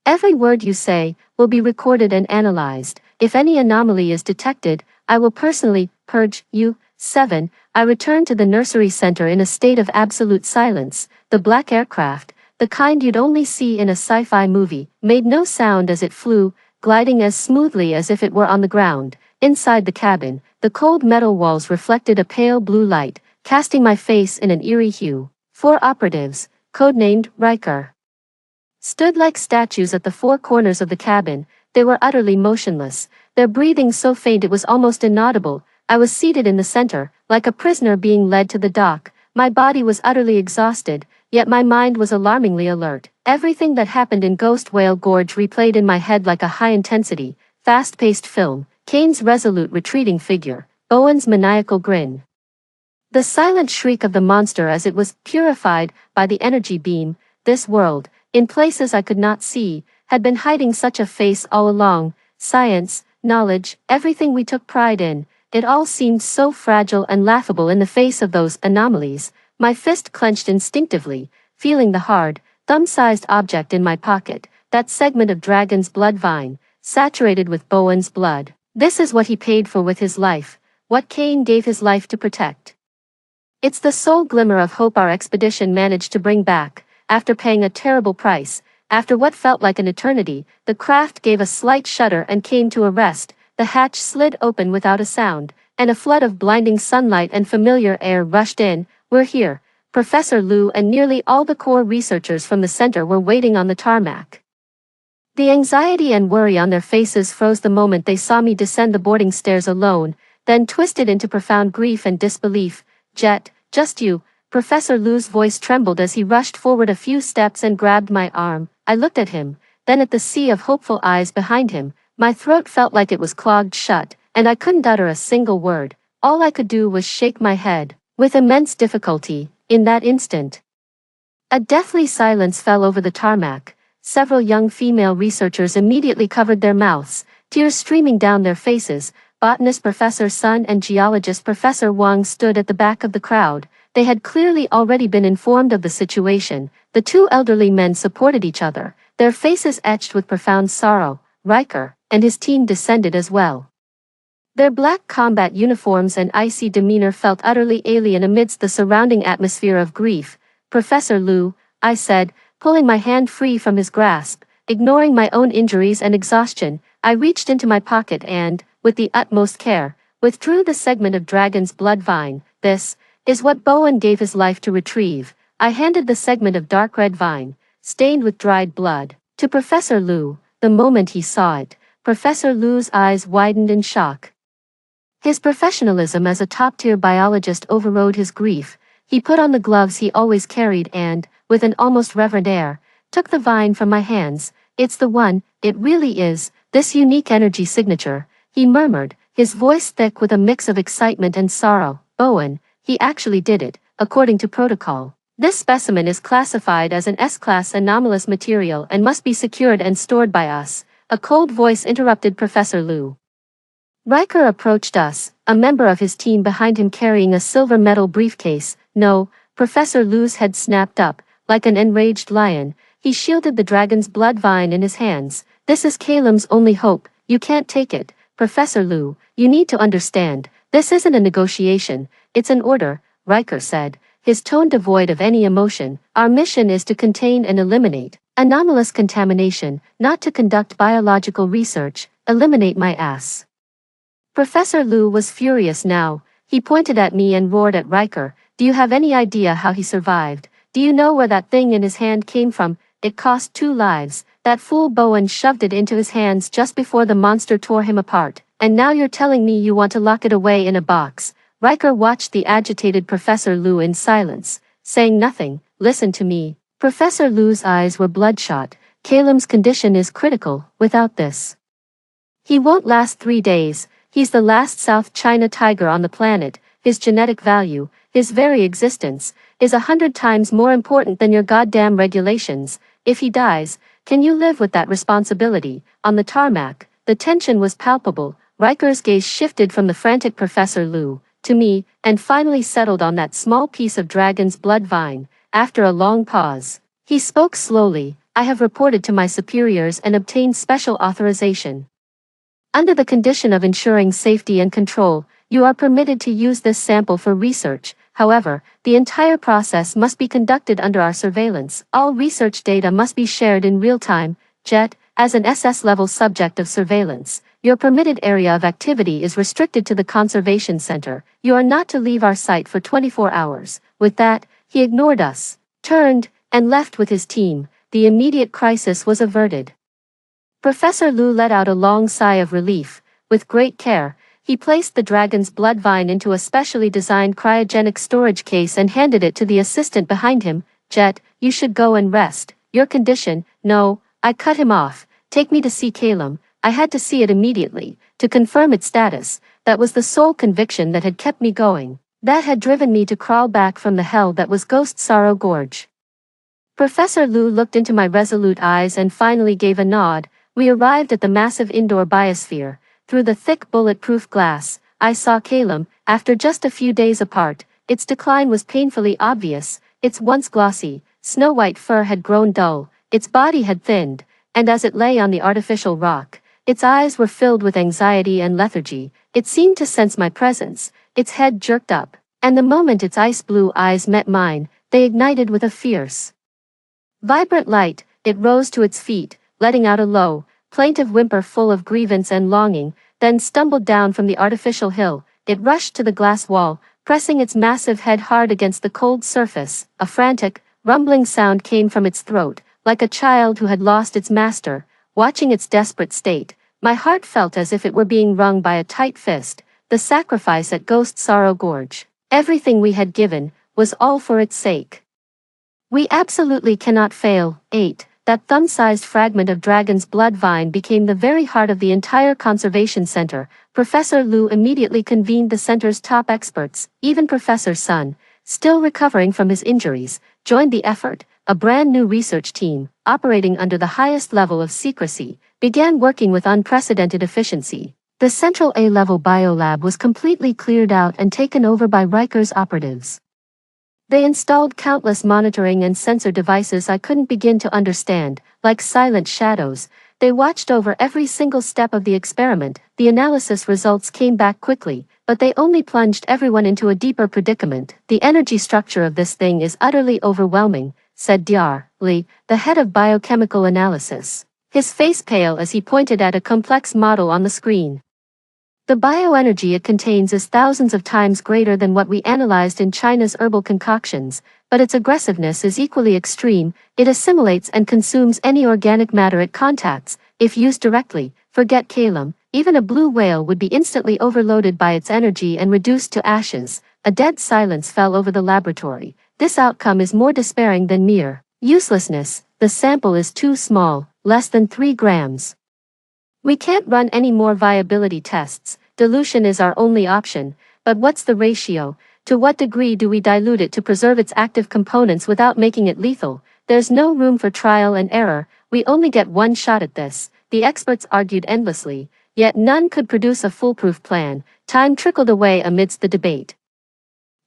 every word you say, will be recorded and analyzed. If any anomaly is detected, I will personally purge you. 7. I returned to the nursery center in a state of absolute silence. The black aircraft, the kind you'd only see in a sci-fi movie, made no sound as it flew, gliding as smoothly as if it were on the ground. Inside the cabin, the cold metal walls reflected a pale blue light, casting my face in an eerie hue. 4 operatives, codenamed Riker, stood like statues at the 4 corners of the cabin. They were utterly motionless, their breathing so faint it was almost inaudible. I was seated in the center, like a prisoner being led to the dock. My body was utterly exhausted, yet my mind was alarmingly alert. Everything that happened in Ghost Whale Gorge replayed in my head like a high-intensity, fast-paced film. Kane's resolute retreating figure, Bowen's maniacal grin, The silent shriek of the monster as it was purified by the energy beam. This world, in places I could not see, had been hiding such a face all along. Science, knowledge, everything we took pride in, it all seemed so fragile and laughable in the face of those anomalies. My fist clenched instinctively, feeling the hard, thumb-sized object in my pocket, that segment of dragon's blood vine, saturated with Bowen's blood. This is what he paid for with his life, what Cain gave his life to protect. It's the sole glimmer of hope our expedition managed to bring back. After paying a terrible price, after what felt like an eternity, the craft gave a slight shudder and came to a rest. The hatch slid open without a sound, and a flood of blinding sunlight and familiar air rushed in. We're here. Professor Liu and nearly all the core researchers from the center were waiting on the tarmac. The anxiety and worry on their faces froze the moment they saw me descend the boarding stairs alone, then twisted into profound grief and disbelief. Jet, just you. Professor Liu's voice trembled as he rushed forward a few steps and grabbed my arm. I looked at him, then at the sea of hopeful eyes behind him. My throat felt like it was clogged shut, and I couldn't utter a single word. All I could do was shake my head, with immense difficulty. In that instant, a deathly silence fell over the tarmac. Several young female researchers immediately covered their mouths, tears streaming down their faces. Botanist Professor Sun and geologist Professor Wang stood at the back of the crowd. They had clearly already been informed of the situation. The two elderly men supported each other, their faces etched with profound sorrow. Riker and his team descended as well. Their black combat uniforms and icy demeanor felt utterly alien amidst the surrounding atmosphere of grief. Professor Liu, I said, pulling my hand free from his grasp. Ignoring my own injuries and exhaustion, I reached into my pocket and, with the utmost care, withdrew the segment of dragon's blood vine. This is what Bowen gave his life to retrieve. I handed the segment of dark red vine, stained with dried blood, to Professor Liu. The moment he saw it, Professor Liu's eyes widened in shock. His professionalism as a top-tier biologist overrode his grief. He put on the gloves he always carried and, with an almost reverent air, took the vine from my hands. It's the one, it really is, this unique energy signature, he murmured, his voice thick with a mix of excitement and sorrow. Bowen, he actually did it, according to protocol. This specimen is classified as an S-class anomalous material and must be secured and stored by us. A cold voice interrupted Professor Liu. Riker approached us, a member of his team behind him carrying a silver metal briefcase. No, Professor Liu's head snapped up, like an enraged lion. He shielded the dragon's blood vine in his hands. This is Calem's only hope. You can't take it. Professor Liu, you need to understand. This isn't a negotiation, it's an order, Riker said, his tone devoid of any emotion. Our mission is to contain and eliminate anomalous contamination, not to conduct biological research. Eliminate my ass. Professor Liu was furious now. He pointed at me and roared at Riker. Do you have any idea how he survived? Do you know where that thing in his hand came from? It cost 2 lives. That fool Bowen shoved it into his hands just before the monster tore him apart. And now you're telling me you want to lock it away in a box. Riker watched the agitated Professor Liu in silence, saying nothing. Listen to me. Professor Liu's eyes were bloodshot. Calem's condition is critical. Without this, he won't last 3 days. He's the last South China tiger on the planet. His genetic value, his very existence, is 100 times more important than your goddamn regulations. If he dies, can you live with that responsibility? On the tarmac, the tension was palpable. Riker's gaze shifted from the frantic Professor Liu to me, and finally settled on that small piece of dragon's blood vine. After a long pause, he spoke slowly. I have reported to my superiors and obtained special authorization. Under the condition of ensuring safety and control, you are permitted to use this sample for research. However, the entire process must be conducted under our surveillance. All research data must be shared in real time. Jet, as an SS-level subject of surveillance, your permitted area of activity is restricted to the Conservation Center. You are not to leave our site for 24 hours. With that, he ignored us, turned, and left with his team. The immediate crisis was averted. Professor Liu let out a long sigh of relief. With great care, he placed the dragon's blood vine into a specially designed cryogenic storage case and handed it to the assistant behind him. Jet, you should go and rest. Your condition. No, I cut him off. Take me to see Calem. I had to see it immediately, to confirm its status. That was the sole conviction that had kept me going. That had driven me to crawl back from the hell that was Ghost Sorrow Gorge. Professor Liu looked into my resolute eyes and finally gave a nod. We arrived at the massive indoor biosphere. Through the thick bulletproof glass, I saw Calum. After just a few days apart, its decline was painfully obvious. Its once glossy, snow-white fur had grown dull, its body had thinned, and as it lay on the artificial rock, its eyes were filled with anxiety and lethargy. It seemed to sense my presence. Its head jerked up, and the moment its ice-blue eyes met mine, they ignited with a fierce, vibrant light. It rose to its feet, letting out a low, plaintive whimper full of grievance and longing, then stumbled down from the artificial hill. It rushed to the glass wall, pressing its massive head hard against the cold surface. A frantic, rumbling sound came from its throat, like a child who had lost its master. Watching its desperate state, my heart felt as if it were being wrung by a tight fist. The sacrifice at Ghost Sorrow Gorge, everything we had given, was all for its sake. We absolutely cannot fail. 8. That thumb-sized fragment of dragon's blood vine became the very heart of the entire conservation center. Professor Liu immediately convened the center's top experts. Even Professor Sun, still recovering from his injuries, joined the effort. A brand new research team, operating under the highest level of secrecy, began working with unprecedented efficiency. The central A-level biolab was completely cleared out and taken over by Riker's operatives. They installed countless monitoring and sensor devices I couldn't begin to understand. Like silent shadows, they watched over every single step of the experiment. The analysis results came back quickly, but they only plunged everyone into a deeper predicament. The energy structure of this thing is utterly overwhelming, said Dr. Li, the head of biochemical analysis, his face pale as he pointed at a complex model on the screen. The bioenergy it contains is thousands of times greater than what we analyzed in China's herbal concoctions, but its aggressiveness is equally extreme. It assimilates and consumes any organic matter it contacts. If used directly, forget Calum, even a blue whale would be instantly overloaded by its energy and reduced to ashes. A dead silence fell over the laboratory. This outcome is more despairing than mere uselessness. The sample is too small, less than 3 grams. We can't run any more viability tests. Dilution is our only option, but what's the ratio? To what degree do we dilute it to preserve its active components without making it lethal? There's no room for trial and error. We only get one shot at this. The experts argued endlessly, yet none could produce a foolproof plan. Time trickled away amidst the debate.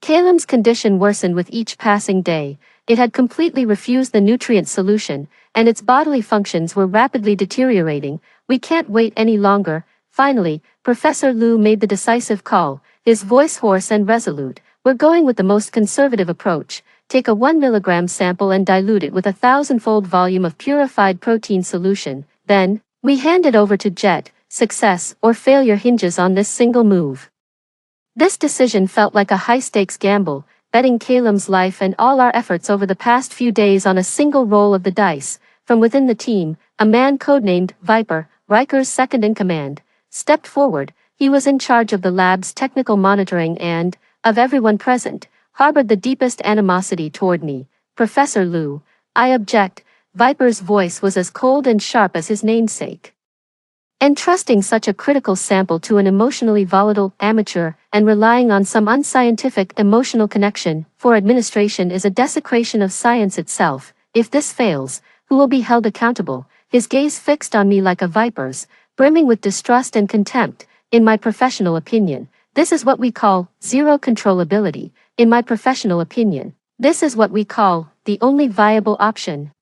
Calum's condition worsened with each passing day. It had completely refused the nutrient solution, and its bodily functions were rapidly deteriorating. We can't wait any longer. Finally, Professor Liu made the decisive call, his voice hoarse and resolute. We're going with the most conservative approach. Take a 1 milligram sample and dilute it with 1,000-fold volume of purified protein solution. Then, we hand it over to Jet. Success or failure hinges on this single move. This decision felt like a high-stakes gamble, betting Calum's life and all our efforts over the past few days on a single roll of the dice. From within the team, a man codenamed Viper, Riker's second-in-command, stepped forward. He was in charge of the lab's technical monitoring and, of everyone present, harbored the deepest animosity toward me. Professor Liu, I object. Viper's voice was as cold and sharp as his namesake. Entrusting such a critical sample to an emotionally volatile amateur and relying on some unscientific emotional connection for administration is a desecration of science itself. If this fails, who will be held accountable? His gaze fixed on me like a viper's, brimming with distrust and contempt. In my professional opinion, this is what we call zero controllability. In my professional opinion, this is what we call the only viable option.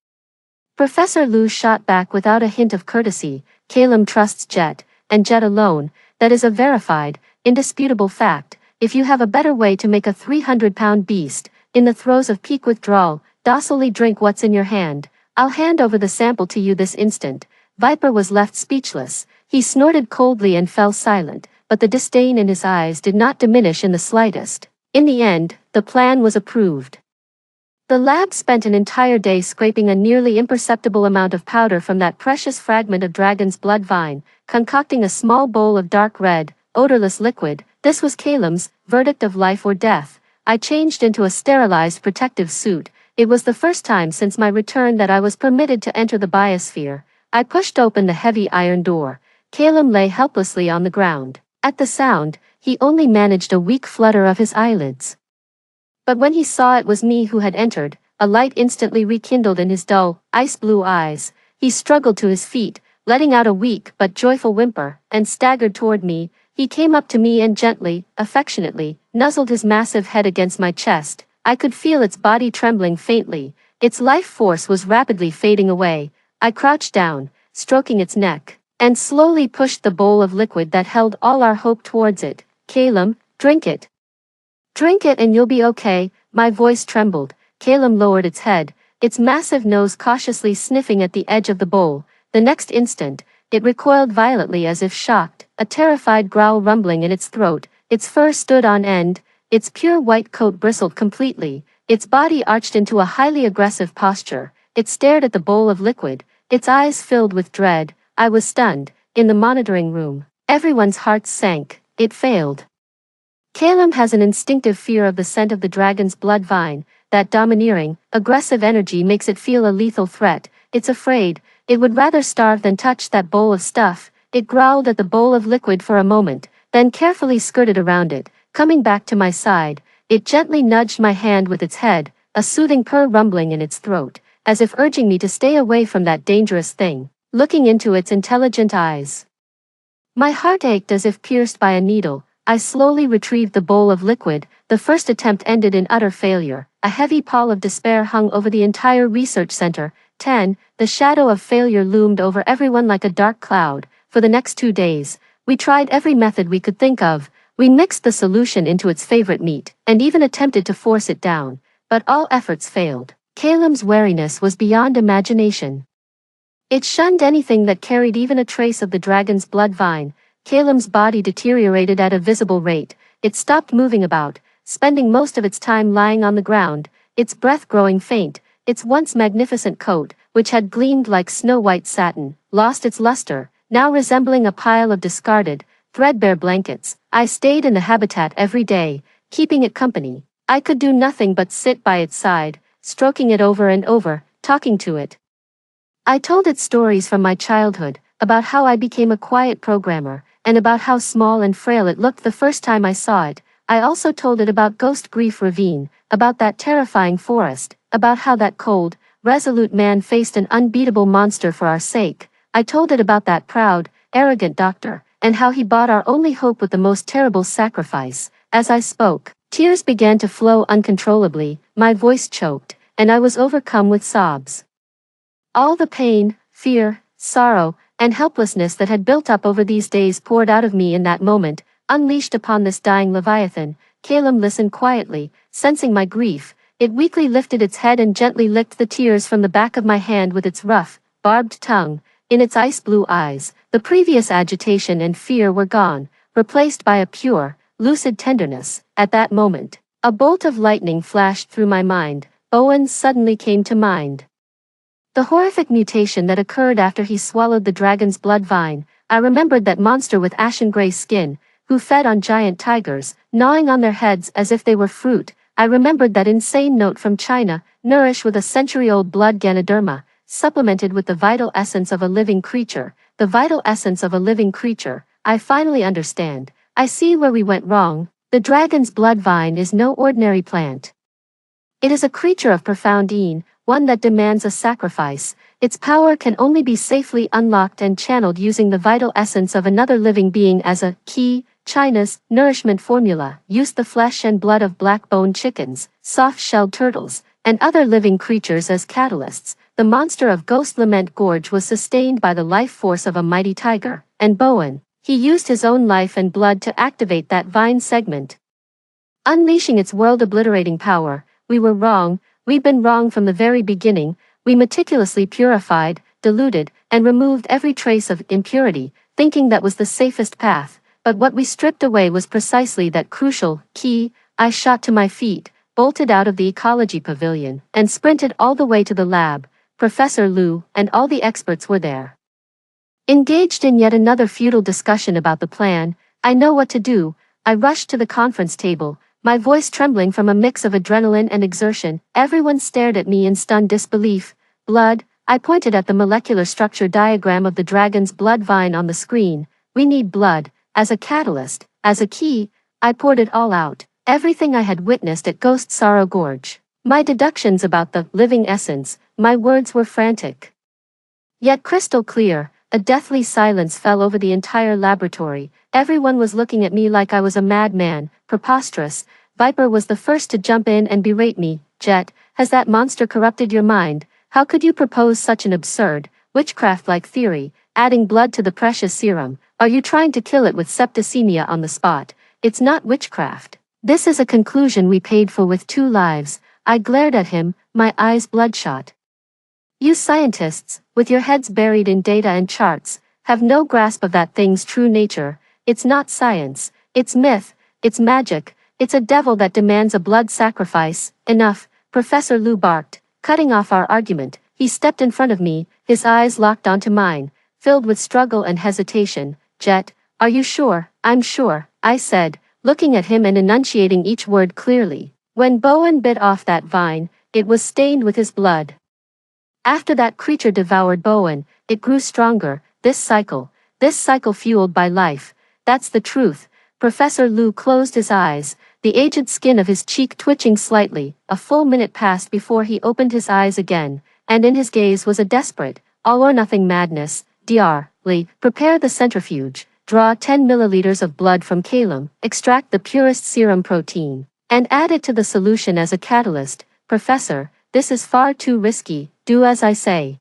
Professor Liu shot back without a hint of courtesy. Calum trusts Jet, and Jet alone. That is a verified, indisputable fact. If you have a better way to make a 300-pound beast, in the throes of peak withdrawal, docilely drink what's in your hand, I'll hand over the sample to you this instant. Viper was left speechless. He snorted coldly and fell silent, but the disdain in his eyes did not diminish in the slightest. In the end, the plan was approved. The lab spent an entire day scraping a nearly imperceptible amount of powder from that precious fragment of dragon's blood vine, concocting a small bowl of dark red, odorless liquid. This was Calum's verdict of life or death. I changed into a sterilized protective suit. It was the first time since my return that I was permitted to enter the biosphere. I pushed open the heavy iron door. Calum lay helplessly on the ground. At the sound, he only managed a weak flutter of his eyelids. But when he saw it was me who had entered, a light instantly rekindled in his dull, ice-blue eyes. He struggled to his feet, letting out a weak but joyful whimper, and staggered toward me. He came up to me and gently, affectionately, nuzzled his massive head against my chest. I could feel its body trembling faintly. Its life force was rapidly fading away. I crouched down, stroking its neck, and slowly pushed the bowl of liquid that held all our hope towards it. Calum, drink it. Drink it and you'll be okay. My voice trembled. Calum lowered its head, its massive nose cautiously sniffing at the edge of the bowl. The next instant, it recoiled violently as if shocked, a terrified growl rumbling in its throat. Its fur stood on end, its pure white coat bristled completely, its body arched into a highly aggressive posture. It stared at the bowl of liquid, its eyes filled with dread. I was stunned. In the monitoring room, everyone's hearts sank. It failed. Calum has an instinctive fear of the scent of the dragon's blood vine. That domineering, aggressive energy makes it feel a lethal threat. It's afraid. It would rather starve than touch that bowl of stuff. It growled at the bowl of liquid for a moment, then carefully skirted around it. Coming back to my side, it gently nudged my hand with its head, a soothing purr rumbling in its throat, as if urging me to stay away from that dangerous thing. Looking into its intelligent eyes, my heart ached as if pierced by a needle. I slowly retrieved the bowl of liquid. The first attempt ended in utter failure. A heavy pall of despair hung over the entire research center. The shadow of failure loomed over everyone like a dark cloud. For the next 2 days, we tried every method we could think of. We mixed the solution into its favorite meat, and even attempted to force it down. But all efforts failed. Calum's wariness was beyond imagination. It shunned anything that carried even a trace of the dragon's blood vine. Calum's body deteriorated at a visible rate. It stopped moving about, spending most of its time lying on the ground, its breath growing faint. Its once magnificent coat, which had gleamed like snow-white satin, lost its luster, now resembling a pile of discarded, threadbare blankets. I stayed in the habitat every day, keeping it company. I could do nothing but sit by its side, stroking it over and over, talking to it. I told it stories from my childhood, about how I became a quiet programmer, and about how small and frail it looked the first time I saw it. I also told it about Ghost Grief Ravine, about that terrifying forest, about how that cold, resolute man faced an unbeatable monster for our sake. I told it about that proud, arrogant doctor, and how he bought our only hope with the most terrible sacrifice. As I spoke, tears began to flow uncontrollably, my voice choked, and I was overcome with sobs. All the pain, fear, sorrow, and helplessness that had built up over these days poured out of me in that moment, unleashed upon this dying leviathan. Calum listened quietly, sensing my grief. It weakly lifted its head and gently licked the tears from the back of my hand with its rough, barbed tongue. In its ice-blue eyes, the previous agitation and fear were gone, replaced by a pure, lucid tenderness. At that moment, a bolt of lightning flashed through my mind. Owen suddenly came to mind. The horrific mutation that occurred after he swallowed the dragon's blood vine. I remembered that monster with ashen gray skin, who fed on giant tigers, gnawing on their heads as if they were fruit. I remembered that insane note from China, nourished with a century-old blood Ganoderma, supplemented with the vital essence of a living creature. The vital essence of a living creature. I finally understand. I see where we went wrong. The dragon's blood vine is no ordinary plant. It is a creature of profound een, one that demands a sacrifice. Its power can only be safely unlocked and channeled using the vital essence of another living being as a key. China's nourishment formula used the flesh and blood of black-boned chickens, soft-shelled turtles, and other living creatures as catalysts. The monster of Ghost Lament Gorge was sustained by the life force of a mighty tiger, and Bowen, he used his own life and blood to activate that vine segment, unleashing its world-obliterating power. We were wrong. We'd been wrong from the very beginning. We meticulously purified, diluted, and removed every trace of impurity, thinking that was the safest path. But what we stripped away was precisely that crucial key. I shot to my feet, bolted out of the ecology pavilion, and sprinted all the way to the lab. Professor Liu and all the experts were there, engaged in yet another futile discussion about the plan. I know what to do. I rushed to the conference table, my voice trembling from a mix of adrenaline and exertion. Everyone stared at me in stunned disbelief. Blood. I pointed at the molecular structure diagram of the dragon's blood vine on the screen. We need blood, as a catalyst, As a key, I poured it all out, everything I had witnessed at Ghost Sorrow Gorge. My deductions about the living essence, my words were frantic. Yet crystal clear, a deathly silence fell over the entire laboratory. Everyone was looking at me like I was a madman, preposterous. Viper was the first to jump in and berate me. Jet, has that monster corrupted your mind? How could you propose such an absurd, witchcraft-like theory, adding blood to the precious serum? Are you trying to kill it with septicemia on the spot? It's not witchcraft. This is a conclusion we paid for with 2 lives. I glared at him, my eyes bloodshot. You scientists, with your heads buried in data and charts, have no grasp of that thing's true nature. It's not science, it's myth, it's magic, it's a devil that demands a blood sacrifice. Enough, Professor Liu barked, cutting off our argument. He stepped in front of me, his eyes locked onto mine, filled with struggle and hesitation. Jet, are you sure? I'm sure, I said, looking at him and enunciating each word clearly. When Bowen bit off that vine, it was stained with his blood. After that creature devoured Bowen, it grew stronger, this cycle fueled by life. That's the truth. Professor Liu closed his eyes, the aged skin of his cheek twitching slightly. A full minute passed before he opened his eyes again, and in his gaze was a desperate, all-or-nothing madness. Dr. Lee, prepare the centrifuge, draw 10 milliliters of blood from Calum, extract the purest serum protein, and add it to the solution as a catalyst. Professor, this is far too risky, do as I say.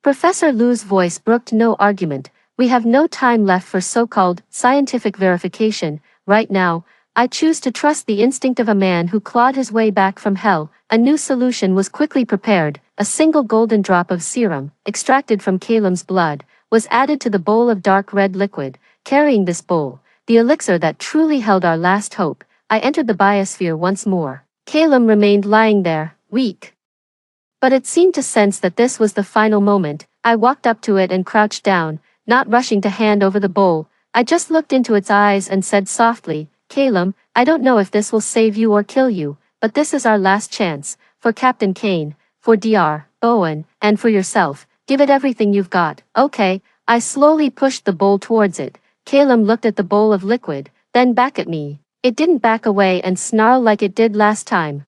Professor Liu's voice brooked no argument. We have no time left for so-called scientific verification. Right now, I choose to trust the instinct of a man who clawed his way back from hell. A new solution was quickly prepared. A single golden drop of serum, extracted from Calum's blood, was added to the bowl of dark red liquid. Carrying this bowl, the elixir that truly held our last hope, I entered the biosphere once more. Calum remained lying there, weak. But it seemed to sense that this was the final moment. I walked up to it and crouched down, not rushing to hand over the bowl. I just looked into its eyes and said softly, Calum, I don't know if this will save you or kill you, but this is our last chance. For Captain Kane, for Dr. Bowen, and for yourself. Give it everything you've got. Okay. I slowly pushed the bowl towards it. Calum looked at the bowl of liquid, then back at me. It didn't back away and snarl like it did last time.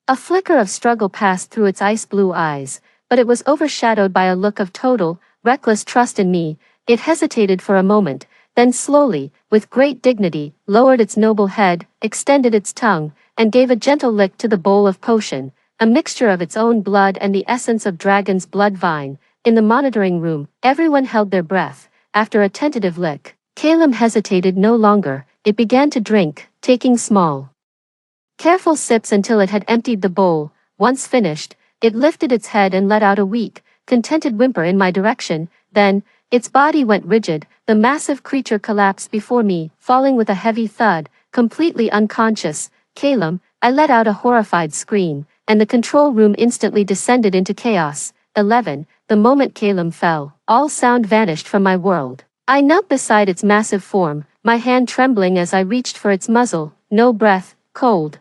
A flicker of struggle passed through its ice-blue eyes, but it was overshadowed by a look of total, reckless trust in me. It hesitated for a moment, then slowly, with great dignity, lowered its noble head, extended its tongue, and gave a gentle lick to the bowl of potion, a mixture of its own blood and the essence of dragon's blood vine. In the monitoring room, everyone held their breath. After a tentative lick, Calum hesitated no longer. It began to drink, taking small, careful sips until it had emptied the bowl. Once finished, it lifted its head and let out a weak, contented whimper in my direction. Then, its body went rigid. The massive creature collapsed before me, falling with a heavy thud, completely unconscious. Calum, I let out a horrified scream, and the control room instantly descended into chaos. 11. The moment Calum fell, all sound vanished from my world. I knelt beside its massive form, my hand trembling as I reached for its muzzle. No breath, cold,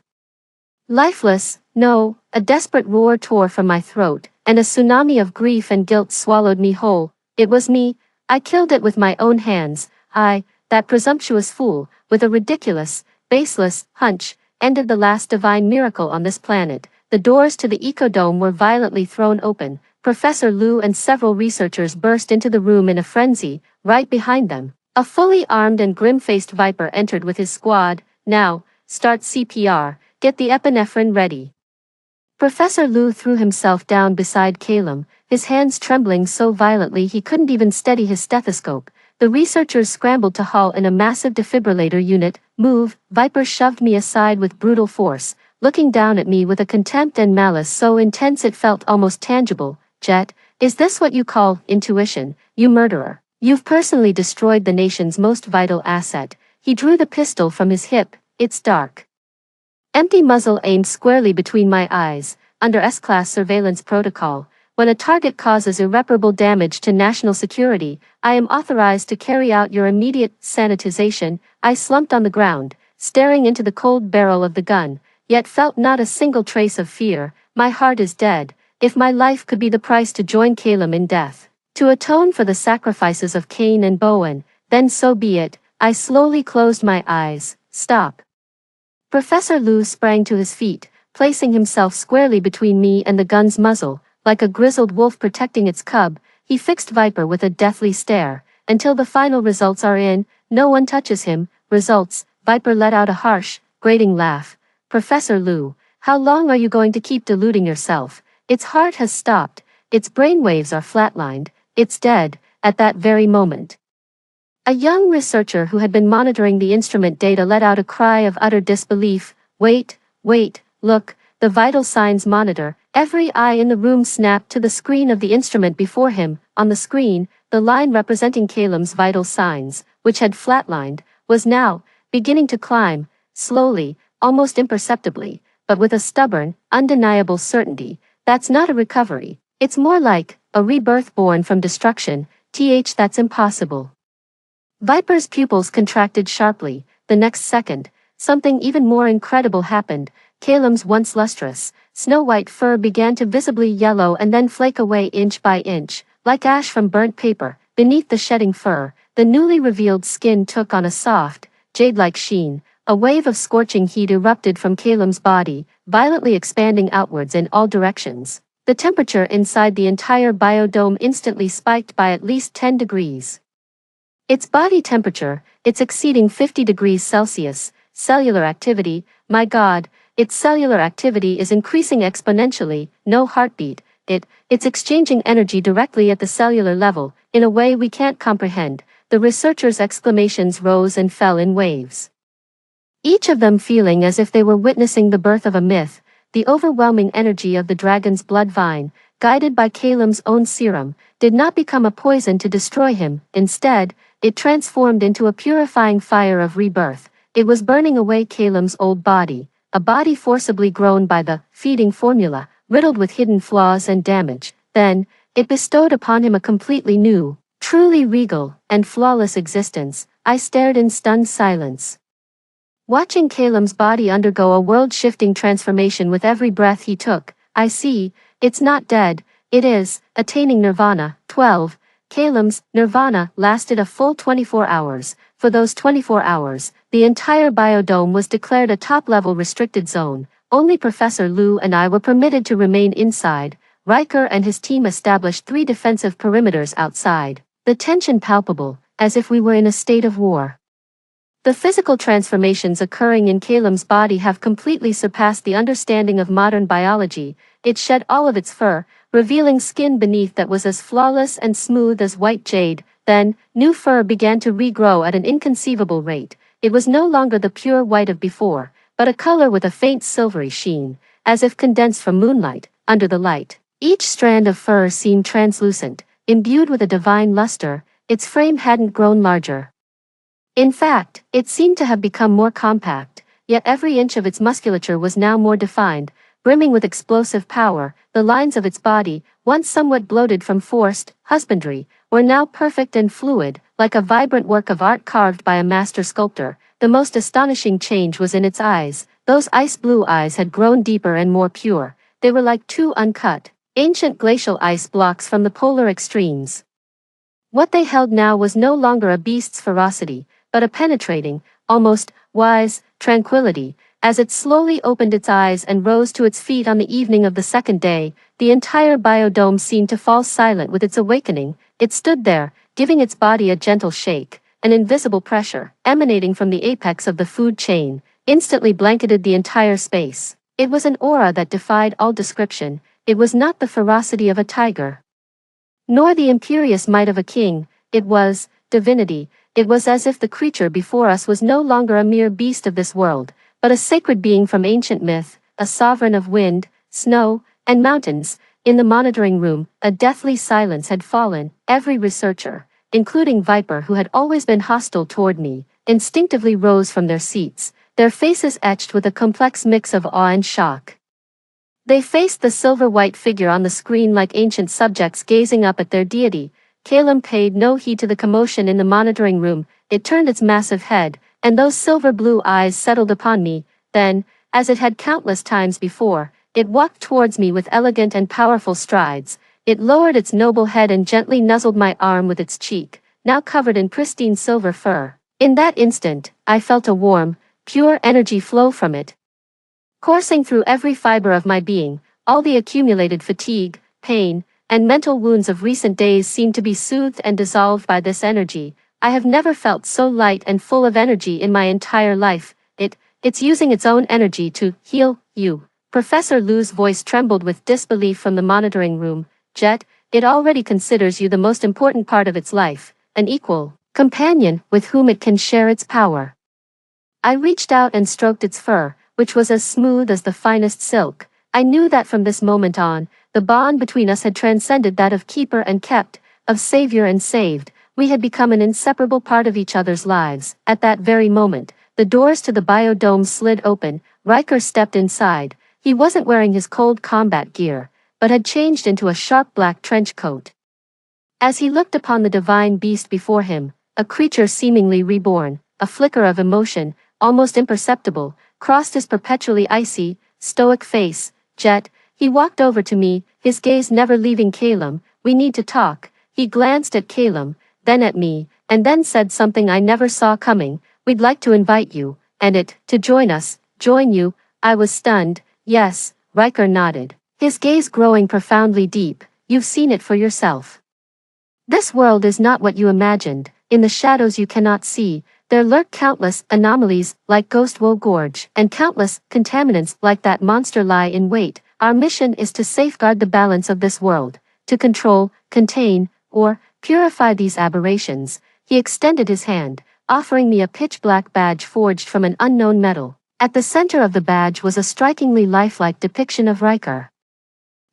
lifeless. No. A desperate roar tore from my throat, and a tsunami of grief and guilt swallowed me whole. It was me. I killed it with my own hands. I, that presumptuous fool, with a ridiculous, baseless hunch, ended the last divine miracle on this planet. The doors to the ecodome were violently thrown open. Professor Liu and several researchers burst into the room in a frenzy. Right behind them, a fully armed and grim-faced Viper entered with his squad. Now, start CPR, get the epinephrine ready. Professor Liu threw himself down beside Calum, his hands trembling so violently he couldn't even steady his stethoscope. The researchers scrambled to haul in a massive defibrillator unit. Move. Viper shoved me aside with brutal force, looking down at me with a contempt and malice so intense it felt almost tangible. Jet, is this what you call intuition, you murderer? You've personally destroyed the nation's most vital asset. He drew the pistol from his hip, its dark, empty muzzle aimed squarely between my eyes. Under S-Class surveillance protocol, when a target causes irreparable damage to national security, I am authorized to carry out your immediate sanitization. I slumped on the ground, staring into the cold barrel of the gun, yet felt not a single trace of fear. My heart is dead. If my life could be the price to join Calum in death, to atone for the sacrifices of Kane and Bowen, then so be it. I slowly closed my eyes. Stop. Professor Liu sprang to his feet, placing himself squarely between me and the gun's muzzle. Like a grizzled wolf protecting its cub, he fixed Viper with a deathly stare. Until the final results are in, no one touches him. Results. Viper let out a harsh, grating laugh. Professor Liu, how long are you going to keep deluding yourself? Its heart has stopped. Its brainwaves are flatlined. It's dead, at that very moment. A young researcher who had been monitoring the instrument data let out a cry of utter disbelief. Wait, look, the vital signs monitor. Every eye in the room snapped to the screen of the instrument before him. On the screen, the line representing Caleb's vital signs, which had flatlined, was now beginning to climb, slowly, almost imperceptibly, but with a stubborn, undeniable certainty. That's not a recovery. It's more like a rebirth born from destruction. That's impossible. Viper's pupils contracted sharply. The next second, something even more incredible happened. Caleb's once lustrous, snow-white fur began to visibly yellow and then flake away inch by inch, like ash from burnt paper. Beneath the shedding fur, the newly revealed skin took on a soft, jade-like sheen. A wave of scorching heat erupted from Caleb's body, violently expanding outwards in all directions. The temperature inside the entire biodome instantly spiked by at least 10 degrees. Its body temperature, it's exceeding 50 degrees Celsius. Cellular activity, my God, its cellular activity is increasing exponentially. No heartbeat. It's exchanging energy directly at the cellular level, in a way we can't comprehend. The researchers' exclamations rose and fell in waves. Each of them feeling as if they were witnessing the birth of a myth. The overwhelming energy of the dragon's blood vine, guided by Caleb's own serum, did not become a poison to destroy him. Instead, it transformed into a purifying fire of rebirth. It was burning away Caleb's old body, a body forcibly grown by the feeding formula, riddled with hidden flaws and damage. Then, it bestowed upon him a completely new, truly regal, and flawless existence. I stared in stunned silence, watching Caleb's body undergo a world-shifting transformation with every breath he took. I see, it's not dead, it is, attaining nirvana. 12. Caleb's nirvana lasted a full 24 hours. For those 24 hours, the entire biodome was declared a top-level restricted zone. Only Professor Liu and I were permitted to remain inside. Riker and his team established 3 defensive perimeters outside, the tension palpable, as if we were in a state of war. The physical transformations occurring in Caleb's body have completely surpassed the understanding of modern biology. It shed all of its fur, revealing skin beneath that was as flawless and smooth as white jade. Then, new fur began to regrow at an inconceivable rate. It was no longer the pure white of before, but a color with a faint silvery sheen, as if condensed from moonlight. Under the light, each strand of fur seemed translucent, imbued with a divine luster. Its frame hadn't grown larger. In fact, it seemed to have become more compact, yet every inch of its musculature was now more defined, brimming with explosive power. The lines of its body, once somewhat bloated from forced husbandry, were now perfect and fluid, like a vibrant work of art carved by a master sculptor. The most astonishing change was in its eyes. Those ice-blue eyes had grown deeper and more pure. They were like 2 uncut, ancient glacial ice blocks from the polar extremes. What they held now was no longer a beast's ferocity, but a penetrating, almost wise, tranquility. As it slowly opened its eyes and rose to its feet on the evening of the second day, the entire biodome seemed to fall silent with its awakening. It stood there, giving its body a gentle shake. An invisible pressure, emanating from the apex of the food chain, instantly blanketed the entire space. It was an aura that defied all description. It was not the ferocity of a tiger, nor the imperious might of a king. It was divinity. It was as if the creature before us was no longer a mere beast of this world, but a sacred being from ancient myth, a sovereign of wind, snow, and mountains. In the monitoring room, a deathly silence had fallen. Every researcher, including Viper, who had always been hostile toward me, instinctively rose from their seats, their faces etched with a complex mix of awe and shock. They faced the silver-white figure on the screen like ancient subjects gazing up at their deity. Caleb paid no heed to the commotion in the monitoring room. It turned its massive head, and those silver-blue eyes settled upon me. Then, as it had countless times before, it walked towards me with elegant and powerful strides. It lowered its noble head and gently nuzzled my arm with its cheek, now covered in pristine silver fur. In that instant, I felt a warm, pure energy flow from it, coursing through every fiber of my being. All the accumulated fatigue, pain, and mental wounds of recent days seemed to be soothed and dissolved by this energy. I have never felt so light and full of energy in my entire life. It's using its own energy to heal you. Professor Lu's voice trembled with disbelief from the monitoring room. Jet, it already considers you the most important part of its life, an equal companion with whom it can share its power. I reached out and stroked its fur, which was as smooth as the finest silk. I knew that from this moment on, the bond between us had transcended that of keeper and kept, of savior and saved. We had become an inseparable part of each other's lives. At that very moment, the doors to the biodome slid open. Riker stepped inside. He wasn't wearing his cold combat gear, but had changed into a sharp black trench coat. As he looked upon the divine beast before him, a creature seemingly reborn, a flicker of emotion, almost imperceptible, crossed his perpetually icy, stoic face. Jet, he walked over to me, his gaze never leaving Calum. We need to talk. He glanced at Calum, then at me, and then said something I never saw coming. We'd like to invite you, to join us. Join you? I was stunned. Yes, Riker nodded, his gaze growing profoundly deep. You've seen it for yourself. This world is not what you imagined. In the shadows you cannot see, there lurk countless anomalies like Ghostwoe Gorge, and countless contaminants like that monster lie in wait. Our mission is to safeguard the balance of this world, to control, contain, or purify these aberrations. He extended his hand, offering me a pitch-black badge forged from an unknown metal. At the center of the badge was a strikingly lifelike depiction of Riker.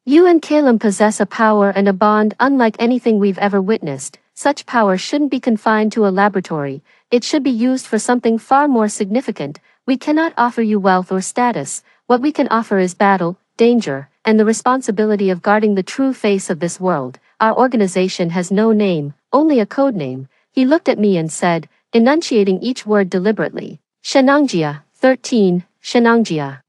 You and Calum possess a power and a bond unlike anything we've ever witnessed. Such power shouldn't be confined to a laboratory. It should be used for something far more significant. We cannot offer you wealth or status. What we can offer is battle, danger, and the responsibility of guarding the true face of this world. Our organization has no name, only a code name. He looked at me and said, enunciating each word deliberately, Shenangjia, 13, Shenangjia.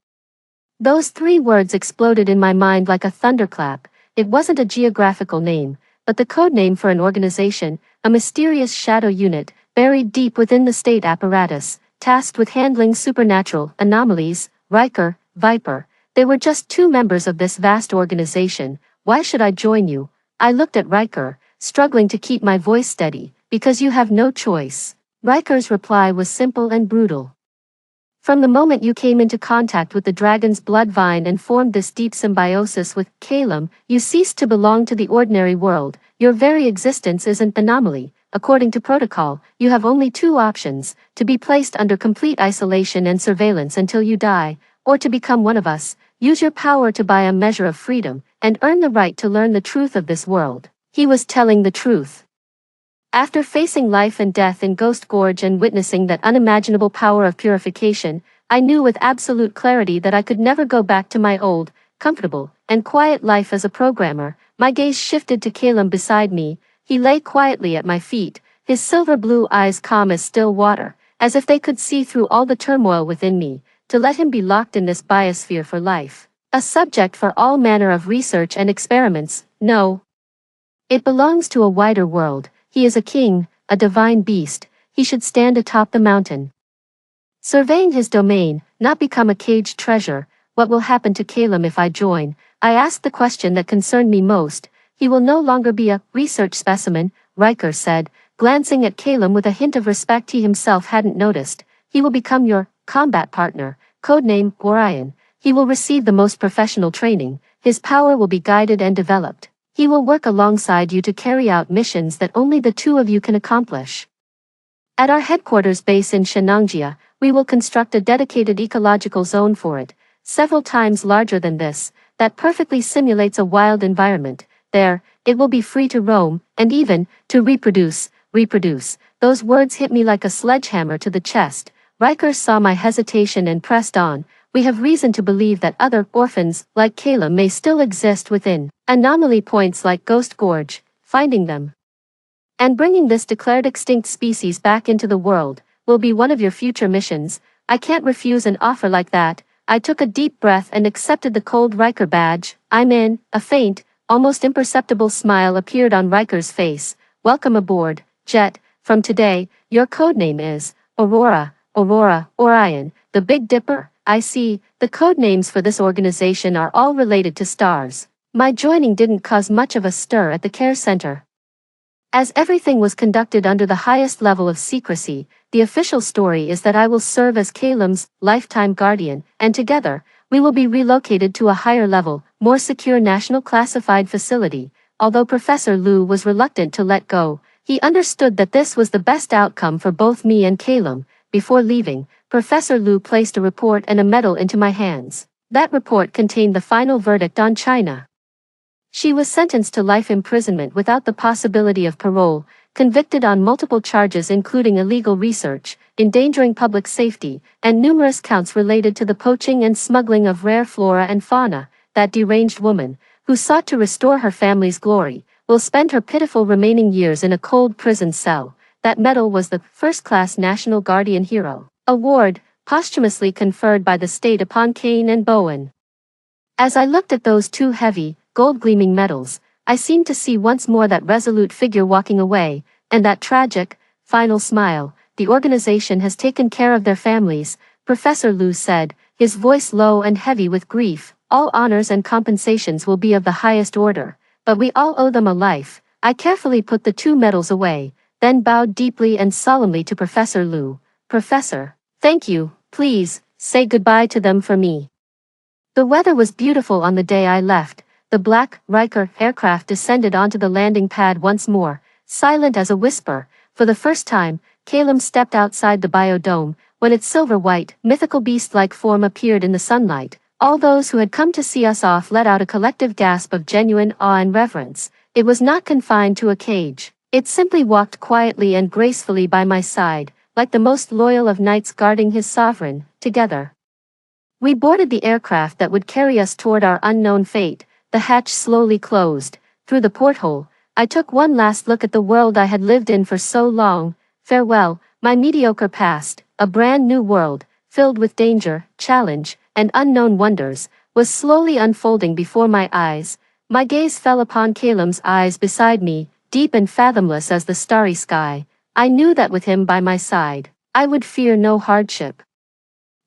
Those 3 words exploded in my mind like a thunderclap. It wasn't a geographical name, but the code name for an organization, a mysterious shadow unit, buried deep within the state apparatus, tasked with handling supernatural anomalies. Riker, Viper. They were just 2 members of this vast organization. Why should I join you? I looked at Riker, struggling to keep my voice steady. Because you have no choice. Riker's reply was simple and brutal. From the moment you came into contact with the dragon's blood vine and formed this deep symbiosis with Calum, you ceased to belong to the ordinary world. Your very existence is an anomaly. According to protocol, you have only 2 options: to be placed under complete isolation and surveillance until you die, or to become one of us. Use your power to buy a measure of freedom, and earn the right to learn the truth of this world. He was telling the truth. After facing life and death in Ghost Gorge and witnessing that unimaginable power of purification, I knew with absolute clarity that I could never go back to my old, comfortable, and quiet life as a programmer. My gaze shifted to Calum beside me. He lay quietly at my feet, his silver-blue eyes calm as still water, as if they could see through all the turmoil within me. To let him be locked in this biosphere for life, a subject for all manner of research and experiments, no. It belongs to a wider world. He is a king, a divine beast. He should stand atop the mountain, surveying his domain, not become a caged treasure. What will happen to Calum if I join? I asked the question that concerned me most. He will no longer be a research specimen, Riker said, glancing at Calum with a hint of respect he himself hadn't noticed. He will become your combat partner, codename Orion. He will receive the most professional training. His power will be guided and developed. He will work alongside you to carry out missions that only the 2 of you can accomplish. At our headquarters base in Shenangjia, we will construct a dedicated ecological zone for it, several times larger than this, that perfectly simulates a wild environment. There, it will be free to roam, and even, to reproduce. Those words hit me like a sledgehammer to the chest. Riker saw my hesitation and pressed on. We have reason to believe that other orphans, like Calum, may still exist within anomaly points like Ghost Gorge. Finding them and bringing this declared extinct species back into the world will be one of your future missions. I can't refuse an offer like that. I took a deep breath and accepted the cold Riker badge. I'm in. A faint, almost imperceptible smile appeared on Riker's face. Welcome aboard, Jet. From today, Your codename is Aurora, Aurora, Orion, the Big Dipper. I see, the codenames for this organization are all related to stars. My joining didn't cause much of a stir at the care center. As everything was conducted under the highest level of secrecy, the official story is that I will serve as Calum's lifetime guardian, and together, we will be relocated to a higher level, more secure national classified facility. Although Professor Liu was reluctant to let go, he understood that this was the best outcome for both me and Calum. Before leaving, Professor Liu placed a report and a medal into my hands. That report contained the final verdict on China. She was sentenced to life imprisonment without the possibility of parole, convicted on multiple charges including illegal research, endangering public safety, and numerous counts related to the poaching and smuggling of rare flora and fauna. That deranged woman, who sought to restore her family's glory, will spend her pitiful remaining years in a cold prison cell. That medal was the First-Class National Guardian Hero Award, posthumously conferred by the state upon Kane and Bowen. As I looked at those two heavy, gold-gleaming medals, I seemed to see once more that resolute figure walking away, and that tragic, final smile. The organization has taken care of their families, Professor Liu said, his voice low and heavy with grief. All honors and compensations will be of the highest order, but we all owe them a life. I carefully put the two medals away, then bowed deeply and solemnly to Professor Liu. Professor, thank you, please, say goodbye to them for me. The weather was beautiful on the day I left. The black Riker aircraft descended onto the landing pad once more, silent as a whisper. For the first time, Calum stepped outside the biodome, when its silver-white, mythical beast-like form appeared in the sunlight. All those who had come to see us off let out a collective gasp of genuine awe and reverence. It was not confined to a cage. It simply walked quietly and gracefully by my side, like the most loyal of knights guarding his sovereign. Together, we boarded the aircraft that would carry us toward our unknown fate. The hatch slowly closed. Through the porthole, I took one last look at the world I had lived in for so long. Farewell, my mediocre past. A brand new world, filled with danger, challenge, and unknown wonders, was slowly unfolding before my eyes. My gaze fell upon Calum's eyes beside me, deep and fathomless as the starry sky. I knew that with him by my side, I would fear no hardship.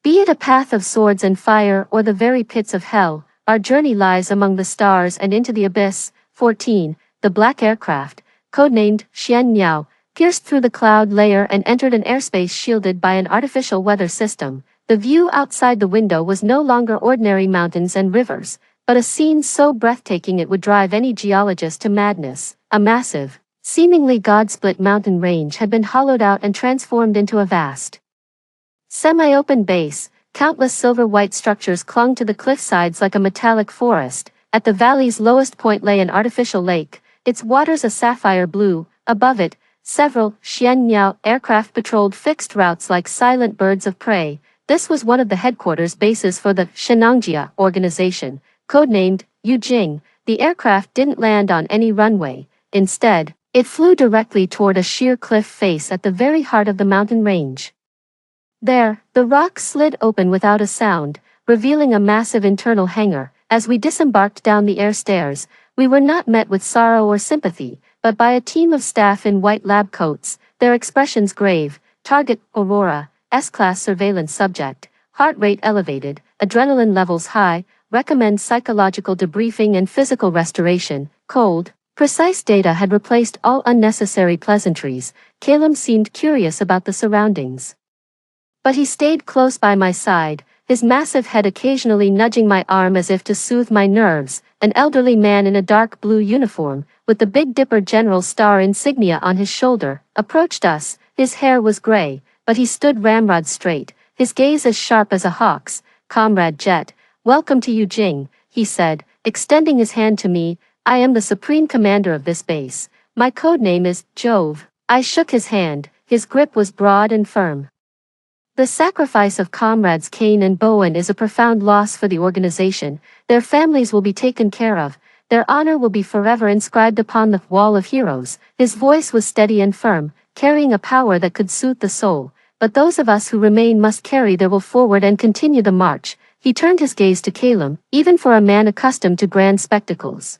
Be it a path of swords and fire or the very pits of hell, our journey lies among the stars and into the abyss. 14. The black aircraft, codenamed Xian Niao, pierced through the cloud layer and entered an airspace shielded by an artificial weather system. The view outside the window was no longer ordinary mountains and rivers, but a scene so breathtaking it would drive any geologist to madness. A massive, seemingly God-split mountain range had been hollowed out and transformed into a vast, semi-open base. Countless silver-white structures clung to the cliff sides like a metallic forest. At the valley's lowest point lay an artificial lake, its waters a sapphire blue. Above it, several Xianyao aircraft patrolled fixed routes like silent birds of prey. This was one of the headquarters bases for the Shenangjia organization, codenamed Yujing. The aircraft didn't land on any runway. Instead, it flew directly toward a sheer cliff face at the very heart of the mountain range. There, the rock slid open without a sound, revealing a massive internal hangar. As we disembarked down the air stairs, we were not met with sorrow or sympathy, but by a team of staff in white lab coats, their expressions grave. Target, Aurora, S-class surveillance subject, heart rate elevated, adrenaline levels high, recommend psychological debriefing and physical restoration. Cold, precise data had replaced all unnecessary pleasantries. Calum seemed curious about the surroundings, but he stayed close by my side, his massive head occasionally nudging my arm as if to soothe my nerves. An elderly man in a dark blue uniform, with the Big Dipper General Star insignia on his shoulder, approached us. His hair was gray, but he stood ramrod straight, his gaze as sharp as a hawk's. Comrade Jet, welcome to Yujing, he said, extending his hand to me. I am the supreme commander of this base. My codename is Jove. I shook his hand, his grip was broad and firm. The sacrifice of comrades Kane and Bowen is a profound loss for the organization. Their families will be taken care of. Their honor will be forever inscribed upon the wall of heroes. His voice was steady and firm, carrying a power that could soothe the soul. But those of us who remain must carry their will forward and continue the march. He turned his gaze to Calum, even for a man accustomed to grand spectacles.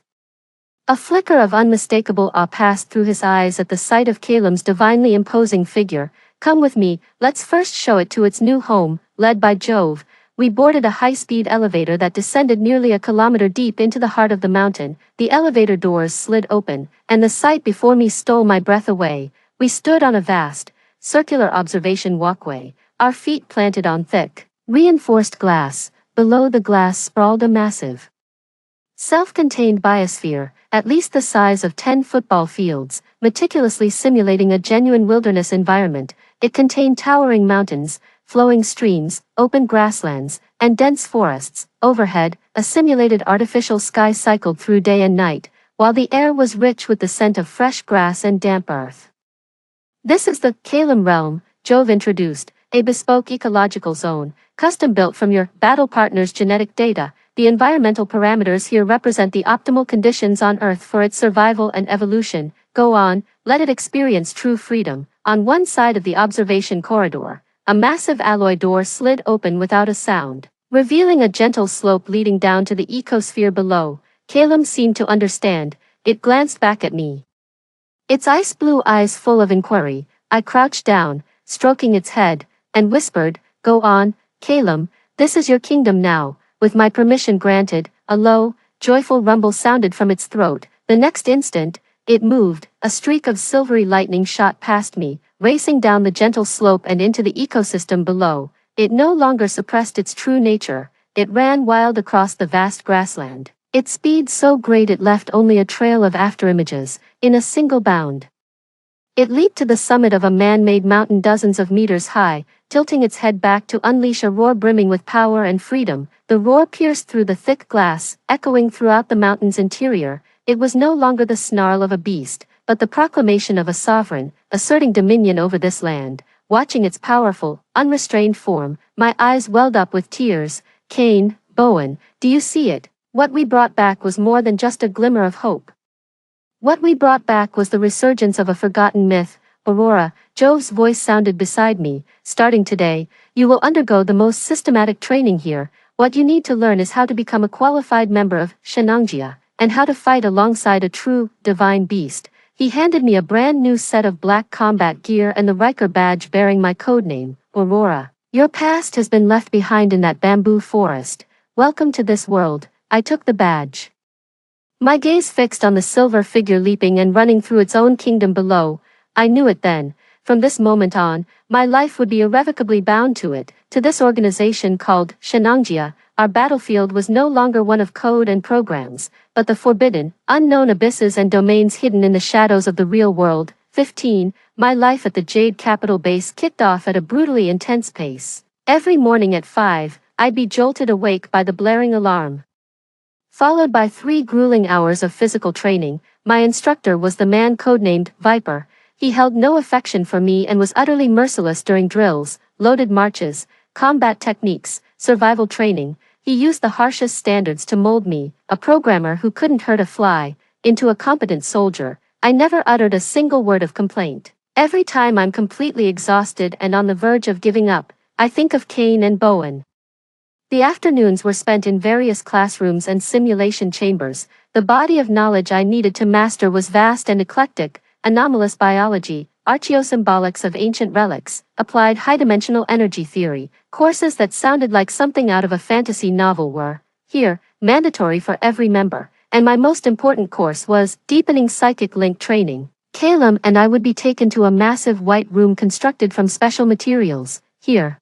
A flicker of unmistakable awe passed through his eyes at the sight of Caleb's divinely imposing figure. Come with me, let's first show it to its new home. Led by Jove, we boarded a high-speed elevator that descended nearly a kilometer deep into the heart of the mountain. The elevator doors slid open, and the sight before me stole my breath away. We stood on a vast, circular observation walkway, our feet planted on thick, reinforced glass. Below the glass sprawled a massive, self-contained biosphere, at least the size of 10 football fields, meticulously simulating a genuine wilderness environment. It contained towering mountains, flowing streams, open grasslands, and dense forests. Overhead, a simulated artificial sky cycled through day and night, while the air was rich with the scent of fresh grass and damp earth. This is the Calem realm, Jove introduced, a bespoke ecological zone, custom-built from your battle partner's genetic data. The environmental parameters here represent the optimal conditions on Earth for its survival and evolution. Go on, let it experience true freedom. On one side of the observation corridor, a massive alloy door slid open without a sound, revealing a gentle slope leading down to the ecosphere below. Calem seemed to understand. It glanced back at me, its ice blue eyes full of inquiry. I crouched down, stroking its head, and whispered, "Go on, Calem, this is your kingdom now." With my permission granted, a low, joyful rumble sounded from its throat. The next instant, it moved. A streak of silvery lightning shot past me, racing down the gentle slope and into the ecosystem below. It no longer suppressed its true nature. It ran wild across the vast grassland, its speed so great it left only a trail of afterimages. In a single bound, it leaped to the summit of a man-made mountain dozens of meters high, tilting its head back to unleash a roar brimming with power and freedom. The roar pierced through the thick glass, echoing throughout the mountain's interior. It was no longer the snarl of a beast, but the proclamation of a sovereign, asserting dominion over this land. Watching its powerful, unrestrained form, my eyes welled up with tears. Cain, Bowen, do you see it? What we brought back was more than just a glimmer of hope. What we brought back was the resurgence of a forgotten myth. Aurora, Jove's voice sounded beside me. Starting today, you will undergo the most systematic training here. What you need to learn is how to become a qualified member of Shenangjia, and how to fight alongside a true, divine beast. He handed me a brand new set of black combat gear and the Riker badge bearing my codename, Aurora. Your past has been left behind in that bamboo forest. Welcome to this world. I took the badge, my gaze fixed on the silver figure leaping and running through its own kingdom below. I knew it then. From this moment on, my life would be irrevocably bound to it, to this organization called Shenangjia. Our battlefield was no longer one of code and programs, but the forbidden, unknown abysses and domains hidden in the shadows of the real world. 15. My life at the Jade Capital Base kicked off at a brutally intense pace. Every morning at 5, I'd be jolted awake by the blaring alarm, followed by 3 grueling hours of physical training. My instructor was the man codenamed Viper. He held no affection for me and was utterly merciless during drills, loaded marches, combat techniques, survival training. He used the harshest standards to mold me, a programmer who couldn't hurt a fly, into a competent soldier. I never uttered a single word of complaint. Every time I'm completely exhausted and on the verge of giving up, I think of Cain and Bowen. The afternoons were spent in various classrooms and simulation chambers. The body of knowledge I needed to master was vast and eclectic: anomalous biology, archaeosymbolics of ancient relics, applied high-dimensional energy theory. Courses that sounded like something out of a fantasy novel were, here, mandatory for every member. And my most important course was deepening psychic link training. Calem and I would be taken to a massive white room constructed from special materials. Here,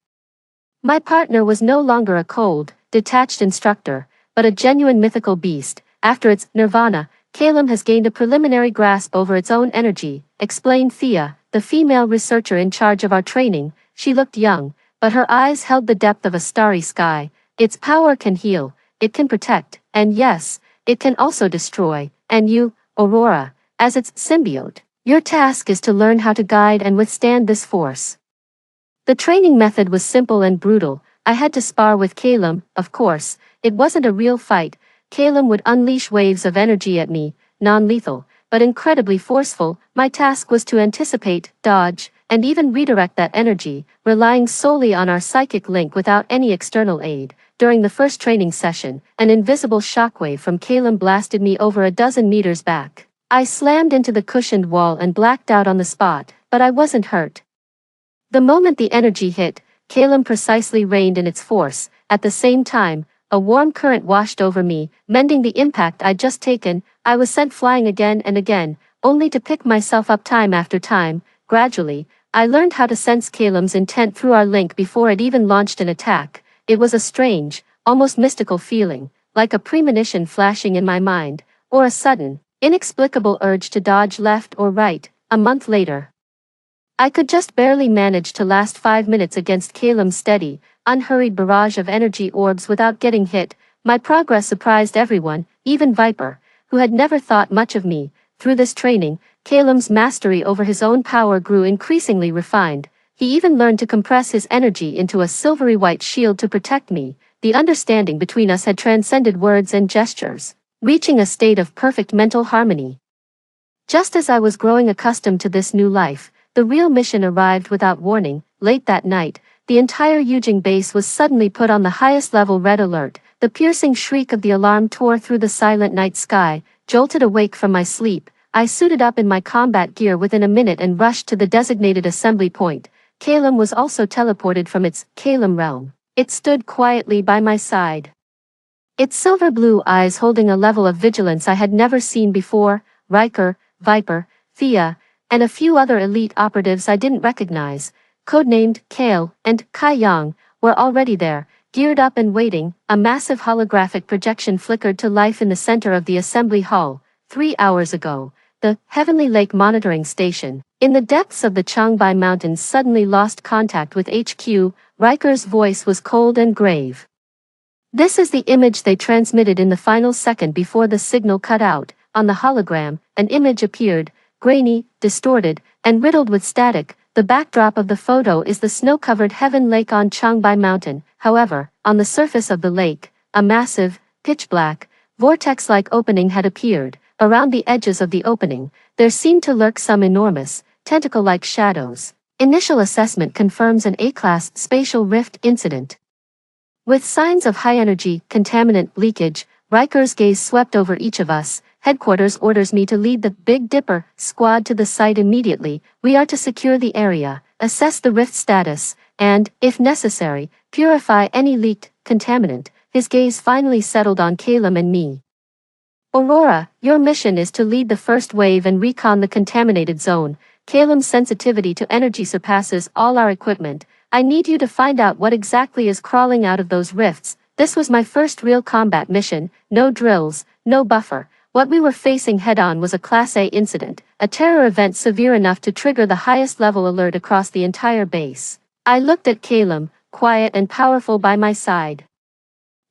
my partner was no longer a cold, detached instructor, but a genuine mythical beast. After its nirvana, Calem has gained a preliminary grasp over its own energy, explained Thea, the female researcher in charge of our training. She looked young, but her eyes held the depth of a starry sky. Its power can heal, it can protect, and yes, it can also destroy. And you, Aurora, as its symbiote, your task is to learn how to guide and withstand this force. The training method was simple and brutal. I had to spar with Calem, of course. It wasn't a real fight. Calem would unleash waves of energy at me, non-lethal, but incredibly forceful. My task was to anticipate, dodge, and even redirect that energy, relying solely on our psychic link without any external aid. during the first training session, an invisible shockwave from Calum blasted me over a dozen meters back. I slammed into the cushioned wall and blacked out on the spot, but I wasn't hurt. The moment the energy hit, Calum precisely reined in its force. At the same time, a warm current washed over me, mending the impact I'd just taken. I was sent flying again and again, only to pick myself up time after time. Gradually, I learned how to sense Calum's intent through our link before it even launched an attack. It was a strange, almost mystical feeling, like a premonition flashing in my mind, or a sudden, inexplicable urge to dodge left or right. A month later, I could just barely manage to last 5 minutes against Calum's steady, unhurried barrage of energy orbs without getting hit. My progress surprised everyone, even Viper, who had never thought much of me. Through this training, Calum's mastery over his own power grew increasingly refined. He even learned to compress his energy into a silvery white shield to protect me. The understanding between us had transcended words and gestures, reaching a state of perfect mental harmony. Just as I was growing accustomed to this new life, the real mission arrived without warning. Late that night, the entire Yujing base was suddenly put on the highest level red alert. The piercing shriek of the alarm tore through the silent night sky. Jolted awake from my sleep, I suited up in my combat gear within a minute and rushed to the designated assembly point. Calum was also teleported from its Calum realm. It stood quietly by my side, its silver blue eyes holding a level of vigilance I had never seen before. Riker, Viper, Thea, and a few other elite operatives I didn't recognize, codenamed Kale and Kai Yang, were already there, geared up and waiting. A massive holographic projection flickered to life in the center of the assembly hall. 3 hours ago, the Heavenly Lake Monitoring Station, in the depths of the Changbai Mountains, suddenly lost contact with HQ. Riker's voice was cold and grave. This is the image they transmitted in the final second before the signal cut out. On the hologram, an image appeared, grainy, distorted, and riddled with static. The backdrop of the photo is the snow-covered Heaven Lake on Changbai Mountain. However, on the surface of the lake, a massive, pitch-black, vortex-like opening had appeared. Around the edges of the opening, there seemed to lurk some enormous, tentacle-like shadows. Initial assessment confirms an A-class spatial rift incident. With signs of high-energy, contaminant leakage, Riker's gaze swept over each of us. Headquarters orders me to lead the Big Dipper squad to the site immediately. We are to secure the area, assess the rift status, and, if necessary, purify any leaked contaminant. His gaze finally settled on Calum and me. Aurora, your mission is to lead the first wave and recon the contaminated zone. Calum's sensitivity to energy surpasses all our equipment. I need you to find out what exactly is crawling out of those rifts. This was my first real combat mission, no drills, no buffer. What we were facing head-on was a Class A incident, a terror event severe enough to trigger the highest level alert across the entire base. I looked at Calum, quiet and powerful by my side,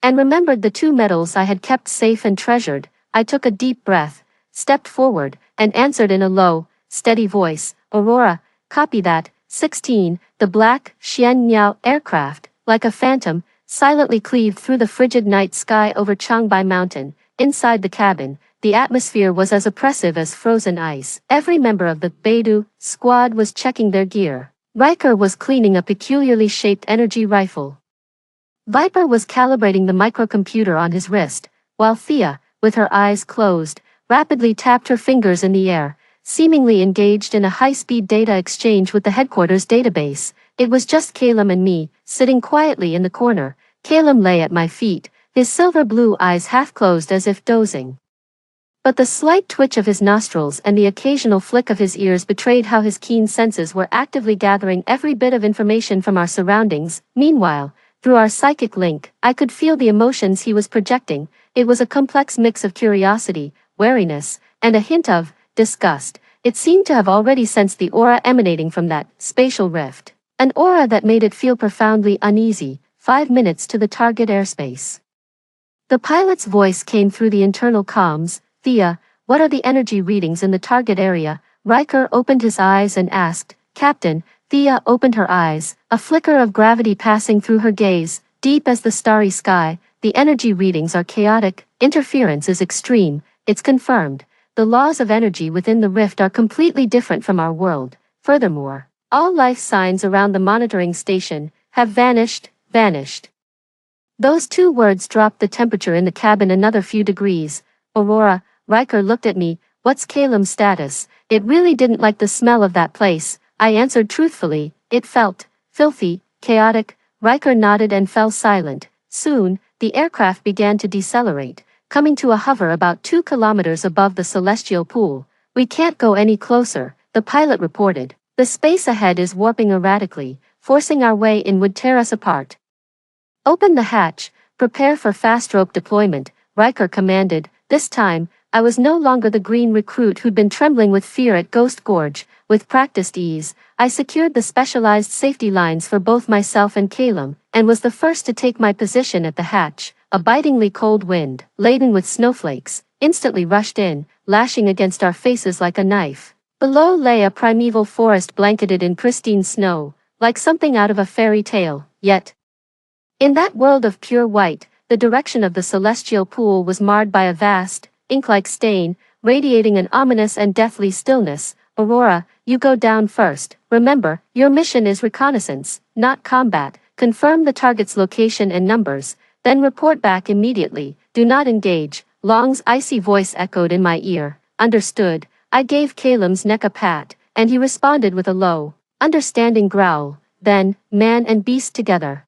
and remembered the 2 medals I had kept safe and treasured. I took a deep breath, stepped forward, and answered in a low, steady voice, Aurora, copy that. 16, the black Xian Niao aircraft, like a phantom, silently cleaved through the frigid night sky over Changbai Mountain. Inside the cabin, the atmosphere was as oppressive as frozen ice. Every member of the Beidou squad was checking their gear. Riker was cleaning a peculiarly shaped energy rifle. Viper was calibrating the microcomputer on his wrist, while Thea, with her eyes closed, rapidly tapped her fingers in the air, seemingly engaged in a high-speed data exchange with the headquarters database. It was just Calum and me, sitting quietly in the corner. Calum lay at my feet, his silver blue eyes half-closed as if dozing. But the slight twitch of his nostrils and the occasional flick of his ears betrayed how his keen senses were actively gathering every bit of information from our surroundings. Meanwhile, through our psychic link, I could feel the emotions he was projecting. It was a complex mix of curiosity, wariness, and a hint of disgust. It seemed to have already sensed the aura emanating from that spatial rift. An aura that made it feel profoundly uneasy. 5 minutes to the target airspace. The pilot's voice came through the internal comms. Thea, what are the energy readings in the target area? Riker opened his eyes and asked. Captain. Thea opened her eyes, a flicker of gravity passing through her gaze, deep as the starry sky. The energy readings are chaotic, interference is extreme. It's confirmed. The laws of energy within the rift are completely different from our world. Furthermore, all life signs around the monitoring station have vanished. Those two words dropped the temperature in the cabin another few degrees. Aurora, Riker looked at me. What's Caleb's status? It really didn't like the smell of that place, I answered truthfully. It felt filthy, chaotic. Riker nodded and fell silent. Soon, the aircraft began to decelerate, coming to a hover about 2 kilometers above the celestial pool. We can't go any closer, the pilot reported. The space ahead is warping erratically. Forcing our way in would tear us apart. Open the hatch, prepare for fast rope deployment, Riker commanded. This time, I was no longer the green recruit who'd been trembling with fear at Ghost Gorge. With practiced ease, I secured the specialized safety lines for both myself and Caleb, and was the first to take my position at the hatch. A bitingly cold wind, laden with snowflakes, instantly rushed in, lashing against our faces like a knife. Below lay a primeval forest blanketed in pristine snow, like something out of a fairy tale, yet in that world of pure white, the direction of the celestial pool was marred by a vast, ink-like stain, radiating an ominous and deathly stillness. Aurora, you go down first. Remember, your mission is reconnaissance, not combat. Confirm the target's location and numbers, then report back immediately. Do not engage. Long's icy voice echoed in my ear. Understood. I gave Caleb's neck a pat, and he responded with a low, understanding growl. Then, man and beast together.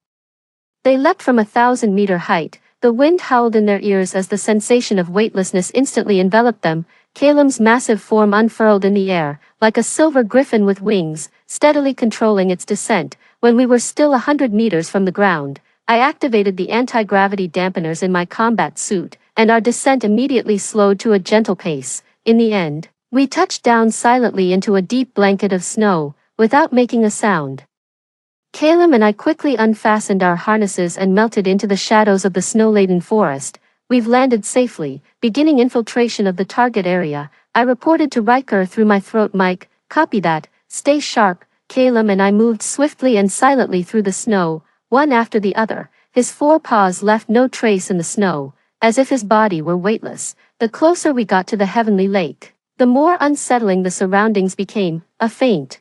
They leapt from 1,000-meter height. The wind howled in their ears as the sensation of weightlessness instantly enveloped them. Caleb's massive form unfurled in the air, like a silver griffin with wings, steadily controlling its descent. When we were still 100 meters from the ground, I activated the anti-gravity dampeners in my combat suit, and our descent immediately slowed to a gentle pace. In the end, we touched down silently into a deep blanket of snow, without making a sound. Caleb and I quickly unfastened our harnesses and melted into the shadows of the snow-laden forest. We've landed safely, beginning infiltration of the target area. I reported to Riker through my throat mic. Copy that, stay sharp. Caleb and I moved swiftly and silently through the snow, one after the other. His 4 paws left no trace in the snow, as if his body were weightless. The closer we got to the heavenly lake, the more unsettling the surroundings became. A faint,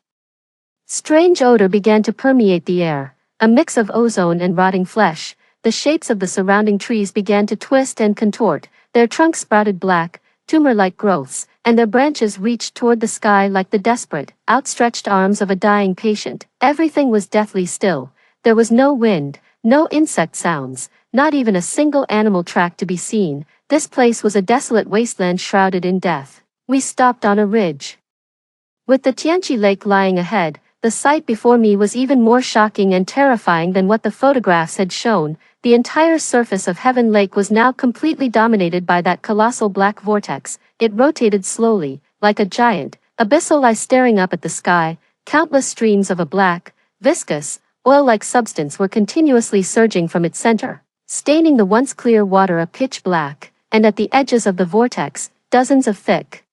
strange odor began to permeate the air, a mix of ozone and rotting flesh. The shapes of the surrounding trees began to twist and contort, their trunks sprouted black, tumor-like growths, and their branches reached toward the sky like the desperate, outstretched arms of a dying patient. Everything was deathly still. There was no wind, no insect sounds, not even a single animal track to be seen. This place was a desolate wasteland shrouded in death. We stopped on a ridge. With the Tianchi Lake lying ahead, the sight before me was even more shocking and terrifying than what the photographs had shown. The entire surface of Heaven Lake was now completely dominated by that colossal black vortex. It rotated slowly, like a giant, abyssal eye staring up at the sky. Countless streams of a black, viscous, oil-like substance were continuously surging from its center, staining the once clear water a pitch black, and at the edges of the vortex, dozens of thick,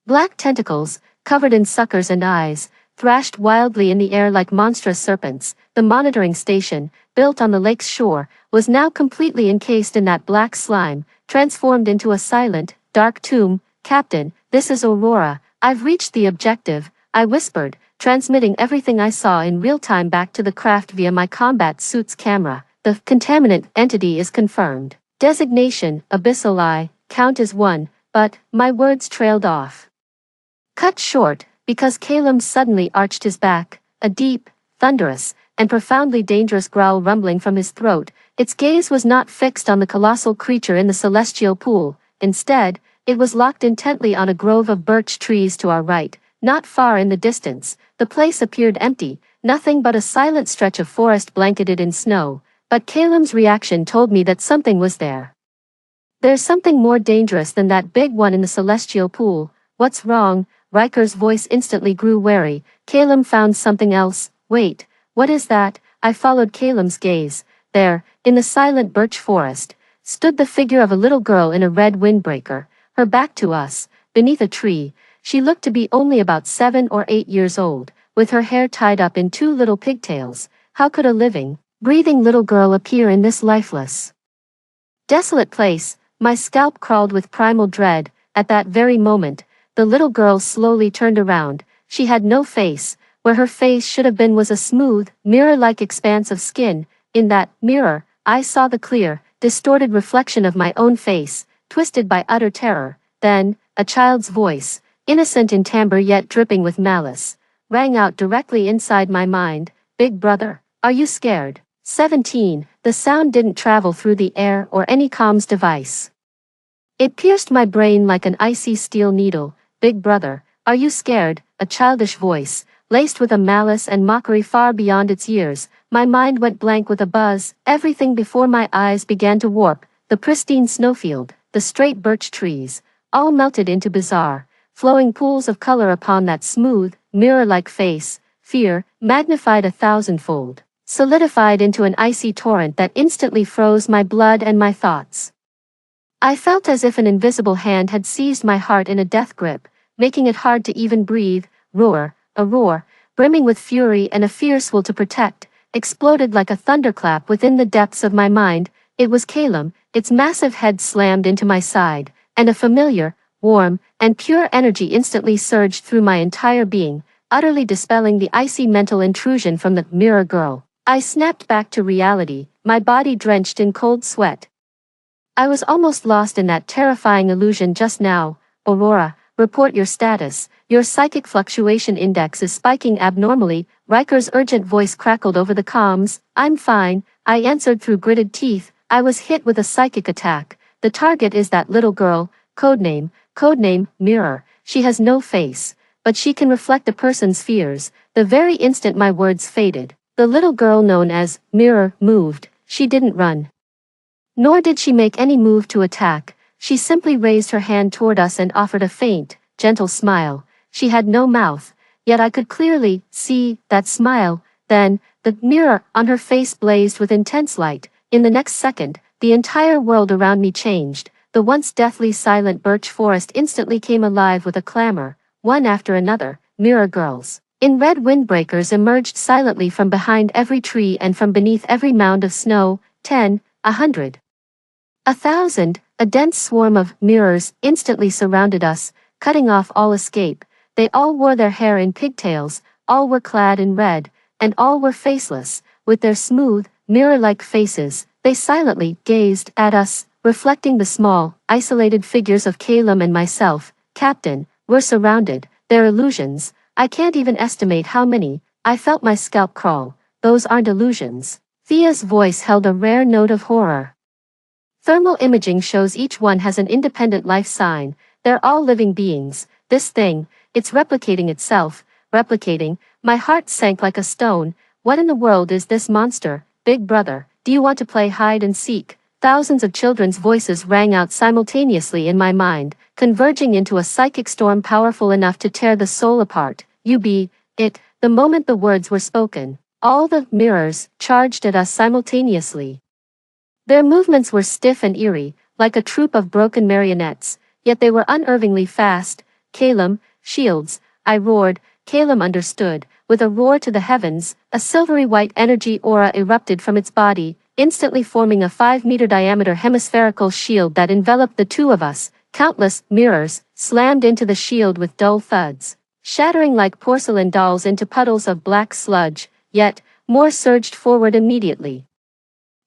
black tentacles, covered in suckers and eyes, thrashed wildly in the air like monstrous serpents. The monitoring station, built on the lake's shore, was now completely encased in that black slime, transformed into a silent, dark tomb. Captain, this is Aurora. I've reached the objective, I whispered, transmitting everything I saw in real time back to the craft via my combat suit's camera. The contaminant entity is confirmed. Designation, Abyssal Eye, count as 1, but my words trailed off. Cut short, because Caleb suddenly arched his back, a deep, thunderous, and profoundly dangerous growl rumbling from his throat. Its gaze was not fixed on the colossal creature in the celestial pool. Instead, it was locked intently on a grove of birch trees to our right. Not far in the distance, the place appeared empty, nothing but a silent stretch of forest blanketed in snow. But Caleb's reaction told me that something was there. There's something more dangerous than that big one in the celestial pool. What's wrong? Riker's voice instantly grew wary. Caleb found something else. Wait, what is that? I followed Caleb's gaze. There, in the silent birch forest, stood the figure of a little girl in a red windbreaker, her back to us, beneath a tree. She looked to be only about 7 or 8 years old, with her hair tied up in 2 little pigtails. How could a living, breathing little girl appear in this lifeless, desolate place? My scalp crawled with primal dread. At that very moment, the little girl slowly turned around. She had no face. Where her face should have been was a smooth, mirror-like expanse of skin. In that mirror, I saw the clear, distorted reflection of my own face, twisted by utter terror. Then, a child's voice, innocent in timbre yet dripping with malice, rang out directly inside my mind. Big brother, are you scared? 17. The sound didn't travel through the air or any comms device. It pierced my brain like an icy steel needle. Big brother, are you scared? A childish voice, laced with a malice and mockery far beyond its years. My mind went blank with a buzz. Everything before my eyes began to warp. The pristine snowfield, the straight birch trees, all melted into bizarre, flowing pools of color upon that smooth, mirror-like face. Fear, magnified 1,000-fold, solidified into an icy torrent that instantly froze my blood and my thoughts. I felt as if an invisible hand had seized my heart in a death grip, making it hard to even breathe. A roar, brimming with fury and a fierce will to protect, exploded like a thunderclap within the depths of my mind. It was Calum, its massive head slammed into my side, and a familiar, warm, and pure energy instantly surged through my entire being, utterly dispelling the icy mental intrusion from the mirror girl. I snapped back to reality, my body drenched in cold sweat. I was almost lost in that terrifying illusion just now. Aurora, report your status. Your psychic fluctuation index is spiking abnormally. Riker's urgent voice crackled over the comms. I'm fine, I answered through gritted teeth. I was hit with a psychic attack. The target is that little girl, codename, Mirror. She has no face, but she can reflect a person's fears. The very instant my words faded, the little girl known as Mirror moved. She didn't run. Nor did she make any move to attack. She simply raised her hand toward us and offered a faint, gentle smile. She had no mouth, yet I could clearly see that smile. Then, the mirror on her face blazed with intense light. In the next second, the entire world around me changed. The once deathly silent birch forest instantly came alive with a clamor. One after another, mirror girls in red windbreakers emerged silently from behind every tree and from beneath every mound of snow. 10, 100. 1,000, a dense swarm of mirrors instantly surrounded us, cutting off all escape. They all wore their hair in pigtails, all were clad in red, and all were faceless. With their smooth, mirror-like faces, they silently gazed at us, reflecting the small, isolated figures of Calum and myself. Captain, we're surrounded. They're illusions. I can't even estimate how many. I felt my scalp crawl. Those aren't illusions. Thea's voice held a rare note of horror. Thermal imaging shows each one has an independent life sign. They're all living beings. This thing, it's replicating itself. Replicating. My heart sank like a stone. What in the world is this monster? Big brother, do you want to play hide and seek? Thousands of children's voices rang out simultaneously in my mind, converging into a psychic storm powerful enough to tear the soul apart. You be it. The moment the words were spoken, all the mirrors charged at us simultaneously. Their movements were stiff and eerie, like a troupe of broken marionettes, yet they were unnervingly fast. Calum, shields, I roared. Calum understood. With a roar to the heavens, a silvery white energy aura erupted from its body, instantly forming a 5-meter diameter hemispherical shield that enveloped the two of us. Countless mirrors slammed into the shield with dull thuds, shattering like porcelain dolls into puddles of black sludge, yet more surged forward immediately.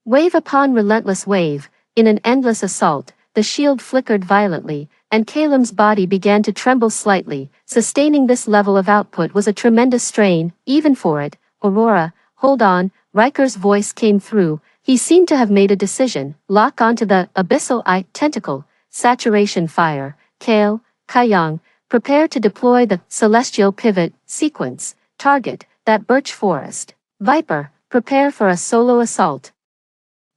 Wave upon relentless wave, in an endless assault, the shield flickered violently, and Calum's body began to tremble slightly. Sustaining this level of output was a tremendous strain, even for it. Aurora, hold on, Riker's voice came through. He seemed to have made a decision. Lock onto the abyssal eye tentacle. Saturation fire. Kale, Kaiyang, prepare to deploy the celestial pivot sequence. Target, that birch forest. Viper, prepare for a solo assault.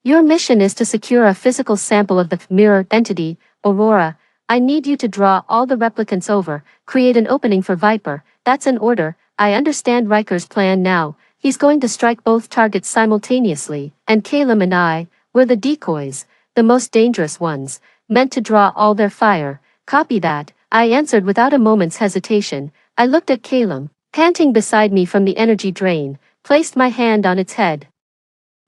Your mission is to secure a physical sample of the mirror entity. Aurora, I need you to draw all the replicants over, create an opening for Viper. That's an order. I understand Riker's plan now. He's going to strike both targets simultaneously, and Calum and I, we're the decoys, the most dangerous ones, meant to draw all their fire. Copy that, I answered without a moment's hesitation. I looked at Calum, panting beside me from the energy drain, placed my hand on its head,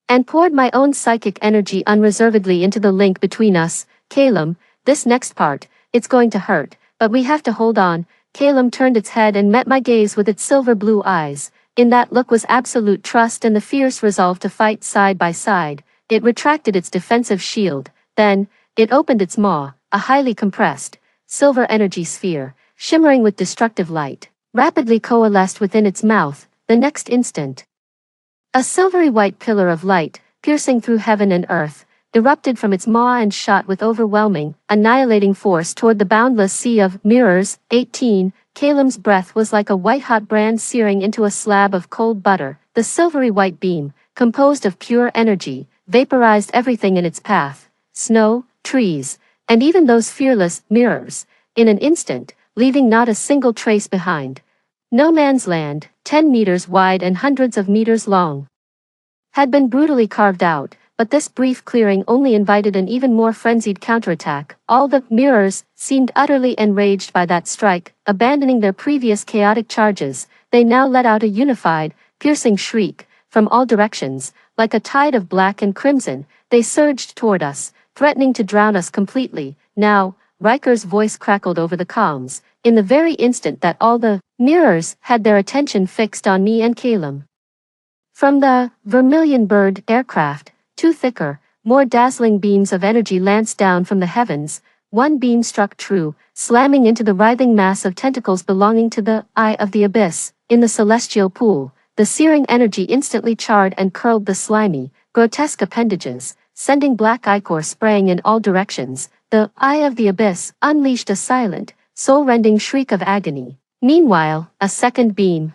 and poured my own psychic energy unreservedly into the link between us. Calum, this next part, it's going to hurt, but we have to hold on. Calum turned its head and met my gaze with its silver blue eyes. In that look was absolute trust and the fierce resolve to fight side by side. it retracted its defensive shield, then, it opened its maw, a highly compressed, silver energy sphere, shimmering with destructive light, rapidly coalesced within its mouth. The next instant, a silvery white pillar of light, piercing through heaven and earth, erupted from its maw and shot with overwhelming, annihilating force toward the boundless sea of mirrors. 18. Calem's breath was like a white-hot brand searing into a slab of cold butter. The silvery white beam, composed of pure energy, vaporized everything in its path, snow, trees, and even those fearless mirrors, in an instant, leaving not a single trace behind. No Man's Land, 10 meters wide and hundreds of meters long, had been brutally carved out, but this brief clearing only invited an even more frenzied counterattack. All the mirrors seemed utterly enraged by that strike. Abandoning their previous chaotic charges, they now let out a unified, piercing shriek. From all directions, like a tide of black and crimson, they surged toward us, threatening to drown us completely. Now, Riker's voice crackled over the comms, in the very instant that all the mirrors had their attention fixed on me and Calem. From the Vermilion Bird aircraft, two thicker, more dazzling beams of energy lanced down from the heavens. One beam struck true, slamming into the writhing mass of tentacles belonging to the Eye of the Abyss. In the celestial pool, the searing energy instantly charred and curled the slimy, grotesque appendages, sending black ichor spraying in all directions. The Eye of the Abyss unleashed a silent, soul-rending shriek of agony. Meanwhile, a second beam,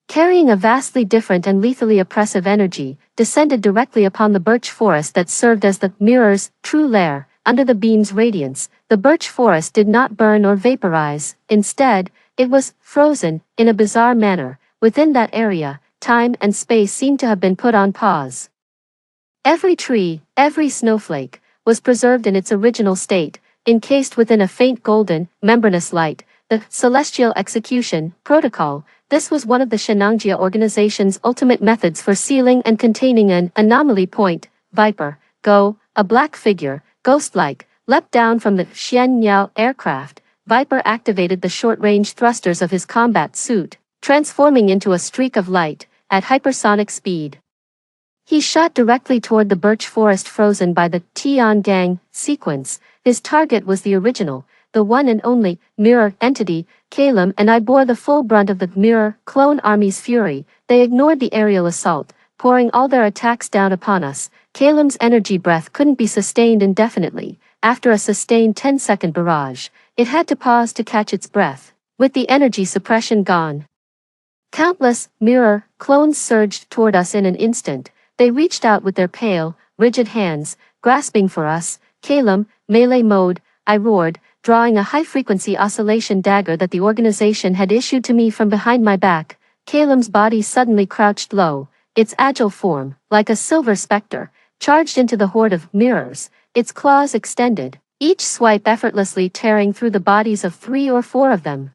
carrying a vastly different and lethally oppressive energy, descended directly upon the birch forest that served as the mirror's true lair. Under the beam's radiance, the birch forest did not burn or vaporize. Instead, it was frozen, in a bizarre manner. Within that area, time and space seemed to have been put on pause. Every tree, every snowflake, was preserved in its original state, encased within a faint golden, membranous light. The Celestial Execution Protocol. This was one of the Shenangjia organization's ultimate methods for sealing and containing an anomaly point. Viper, go, a black figure, ghost-like, leapt down from the Xianyao aircraft. Viper activated the short-range thrusters of his combat suit, transforming into a streak of light, at hypersonic speed. He shot directly toward the birch forest frozen by the Tiangang sequence. His target was the original, the one and only, mirror entity. Calem and I bore the full brunt of the mirror clone army's fury. They ignored the aerial assault, pouring all their attacks down upon us. Calem's energy breath couldn't be sustained indefinitely. After a sustained 10-second barrage, it had to pause to catch its breath. With the energy suppression gone, countless mirror clones surged toward us in an instant. They reached out with their pale, rigid hands, grasping for us. Calem, melee mode, I roared, drawing a high-frequency oscillation dagger that the organization had issued to me from behind my back. Calem's body suddenly crouched low, its agile form, like a silver specter, charged into the horde of mirrors, its claws extended, each swipe effortlessly tearing through the bodies of 3 or 4 of them.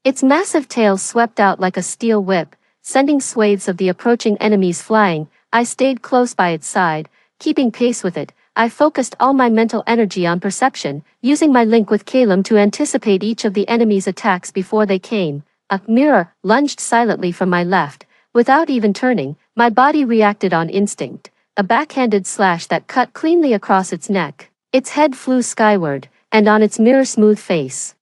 Its massive tail swept out like a steel whip, sending swathes of the approaching enemies flying. I stayed close by its side, keeping pace with it. I focused all my mental energy on perception, using my link with Calem to anticipate each of the enemy's attacks before they came. A mirror lunged silently from my left. Without even turning, my body reacted on instinct. A backhanded slash that cut cleanly across its neck. Its head flew skyward, and on its mirror-smooth face,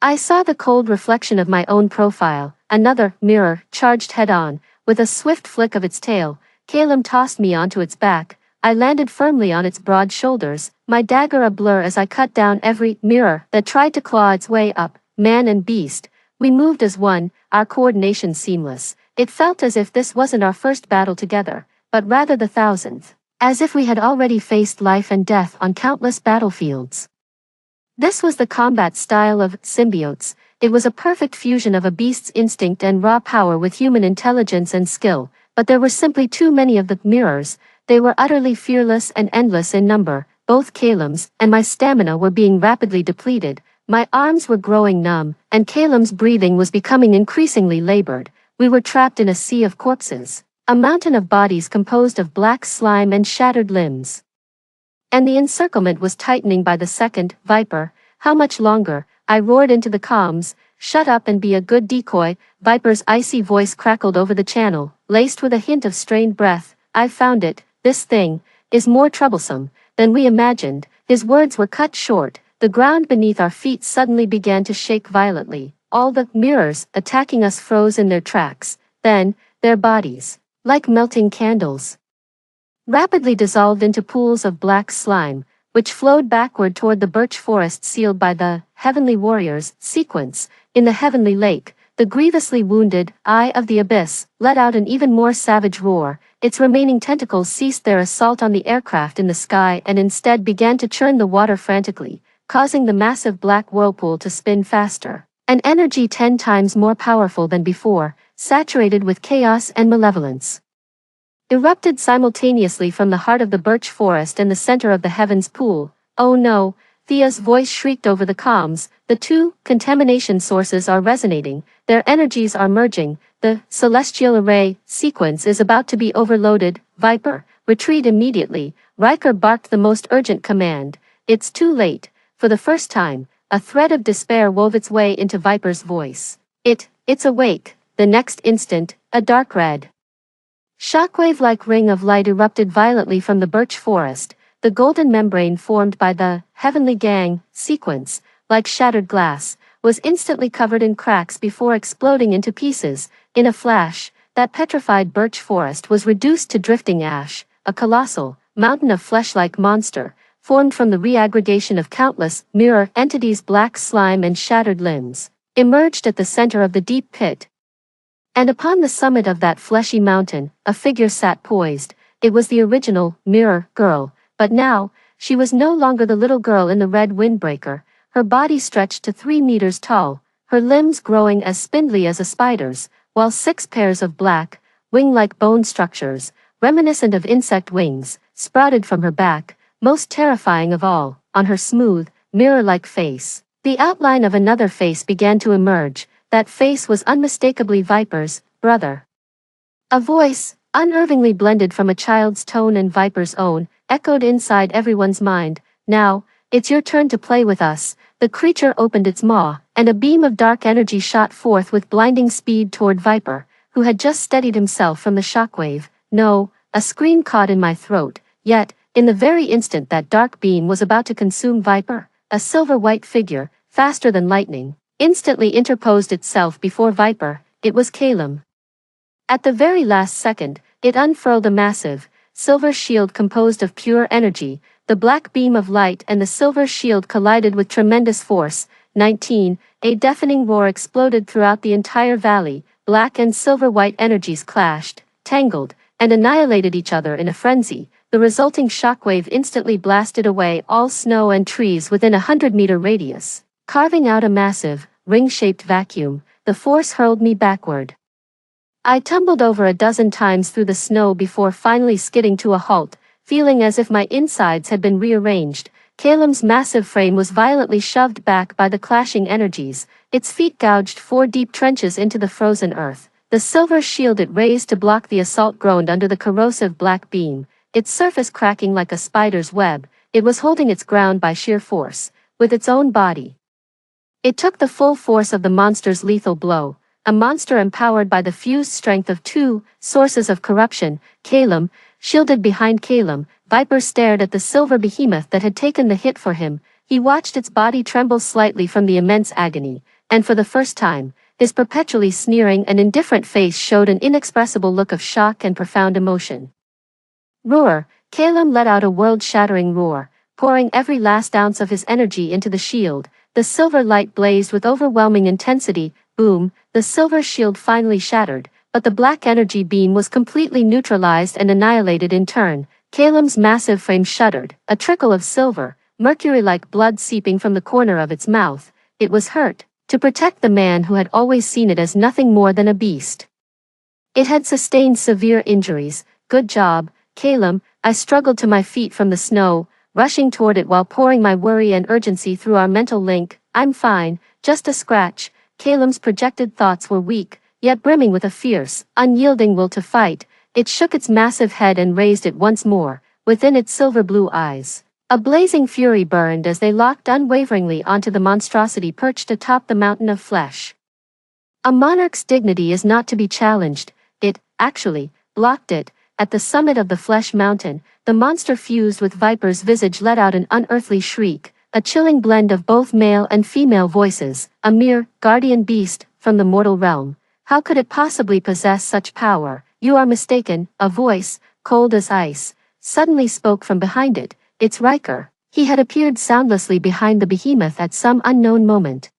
I saw the cold reflection of my own profile. Another mirror charged head-on. With a swift flick of its tail, Calem tossed me onto its back. I landed firmly on its broad shoulders, my dagger a blur as I cut down every mirror that tried to claw its way up. Man and beast, we moved as one, our coordination seamless. It felt as if this wasn't our first battle together, but rather the 1000th. As if we had already faced life and death on countless battlefields. This was the combat style of symbiotes. It was a perfect fusion of a beast's instinct and raw power with human intelligence and skill, but there were simply too many of the mirrors. They were utterly fearless and endless in number. Both Calem's and my stamina were being rapidly depleted. My arms were growing numb, and Calem's breathing was becoming increasingly labored. We were trapped in a sea of corpses, a mountain of bodies composed of black slime and shattered limbs. And the encirclement was tightening by the second. Viper, how much longer? I roared into the comms. Shut up and be a good decoy. Viper's icy voice crackled over the channel, laced with a hint of strained breath. I found it. this thing is more troublesome than we imagined." His words were cut short. The ground beneath our feet suddenly began to shake violently. All the mirrors attacking us froze in their tracks. Then, their bodies, like melting candles, rapidly dissolved into pools of black slime, which flowed backward toward the birch forest sealed by the Heavenly Warriors sequence. In the Heavenly Lake, the grievously wounded Eye of the Abyss let out an even more savage roar. Its remaining tentacles ceased their assault on the aircraft in the sky and instead began to churn the water frantically, causing the massive black whirlpool to spin faster. An energy 10 times more powerful than before, saturated with chaos and malevolence, erupted simultaneously from the heart of the birch forest and the center of the heavens pool. "Oh no," Thea's voice shrieked over the comms, "the two contamination sources are resonating, their energies are merging, the celestial array sequence is about to be overloaded. Viper, retreat immediately." Riker barked the most urgent command. "It's too late." For the first time, a thread of despair wove its way into Viper's voice. It's awake." The next instant, a dark red, shockwave-like ring of light erupted violently from the birch forest. The golden membrane formed by the Heavenly Gang sequence, like shattered glass, was instantly covered in cracks before exploding into pieces. In a flash, that petrified birch forest was reduced to drifting ash. A colossal mountain of flesh-like monster, formed from the reaggregation of countless mirror entities, black slime and shattered limbs, emerged at the center of the deep pit. And upon the summit of that fleshy mountain, a figure sat poised. It was the original Mirror Girl, but now, she was no longer the little girl in the red windbreaker. Her body stretched to 3 meters tall, her limbs growing as spindly as a spider's, while 6 pairs of black, wing-like bone structures, reminiscent of insect wings, sprouted from her back. Most terrifying of all, on her smooth, mirror-like face, the outline of another face began to emerge. That face was unmistakably Viper's brother. A voice, unnervingly blended from a child's tone and Viper's own, echoed inside everyone's mind. "Now, it's your turn to play with us." The creature opened its maw, and a beam of dark energy shot forth with blinding speed toward Viper, who had just steadied himself from the shockwave. "No," a scream caught in my throat, yet, in the very instant that dark beam was about to consume Viper, a silver-white figure, faster than lightning, instantly interposed itself before Viper. It was Calum. At the very last second, it unfurled a massive, silver shield composed of pure energy. The black beam of light and the silver shield collided with tremendous force. 19. A deafening roar exploded throughout the entire valley. Black and silver-white energies clashed, tangled, and annihilated each other in a frenzy. The resulting shockwave instantly blasted away all snow and trees within a 100-meter radius, carving out a massive, ring-shaped vacuum. The force hurled me backward. I tumbled over a dozen times through the snow before finally skidding to a halt, feeling as if my insides had been rearranged. Calum's massive frame was violently shoved back by the clashing energies. Its feet gouged 4 deep trenches into the frozen earth. The silver shield it raised to block the assault groaned under the corrosive black beam, its surface cracking like a spider's web. It was holding its ground by sheer force, with its own body. It took the full force of the monster's lethal blow, a monster empowered by the fused strength of 2 sources of corruption. Calum, shielded behind Calum, Viper stared at the silver behemoth that had taken the hit for him. He watched its body tremble slightly from the immense agony, and for the first time, his perpetually sneering and indifferent face showed an inexpressible look of shock and profound emotion. Roar! Calum let out a world-shattering roar, pouring every last ounce of his energy into the shield. The silver light blazed with overwhelming intensity. Boom! The silver shield finally shattered, but the black energy beam was completely neutralized and annihilated in turn. Calum's massive frame shuddered, a trickle of silver, mercury-like blood seeping from the corner of its mouth. It was hurt, to protect the man who had always seen it as nothing more than a beast. It had sustained severe injuries. Good job, Calum. I struggled to my feet from the snow, rushing toward it while pouring my worry and urgency through our mental link. "I'm fine, just a scratch." Calum's projected thoughts were weak, yet brimming with a fierce, unyielding will to fight. It shook its massive head and raised it once more. Within its silver-blue eyes, a blazing fury burned as they locked unwaveringly onto the monstrosity perched atop the mountain of flesh. A monarch's dignity is not to be challenged. It, actually, blocked it. at the summit of the flesh mountain, the monster fused with Viper's visage let out an unearthly shriek, a chilling blend of both male and female voices, a mere guardian beast from the mortal realm. How could it possibly possess such power? You are mistaken, a voice, cold as ice, suddenly spoke from behind it. It's Riker. He had appeared soundlessly behind the behemoth at some unknown moment.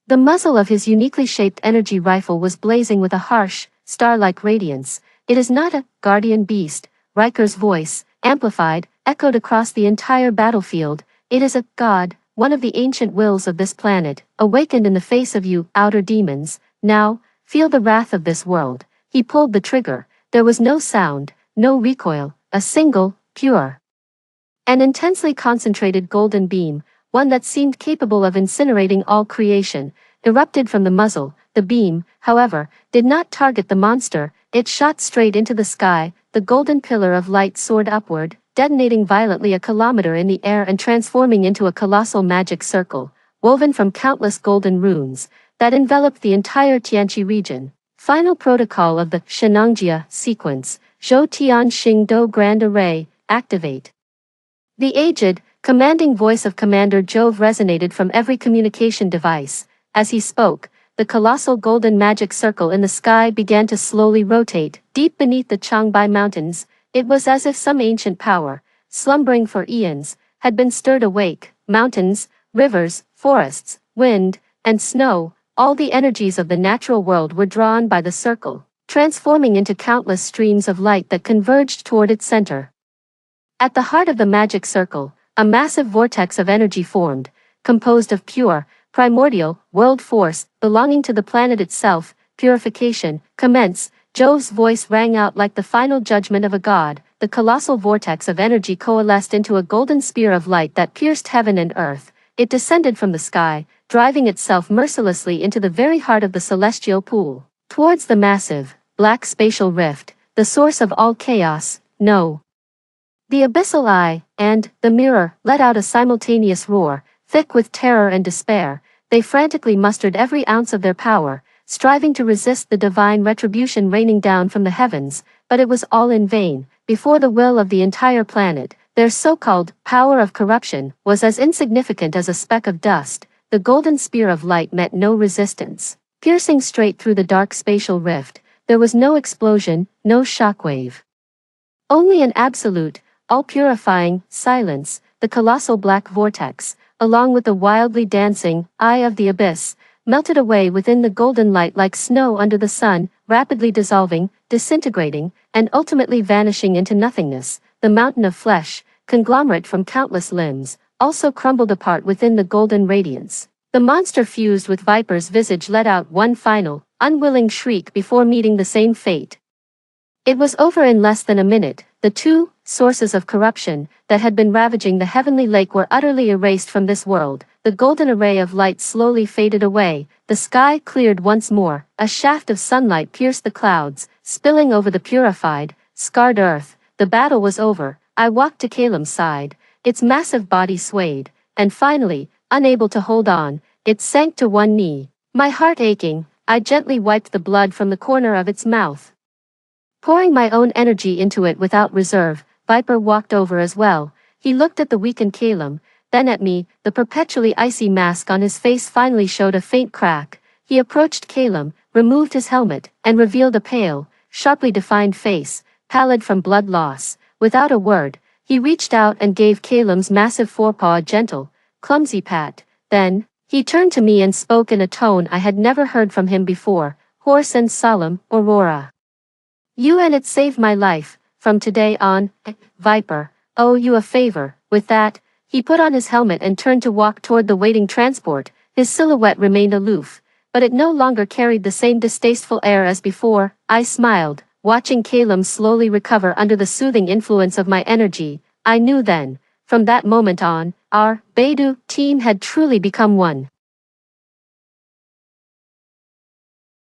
The muzzle of his uniquely shaped energy rifle was blazing with a harsh, star-like radiance. It is not a guardian beast, Riker's voice, amplified, echoed across the entire battlefield. It is a god, one of the ancient wills of this planet, awakened in the face of you, outer demons. Now, feel the wrath of this world. He pulled the trigger. There was no sound, no recoil, a single, pure, and intensely concentrated golden beam, one that seemed capable of incinerating all creation, erupted from the muzzle. The beam, however, did not target the monster. It shot straight into the sky. The golden pillar of light soared upward, detonating violently a kilometer in the air and transforming into a colossal magic circle, woven from countless golden runes, that enveloped the entire Tianqi region. Final protocol of the Shenangjia sequence, Zhou Tian Xing Do Grand Array, activate. The aged, commanding voice of Commander Jove resonated from every communication device. As he spoke, the colossal golden magic circle in the sky began to slowly rotate. Deep beneath the Changbai Mountains, it was as if some ancient power, slumbering for eons, had been stirred awake. Mountains, rivers, forests, wind, and snow, all the energies of the natural world were drawn by the circle, transforming into countless streams of light that converged toward its center. At the heart of the magic circle, a massive vortex of energy formed, composed of pure, primordial, world force, belonging to the planet itself. Purification, commence. Jove's voice rang out like the final judgment of a god. The colossal vortex of energy coalesced into a golden spear of light that pierced heaven and earth. It descended from the sky, driving itself mercilessly into the very heart of the celestial pool, towards the massive, black spatial rift, the source of all chaos. No. The abyssal eye, and the mirror, let out a simultaneous roar, thick with terror and despair. They frantically mustered every ounce of their power, striving to resist the divine retribution raining down from the heavens, but it was all in vain. Before the will of the entire planet, their so-called power of corruption was as insignificant as a speck of dust. The golden spear of light met no resistance. Piercing straight through the dark spatial rift, there was no explosion, no shockwave. Only an absolute, all-purifying silence. The colossal black vortex, along with the wildly dancing eye of the abyss, melted away within the golden light like snow under the sun, rapidly dissolving, disintegrating, and ultimately vanishing into nothingness. The mountain of flesh, conglomerate from countless limbs, also crumbled apart within the golden radiance. The monster fused with Viper's visage let out one final, unwilling shriek before meeting the same fate. It was over in less than a minute. The two sources of corruption that had been ravaging the heavenly lake were utterly erased from this world. The golden array of light slowly faded away. The sky cleared once more. A shaft of sunlight pierced the clouds, spilling over the purified, scarred earth. The battle was over. I walked to Kalem's side. Its massive body swayed, and finally, unable to hold on, it sank to one knee. My heart aching, I gently wiped the blood from the corner of its mouth. Pouring my own energy into it without reserve, Viper walked over as well. He looked at the weakened Kalem, then at me. The perpetually icy mask on his face finally showed a faint crack. He approached Kalem, removed his helmet, and revealed a pale, sharply defined face, pallid from blood loss. Without a word, he reached out and gave Kalem's massive forepaw a gentle, clumsy pat. Then, he turned to me and spoke in a tone I had never heard from him before, hoarse and solemn. Aurora, you and it saved my life. From today on, Viper, owe you a favor. With that, he put on his helmet and turned to walk toward the waiting transport. His silhouette remained aloof, but it no longer carried the same distasteful air as before. I smiled, watching Kalem slowly recover under the soothing influence of my energy. I knew then, from that moment on, our Beidou team had truly become one.